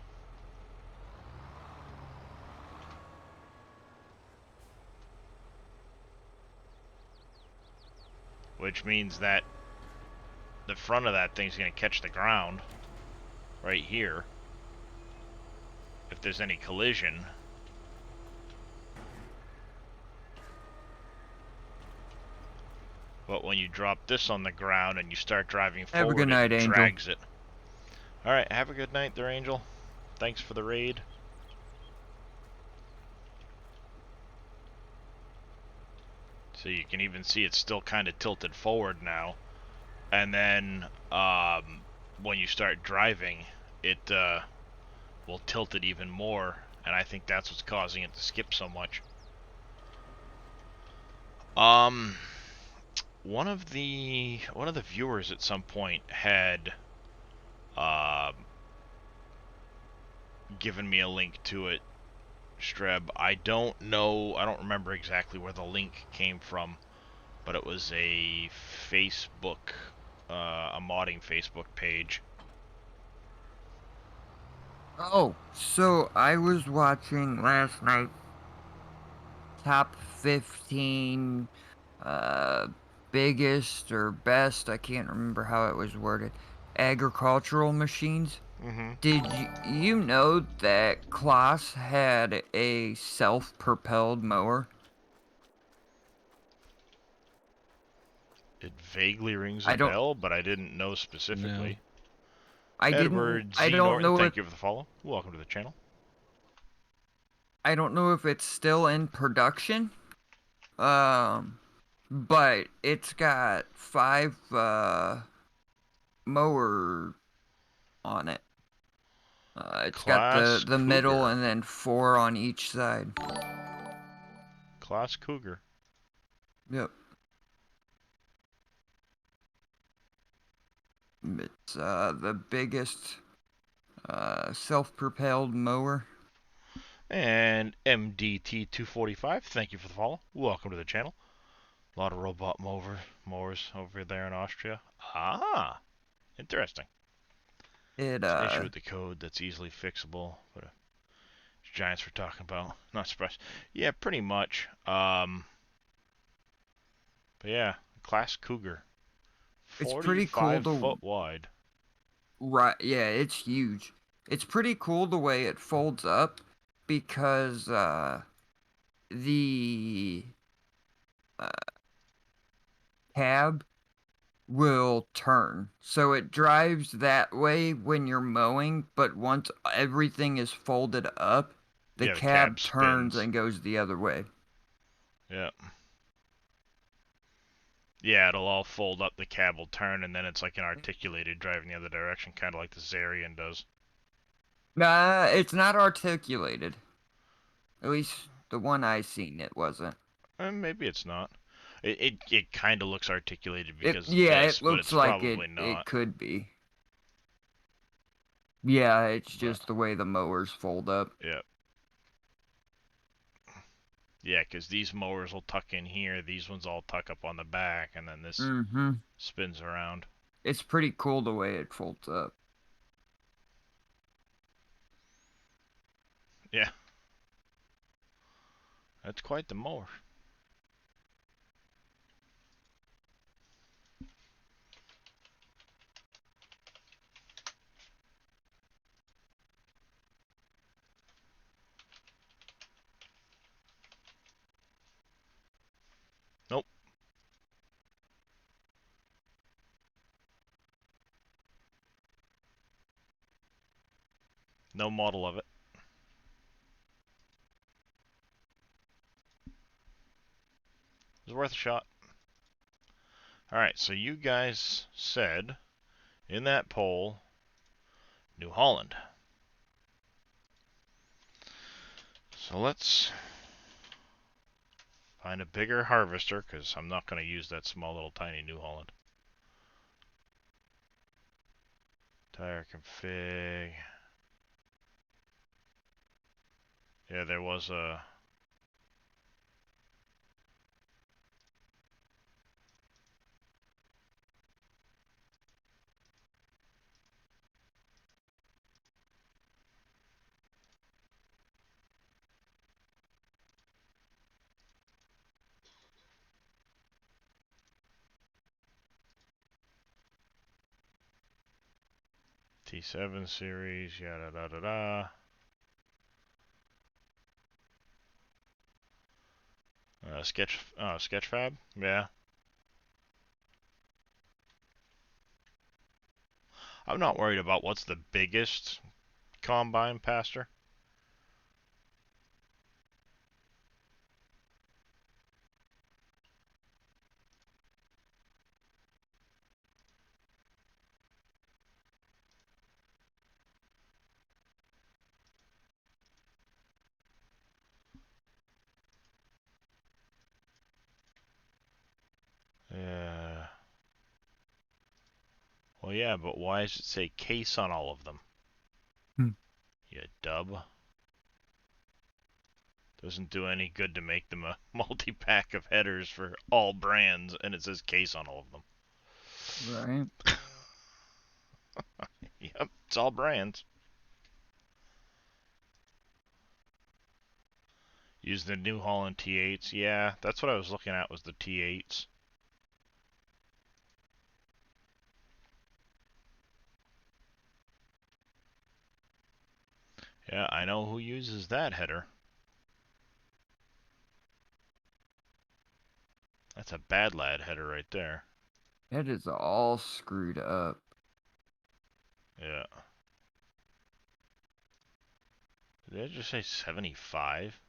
Which means that the front of that thing's going to catch the ground right here if there's any collision. But when you drop this on the ground and you start driving Have a forward, good night, it Angel. drags it. Alright, have a good night there, Angel. Thanks for the raid. So you can even see it's still kind of tilted forward now. And then when you start driving, it will tilt it even more. And I think that's what's causing it to skip so much. One of the viewers at some point had given me a link to it, Streb. I don't remember exactly where the link came from, but it was a Facebook, a modding Facebook page. Oh, so I was watching last night top 15 biggest or best, I can't remember how it was worded, agricultural machines. Mm-hmm. Did you know that Klaas had a self-propelled mower? It vaguely rings a I don't bell, but I didn't know specifically. I Edward I Z. don't Norton, know if thank you for the follow. Welcome to the channel. I don't know if it's still in production. But it's got 5 mower on it. It's got Class the middle Cougar. and then 4 on each side. Class Cougar. Yep. It's the biggest self-propelled mower. And MDT245, thank you for the follow. Welcome to the channel. A lot of robot mowers over there in Austria. Ah, interesting. It It's an issue with the code that's easily fixable. But giants we're talking about. Not surprised. Yeah, pretty much. But yeah, Class Cougar. it's pretty cool 45 to foot wide. right. Yeah, it's huge. It's pretty cool the way it folds up because the cab will turn. So it drives that way when you're mowing, but once everything is folded up, the Yeah, the cab cab turns spins. and goes the other way. Yeah. Yeah, it'll all fold up, the cab will turn, and then it's like an articulated driving the other direction, kind of like the Zarian does. Nah, it's not articulated. At least the one I seen, it wasn't. Maybe it's not. It kind of looks articulated because of Yeah, this, it but looks it's like probably it not. could be. Yeah, it's But, just the way the mowers fold up. yeah. Yeah, because these mowers will tuck in here, these ones all tuck up on the back, and then this Mm-hmm. spins around. It's pretty cool the way it folds up. Yeah. That's quite the mower. Nope. No model of it. It was worth a shot. Alright, so you guys said in that poll, New Holland. So let's find a bigger harvester, because I'm not going to use that small little tiny New Holland. Tire config. Yeah, there was a... T7 series, yada da da da. Sketchfab? Yeah. I'm not worried about what's the biggest combine, Pastor. Yeah. Well, yeah, but why does it say case on all of them? You dub. Doesn't do any good to make them a multi-pack of headers for all brands, and it says case on all of them. Right. Yep, it's all brands. Use the New Holland T8s. Yeah, that's what I was looking at, was the T8s. Yeah, I know who uses that header. That's a bad lad header right there. It is all screwed up. Yeah. Did I just say 75?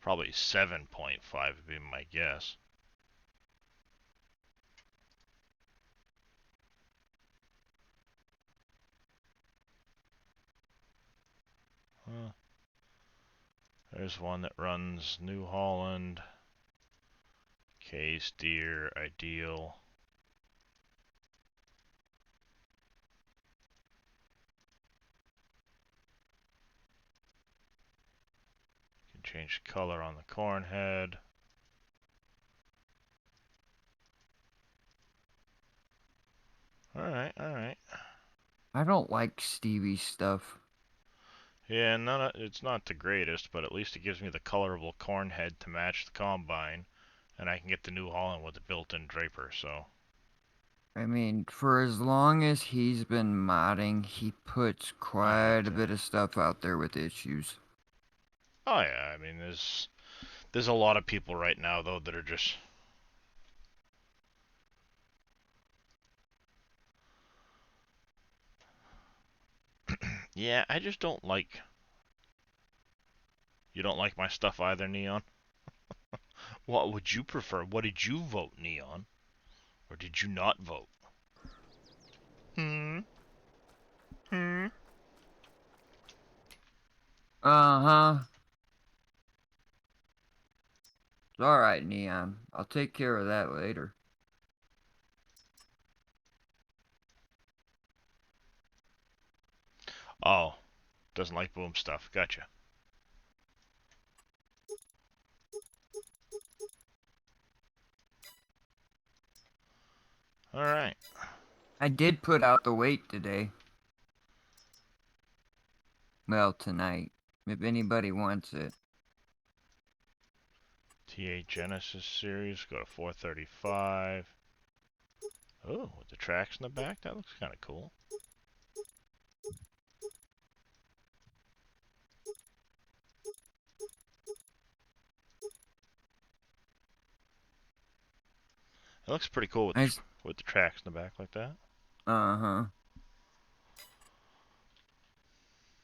Probably 7.5 would be my guess. Huh. There's one that runs New Holland, Case, Deere, Ideal. Can change color on the corn head. Alright, alright. I don't like Stevie stuff. Yeah, it's not the greatest, but at least it gives me the colorable corn head to match the combine, and I can get the New Holland with the built-in draper, so. I mean, for as long as he's been modding, he puts quite a bit of stuff out there with issues. Oh yeah, I mean, there's a lot of people right now, though, that are just... Yeah, I just don't like... You don't like my stuff either, Neon? What would you prefer? What did you vote, Neon? Or did you not vote? Hmm? Hmm? Uh-huh. It's alright, Neon. I'll take care of that later. Oh, doesn't like boom stuff. Gotcha. Alright. I did put out the weight today. Well, tonight. If anybody wants it. T8 Genesis series, go to 435. Oh, with the tracks in the back? That looks kind of cool. It looks pretty cool with the tracks in the back like that. Uh-huh.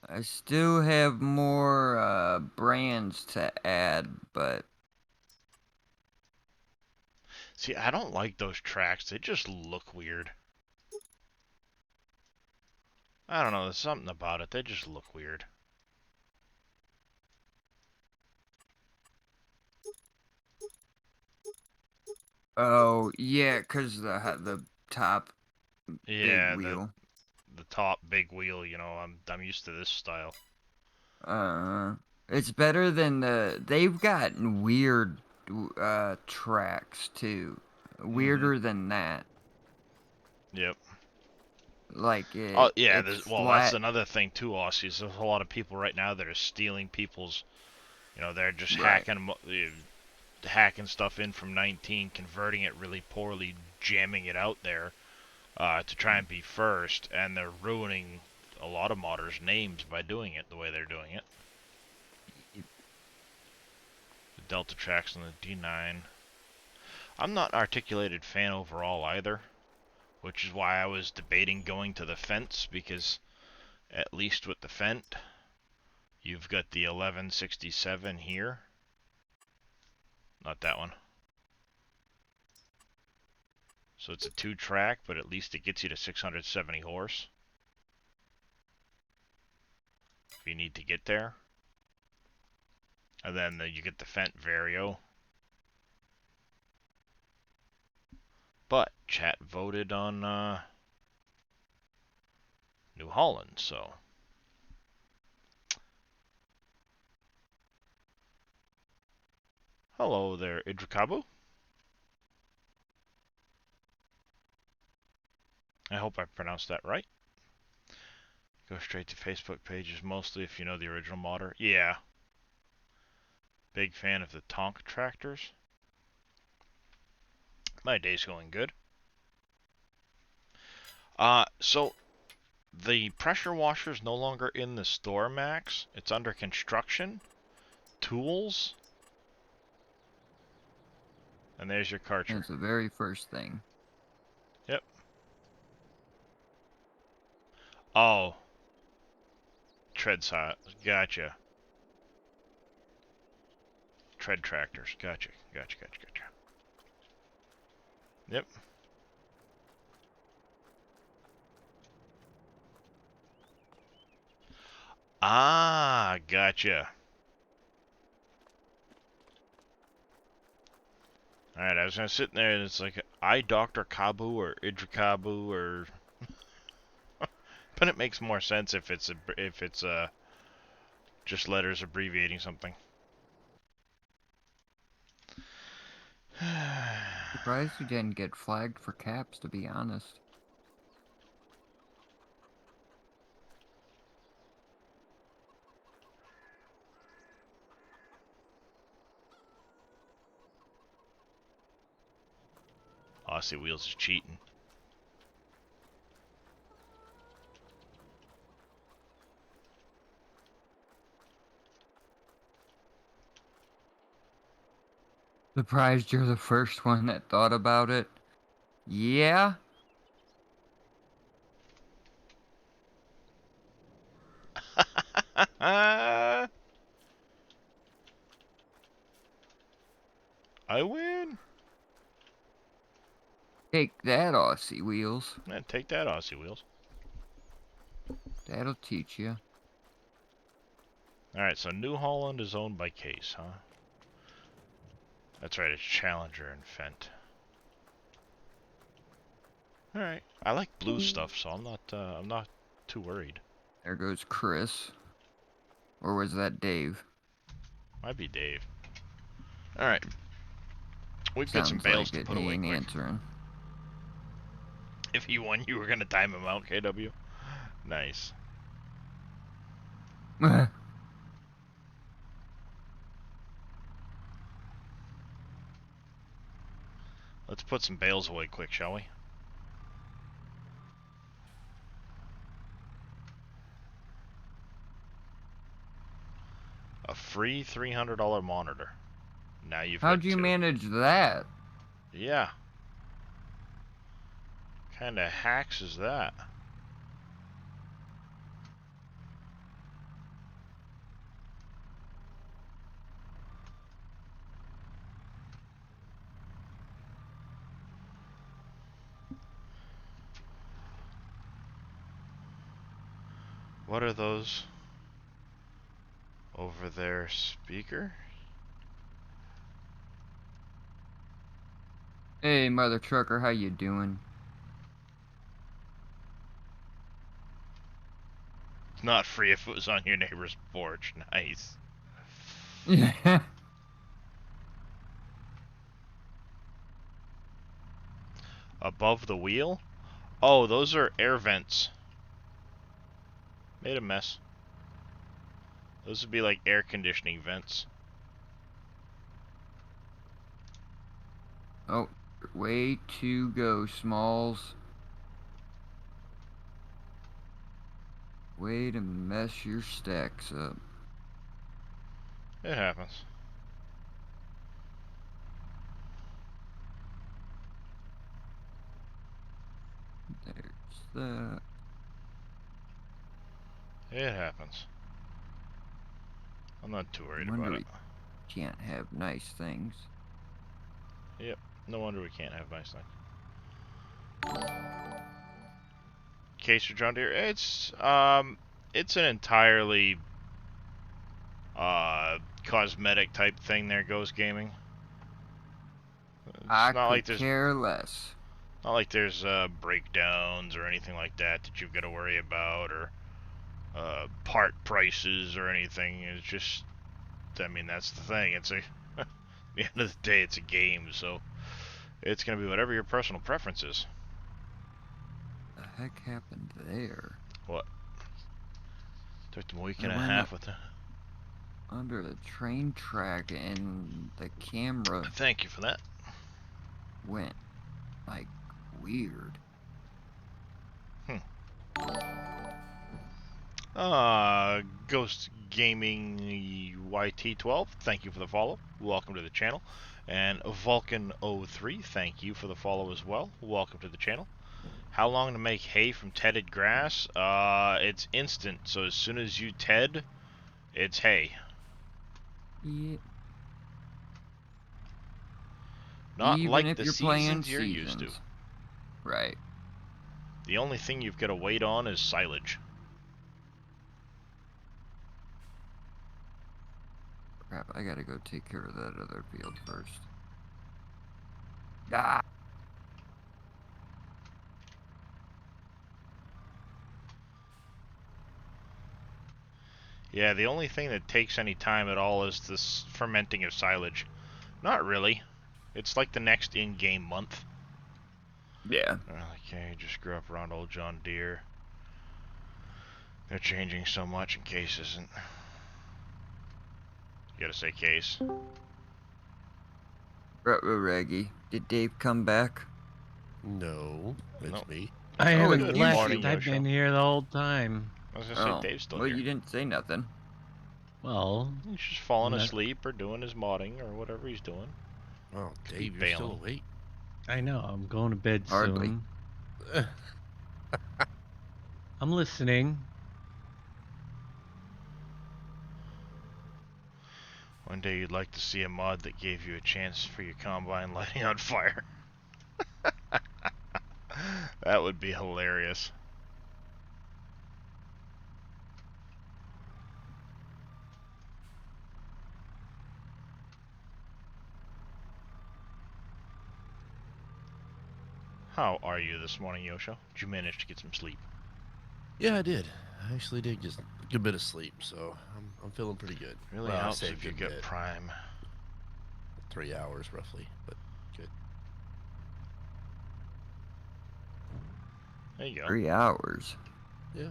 I still have more brands to add, but... See, I don't like those tracks. They just look weird. I don't know, there's something about it. They just look weird. Oh, yeah, 'cause the top Yeah, big wheel. the top big wheel, you know, I'm used to this style. It's better than they've gotten weird tracks too. Weirder than that. Yep. Like Oh yeah, it's that's flat. another thing too, Aussies. There's a lot of people right now that are stealing people's, you know, they're just Right. hacking them, hacking stuff in from 19, converting it really poorly, jamming it out there to try and be first, and they're ruining a lot of modders' names by doing it the way they're doing it. The Delta tracks on the D9. I'm not an articulated fan overall either, which is why I was debating going to the Fence, because at least with the Fent, you've got the 1167 here. Not that one. So it's a 2-track, but at least it gets you to 670 horse. If you need to get there. And then you get the Fent Vario. But chat voted on New Holland, so... Hello there, Idrakabu. I hope I pronounced that right. Go straight to Facebook pages, mostly if you know the original modder. Yeah. Big fan of the Tonk tractors. My day's going good. So the pressure washer is no longer in the store, Max. It's under construction, tools, and there's your Karcher. That's the very first thing. Yep. Oh. Tread side. Gotcha. Tread tractors. Gotcha. Gotcha. Yep. Ah, gotcha. Alright, I was gonna sit there and it's like I Dr. Kabu or Idrakabu or but it makes more sense if it's just letters abbreviating something. Surprised you didn't get flagged for caps, to be honest. Aussie Wheels is cheating. Surprised you're the first one that thought about it. Yeah? I win. Take that, Aussie Wheels. Man, take that, Aussie Wheels. That'll teach you. Alright, so New Holland is owned by Case, huh? That's right, it's Challenger and Fent. Alright. I like blue stuff, so I'm not too worried. There goes Chris. Or was that Dave? Might be Dave. Alright. We've got some Sounds bales like to it. put He away ain't quick. answering. If he won, you were gonna time him out, KW? Nice. Let's put some bales away quick, shall we? A free $300 monitor. Now you've got How'd you two. manage that? Yeah. Kinda hacks is that? What are those over there? Speaker? Hey, mother trucker, how you doing? It's not free if it was on your neighbor's porch. Nice. Yeah. Above the wheel? Oh, those are air vents. Made a mess. Those would be like air conditioning vents. Oh, way to go, Smalls. Way to mess your stacks up. It happens. There's that. It happens. I'm not too worried Wonder about we it. can't have nice things. Yep. No wonder we can't have nice things. Case for John Deere. It's an entirely cosmetic type thing there, Ghost Gaming. It's I not could like there's care less. not like there's breakdowns or anything like that that you've got to worry about, or part prices or anything. It's just, I mean, that's the thing. It's a at the end of the day, it's a game, so it's gonna be whatever your personal preference is. The heck happened there? What? Took them a week I and a went half up with the. under the train track and the camera Thank you for that. went like weird. Ghost Gaming YT12, thank you for the follow. Welcome to the channel. And Vulcan03, thank you for the follow as well. Welcome to the channel. How long to make hay from tedded grass? It's instant. So as soon as you ted, it's hay. Yeah. Not Even like if the you're playing seasons you're used to. Right. The only thing you've got to wait on is silage. Crap, I gotta go take care of that other field first. Ah! Yeah, the only thing that takes any time at all is this fermenting of silage. Not really. It's like the next in-game month. Yeah. Okay, just grew up around old John Deere. They're changing so much and Case isn't. You gotta say Case. Reggie, did Dave come back? No, it's Nope. me. I haven't Good left. morning, I've been here the whole time. I was gonna say Dave's still well, here. you didn't say nothing. Well, He's just falling not- asleep or doing his modding or whatever he's doing. Oh, Could be Dave, you're still bailing. awake. I know. I'm going to bed Hardly. soon. I'm listening. One day you'd like to see a mod that gave you a chance for your combine lighting on fire. That would be hilarious. How are you this morning, Yosho? Did you manage to get some sleep? Yeah, I did. I actually did get a good bit of sleep, so I'm feeling pretty good. Really Well, I helps say if you good get bit. Prime. 3 hours roughly, but good. There you go. 3 hours. Yeah.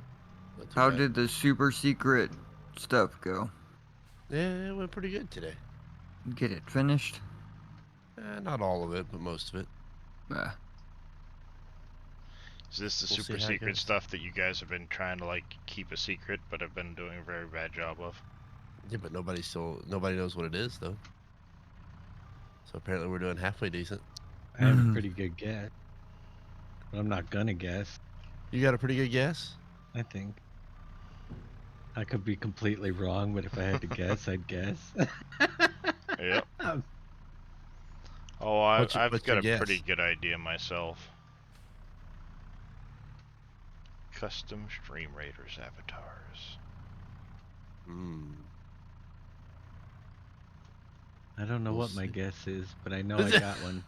Not too How bad. did the super secret stuff go? Yeah, it went pretty good today. Get it finished? Not all of it, but most of it. Is this the We'll see super how it secret goes. stuff that you guys have been trying to like keep a secret, but have been doing a very bad job of? Yeah, but nobody knows what it is though. So apparently we're doing halfway decent. I have a pretty good guess. But I'm not gonna guess. You got a pretty good guess? I think. I could be completely wrong, but if I had to guess, I'd guess. Yep. Um, Oh, What's I've your got a guess? pretty good idea myself. Custom Stream Raiders avatars. Hmm. I don't know We'll what my see. guess is, but I know I got one.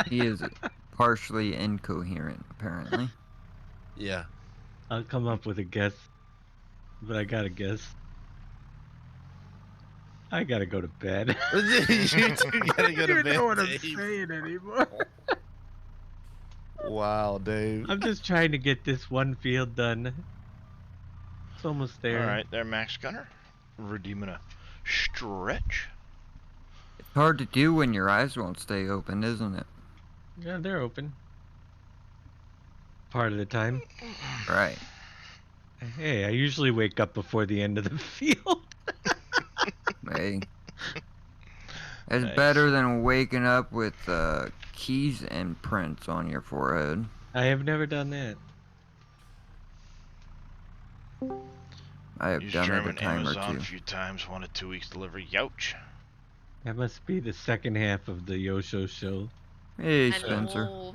He is partially incoherent, apparently. Yeah. I'll come up with a guess, but I gotta guess. I gotta go to bed. You two gotta go to I don't even bed, know what I'm Dave. saying anymore. Wow, Dave. I'm just trying to get this one field done. It's almost there. Alright, there, Max Gunner. Redeeming a stretch. It's hard to do when your eyes won't stay open, isn't it? Yeah, they're open. Part of the time. Right. Hey, I usually wake up before the end of the field. Hey. It's Nice. better than waking up with keys and prints on your forehead. I have never done that. I have Used done it a German time or Amazon two. a few times, 1 to 2 weeks delivery. Youch. That must be the second half of the Yosho show. Hey, I Spencer. know.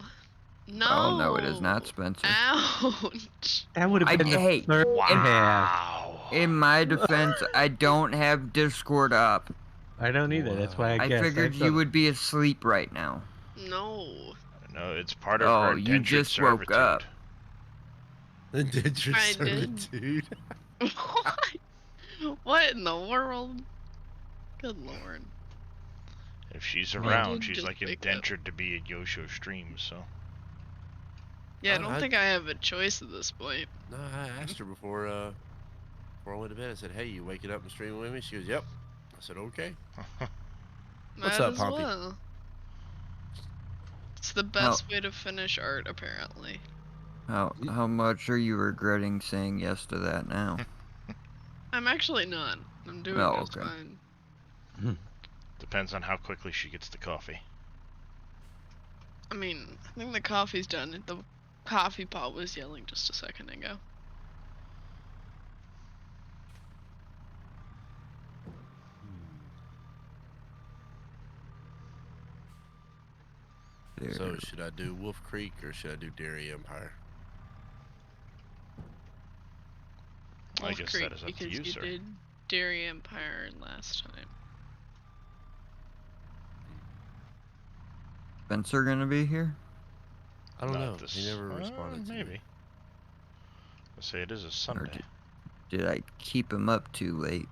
No. Oh, no, it is not Spencer. Ouch. That would have been the hey, third half. Wow. In my defense, I don't have Discord up. I don't either. That's why I I guessed. figured you would be asleep right now. No. No, it's part of Oh, her you indentured just woke servitude. up. Indentured I did. servitude. What? What in the world? Good lord. If she's I around, did she's just like wake up. indentured to be at Yosho streams, so. Yeah, I Oh, don't I- think I have a choice at this point. No, I asked her before I went to bed. I said, "Hey, you waking up and streaming with me?" She goes, "Yep." I said, "Okay." What's Might up, as Pompey? well. It's the best way to finish art, apparently. How much are you regretting saying yes to that now? I'm actually not. I'm doing Oh, just okay. fine. Depends on how quickly she gets the coffee. I mean, I think the coffee's done. The coffee pot was yelling just a second ago. There. So should I do Wolf Creek or should I do Dairy Empire? I Wolf guess Creek, that is up to because you, you sir. did Dairy Empire last time. Spencer gonna be here? I don't Not know. this- He never responded to maybe. me. Let's say it is a Or Sunday. did I keep him up too late?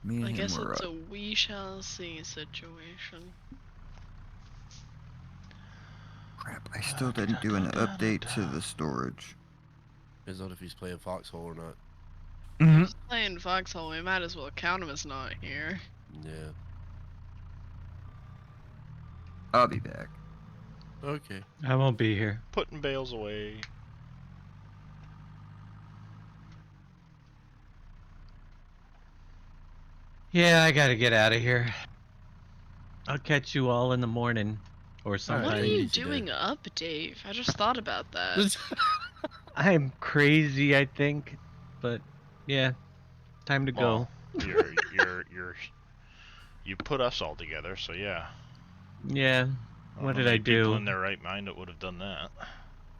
Me and I him guess were it's up. a we shall see situation. Crap, I still didn't do an update to the storage. Depends on if he's playing Foxhole or not. Mm-hmm. He's playing Foxhole, we might as well count him as not here. Yeah. I'll be back. Okay. I won't be here. Putting bales away. Yeah, I gotta get out of here. I'll catch you all in the morning or sometime. What are take it you easy, doing Dave. up, Dave? I just thought about that. I'm crazy, I think, but yeah, time to Well, go. you put us all together, so yeah. Yeah. I don't What know did I many people do? in their right mind that would have done that.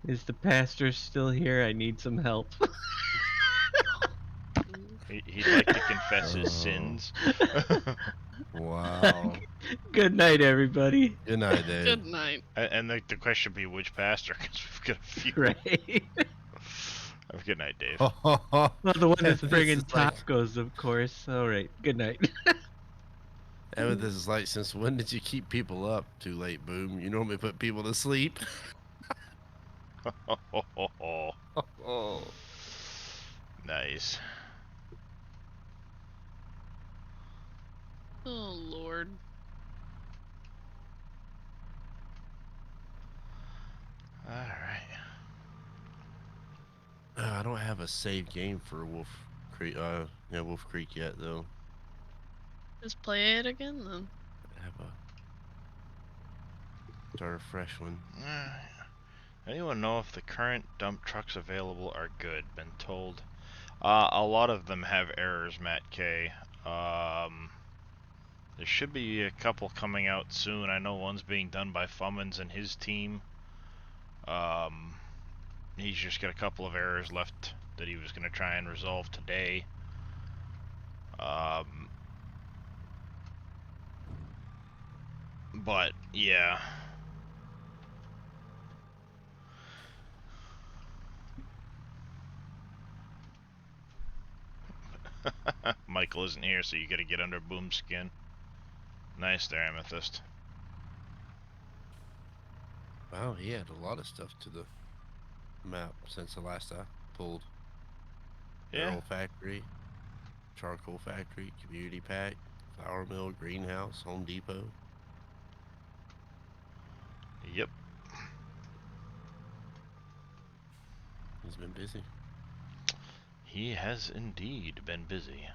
Is the pastor still here? I need some help. He'd like to confess his sins. Wow. Good night, everybody. Good night, Dave. Good night. And the question would be which pastor, because we've got a few. Right. Have a good night, Dave. Well, the one that's This bringing is like- tacos, of course. All right. Good night. Evan, this is like, since when did you keep people up too late, Boom? You normally put people to sleep. Oh. Nice. Oh, Lord. Alright. I don't have a saved game for Wolf Creek. Wolf Creek yet, though. Just play it again, then. I have a start a fresh one. Anyone know if the current dump trucks available are good? Been told. A lot of them have errors, Matt K. There should be a couple coming out soon. I know one's being done by Fummins and his team. He's just got a couple of errors left that he was going to try and resolve today. But yeah. Michael isn't here, so you gotta get under Boom's skin. Nice there, Amethyst. Wow, he had a lot of stuff to the map since the last I pulled. Yeah. Barrel Factory. charcoal factory, community pack, flour mill, greenhouse, Home Depot. Yep. He's been busy. He has indeed been busy.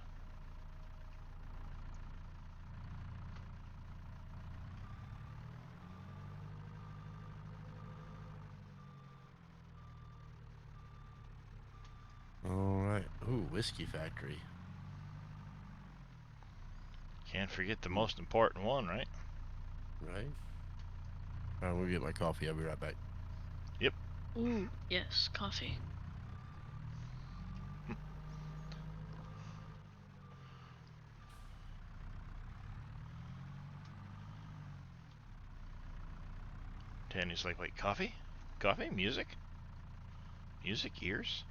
Alright. Ooh, whiskey factory. Can't forget the most important one, right? Right? Alright, we'll get my coffee. I'll be right back. Yep. Ooh, yes, coffee. Danny's like, wait, coffee? Coffee? Music? Music ears?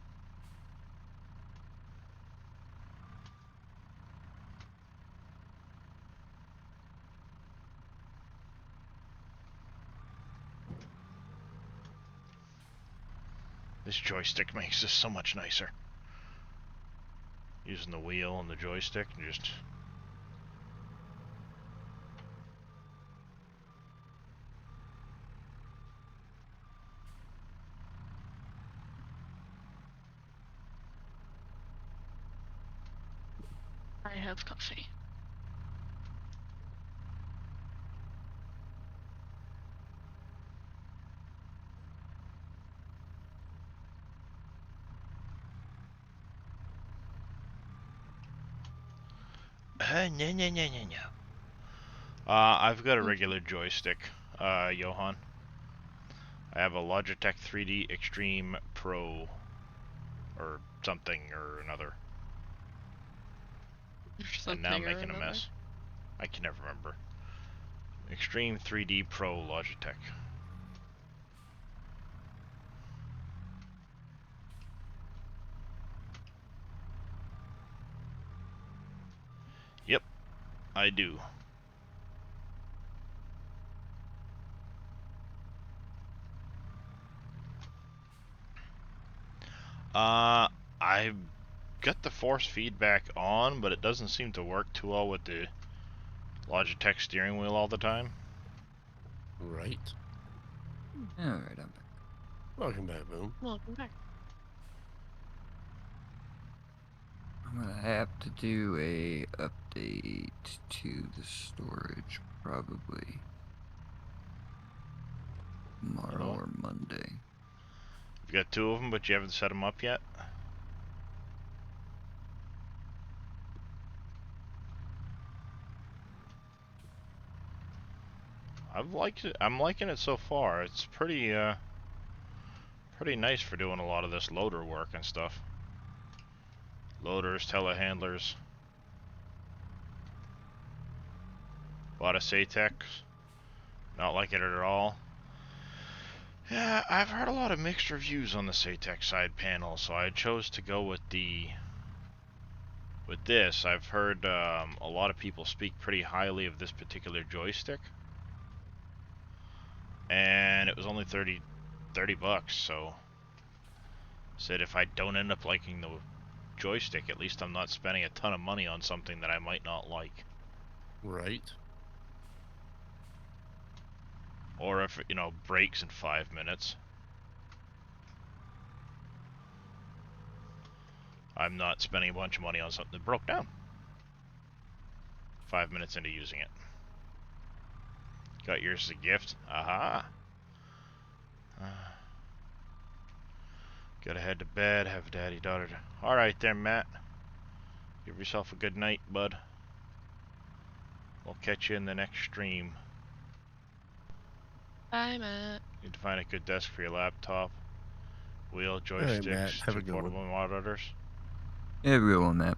This joystick makes this so much nicer. Using the wheel and the joystick and just... I have coffee. No. I've got a regular joystick, Johan. I have a Logitech 3D Extreme Pro, or something or another. And now I'm making a mess. I can never remember. Extreme 3D Pro Logitech. Yep, I do. I got the force feedback on, but it doesn't seem to work too well with the Logitech steering wheel all the time. Right. Alright, I'm back. Welcome back, Boom. Welcome back. I'm gonna have to do a update to the storage probably tomorrow or Monday. You've got two of them, but you haven't set them up yet? I've liked it. I'm liking it so far. It's pretty nice for doing a lot of this loader work and stuff. Loaders, telehandlers. A lot of Satex. Not like it at all. Yeah, I've heard a lot of mixed reviews on the Satex side panel, so I chose to go with this. I've heard a lot of people speak pretty highly of this particular joystick. And it was only 30 bucks, so said if I don't end up liking the joystick, at least I'm not spending a ton of money on something that I might not like. Right. Or if it, breaks in 5 minutes, I'm not spending a bunch of money on something that broke down 5 minutes into using it. Got yours as a gift? Aha! Gotta head to bed, have daddy-daughter. Alright there, Matt. Give yourself a good night, bud. We'll catch you in the next stream. Bye, Matt. Need to find a good desk for your laptop. Wheel, Alright, Matt. joysticks, Have a two good portable one. monitors. Everyone, that.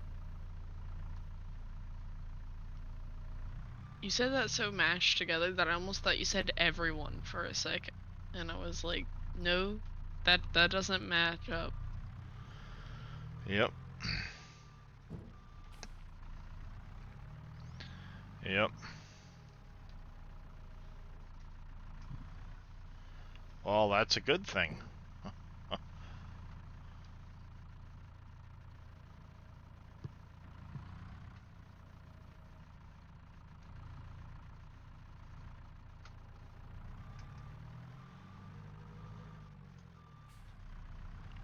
You said that so mashed together that I almost thought you said everyone for a second. And I was like, no, that doesn't match up. Yep. Yep. Well, that's a good thing.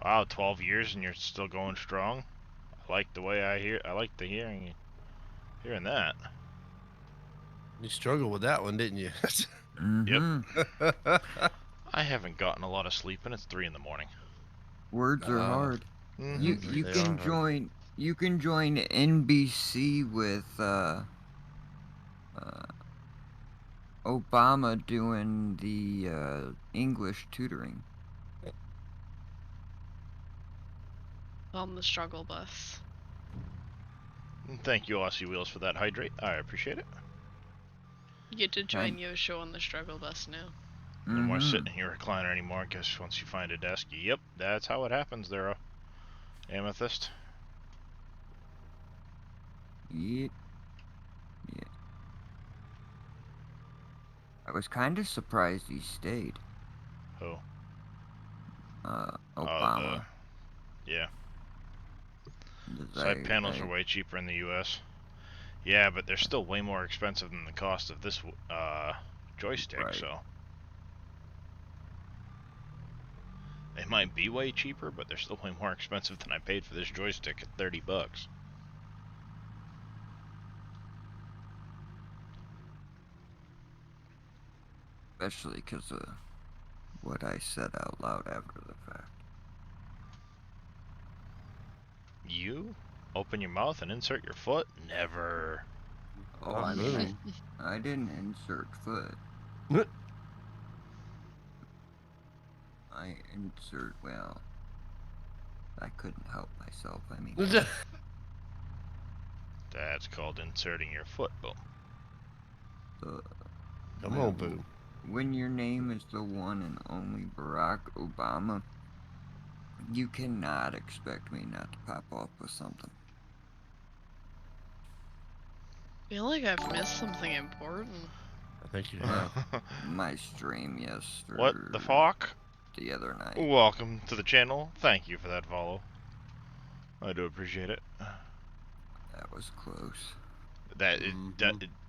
Wow, 12 years and you're still going strong. I like the way I like the hearing that. You struggled with that one, didn't you? Mm-hmm. I haven't gotten a lot of sleep and it's 3 in the morning. Words are hard. You They can are hard. join NBC with Obama doing the English tutoring. On the struggle bus. And thank you, Aussie Wheels, for that hydrate. I appreciate it. You get to join your show on the struggle bus now. No more sitting in your recliner anymore. Guess once you find a desk, yep, that's how it happens there, Amethyst. Yeah. I was kind of surprised he stayed. Who? Obama. Yeah. Side panels are way cheaper in the U.S. Yeah, but they're still way more expensive than the cost of this joystick, Right. so. They might be way cheaper, but they're still way more expensive than I paid for this joystick at $30. Especially because of what I said out loud after the fact. You? Open your mouth and insert your foot? Never. Oh, I mean, I didn't insert foot. I insert, well, I couldn't help myself, I mean. That's called inserting your foot, Boom. Come on, Boo. When your name is the one and only Barack Obama, you cannot expect me not to pop off with something. I feel like I've missed something important. I think you have. My stream yesterday. What the fuck? The other night. Welcome to the channel. Thank you for that follow. I do appreciate it. That was close.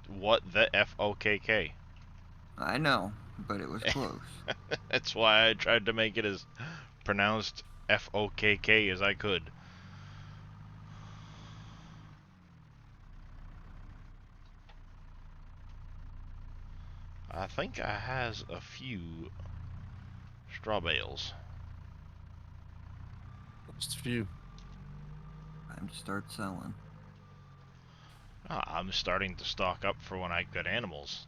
What the F-O-K-K? I know, but it was close. That's why I tried to make it as pronounced F-O-K-K as I could. I think I has a few straw bales. Just a few. Time to start selling. I'm starting to stock up for when I get animals.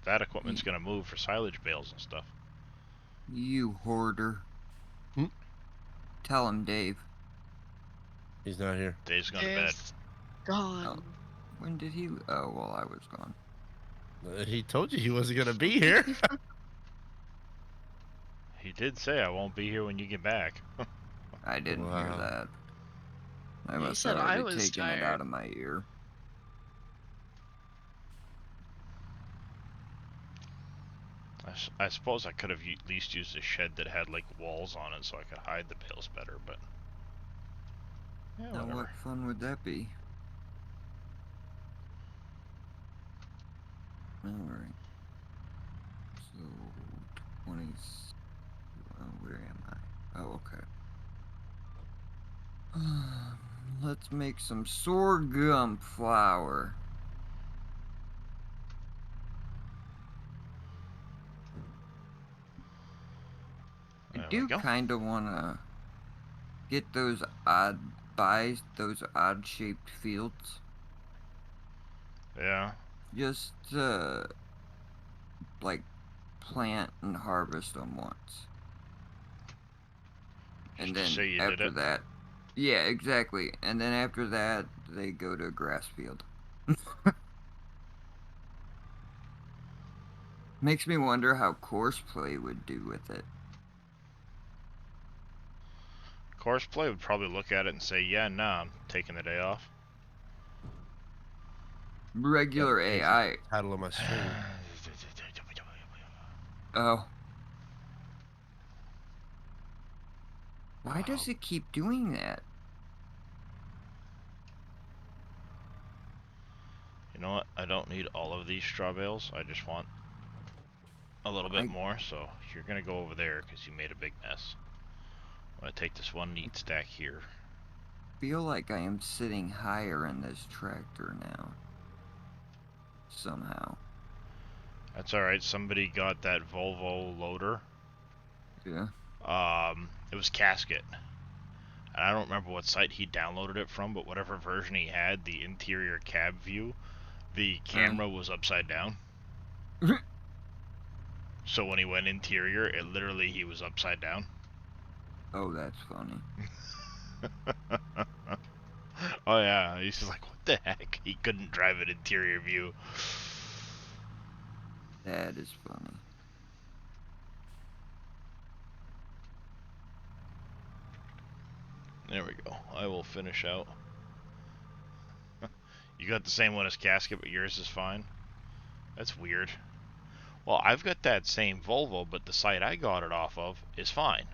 That equipment's gonna move for silage bales and stuff. You hoarder. Tell him, Dave. He's not here. Dave's gone to bed. Gone. Oh, when did he? Oh, well, I was gone. He told you he wasn't gonna be here. He did say I won't be here when you get back. I didn't hear that. I He must said have I already was taken it tired. out of my ear. I suppose I could have at least used a shed that had like walls on it so I could hide the bales better, but yeah, Now whatever. what fun would that be? Alright. So, 20... where am I? Oh, okay. Let's make some sorghum flour. I do kind of want to get those those odd-shaped fields. Yeah. Just, like, plant and harvest them once. And then after that... Yeah, exactly. And then after that, they go to a grass field. Makes me wonder how Courseplay would do with it. Courseplay would probably look at it and say, yeah, nah, I'm taking the day off. Regular AI. Title of my stream. Oh. Why does it keep doing that? You know what? I don't need all of these straw bales. I just want a little bit more, so you're gonna go over there because you made a big mess. I'm gonna take this one neat stack here. Feel like I am sitting higher in this tractor now. Somehow. That's alright, somebody got that Volvo loader. Yeah. It was Casket. And I don't remember what site he downloaded it from, but whatever version he had, the interior cab view, the camera was upside down. So when he went interior, it literally, he was upside down. Oh, that's funny. Oh yeah, he's just like, what the heck? He couldn't drive an interior view. That is funny. There we go. I will finish out. You got the same one as Casket, but yours is fine? That's weird. Well, I've got that same Volvo, but the site I got it off of is fine.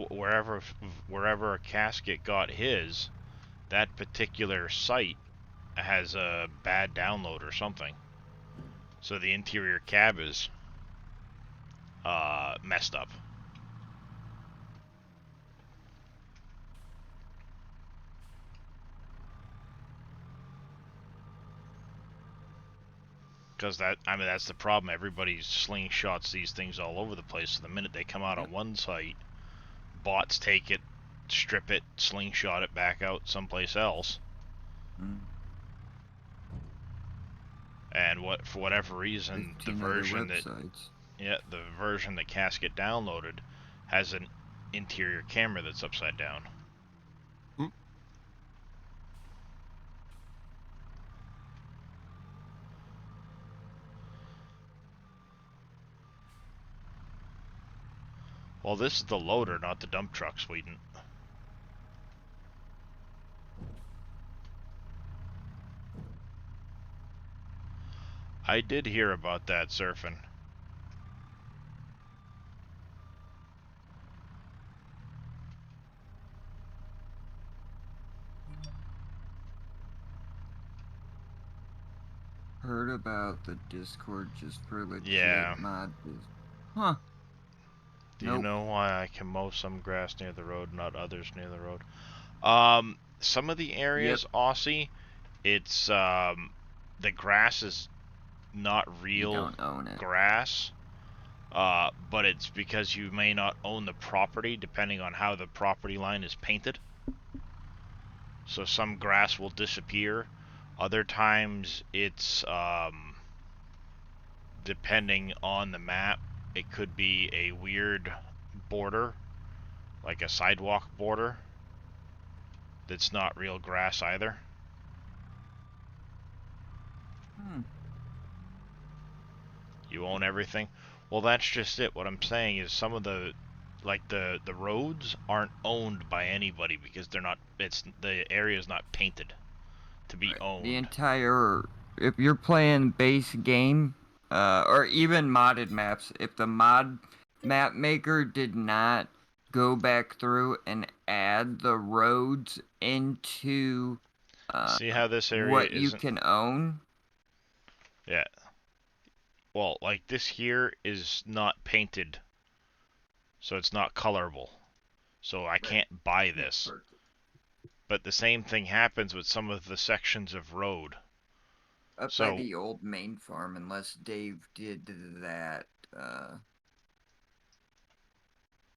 Wherever a Casket got his, that particular site has a bad download or something. So the interior cab is messed up. Because that's the problem. Everybody slingshots these things all over the place. So the minute they come out on one site, bots take it, strip it, slingshot it back out someplace else. And for whatever reason, the version the version that Casket downloaded has an interior camera that's upside down. Well, this is the loader, not the dump truck, Sweden. I did hear about that surfing. Heard about the Discord just for legit mod. Huh. Do you know why I can mow some grass near the road, not others near the road? Some of the areas, Aussie, it's the grass is not real grass, but it's because you may not own the property, depending on how the property line is painted. So some grass will disappear. Other times it's depending on the map, it could be a weird border, like a sidewalk border, that's not real grass either. You own everything. Well, that's just it. What I'm saying is some of the roads aren't owned by anybody because they're not, the area is not painted to be owned. The entire, if you're playing base game, or even modded maps, if the mod map maker did not go back through and add the roads into see how this area what you can own? Yeah. Well, like this here is not painted, so it's not colorable. So I can't buy this. But the same thing happens with some of the sections of road. Up by the old main farm, unless Dave did that.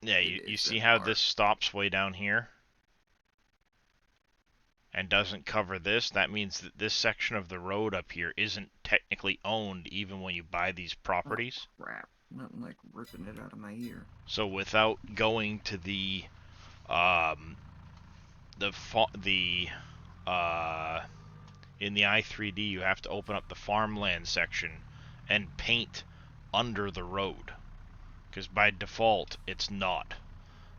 Yeah, you see how this stops way down here? And doesn't cover this? That means that this section of the road up here isn't technically owned even when you buy these properties. Oh, crap. Nothing like ripping it out of my ear. So without going to the in the i3D, you have to open up the farmland section and paint under the road, because by default it's not.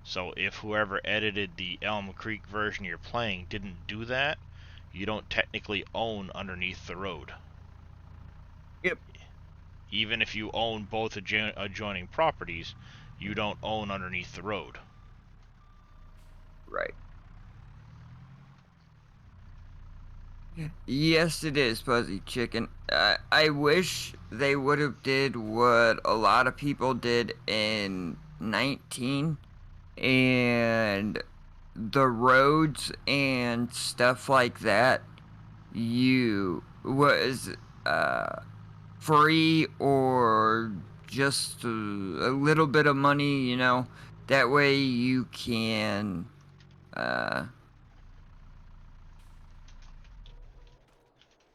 So if whoever edited the Elm Creek version you're playing didn't do that, you don't technically own underneath the road. Yep. Even if you own both adjoining properties, you don't own underneath the road. Right. Yes, it is, Fuzzy Chicken. I wish they would have did what a lot of people did in 19, and the roads and stuff like that, you was free or just a little bit of money, you know. That way you can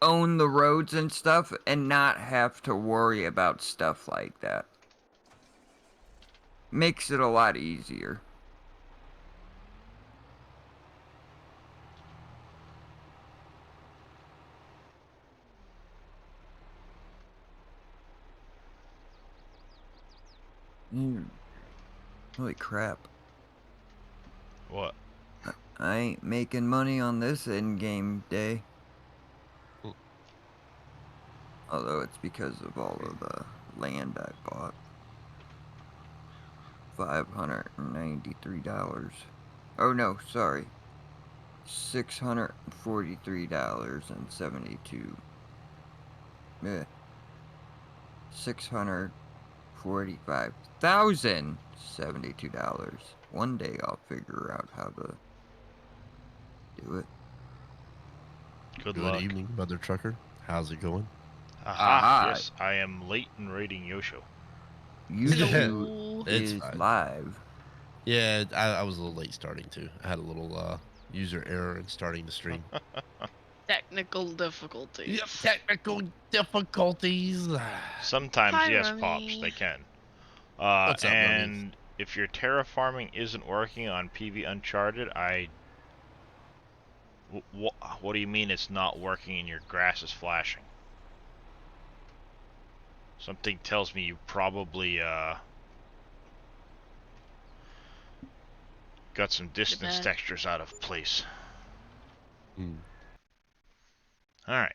own the roads and stuff and not have to worry about stuff like that. Makes it a lot easier. Holy crap. What? I ain't making money on this in-game day. Although it's because of all of the land I bought. $593. Oh no, sorry. $643.72. Yeah. $645,072. One day I'll figure out how to do it. Good Good luck. evening, Mother Trucker. How's it going? Aha! Yes, I am late in raiding Yosho. YouTube It's is fine. live. Yeah, I was a little late starting too. I had a little user error in starting the stream. Technical difficulties. Yep, technical difficulties. Sometimes, Hi, yes, Rummy. Pops, they can. What's up, Rummy? And if your terraforming isn't working on PV Uncharted, what do you mean it's not working and your grass is flashing? Something tells me you probably got some distance bad. textures out of place. Hmm. Alright.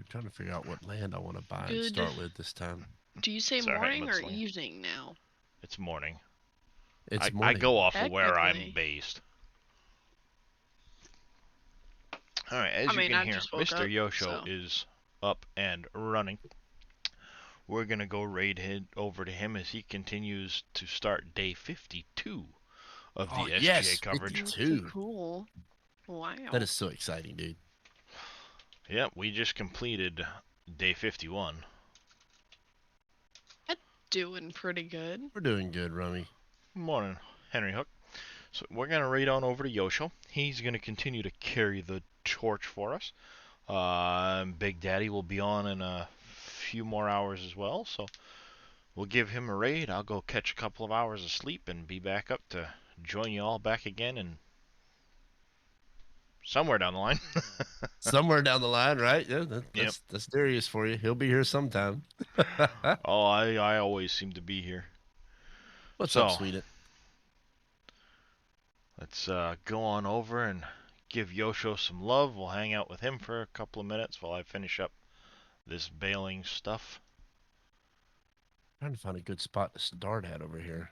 Trying to figure out what land I want to buy and Good. start with this time. Do you say It's alright, morning or Mudslinging. evening now? It's morning. It's I morning. go off of where I'm Technically. based. Alright, as I you mean, can I hear, just woke Mr. up, Yosho so. is up and running. We're going to go head over to him as he continues to start day 52 of the SGA yes, coverage. 52. Cool. Wow. That is so exciting, dude. Yep, we just completed day 51. Doing pretty good. We're doing good, Rummy. Morning, Henry Hook. So we're going to raid on over to Yosho. He's going to continue to carry the torch for us. Big Daddy will be on in a few more hours as well, so we'll give him a raid. I'll go catch a couple of hours of sleep and be back up to join you all back again and somewhere down the line. Somewhere down the line, right? Yeah, that's Darius for you. He'll be here sometime. Oh, I always seem to be here. What's up, sweetie? Let's go on over and give Yosho some love. We'll hang out with him for a couple of minutes while I finish up this baling stuff. Trying to find a good spot to start at over here.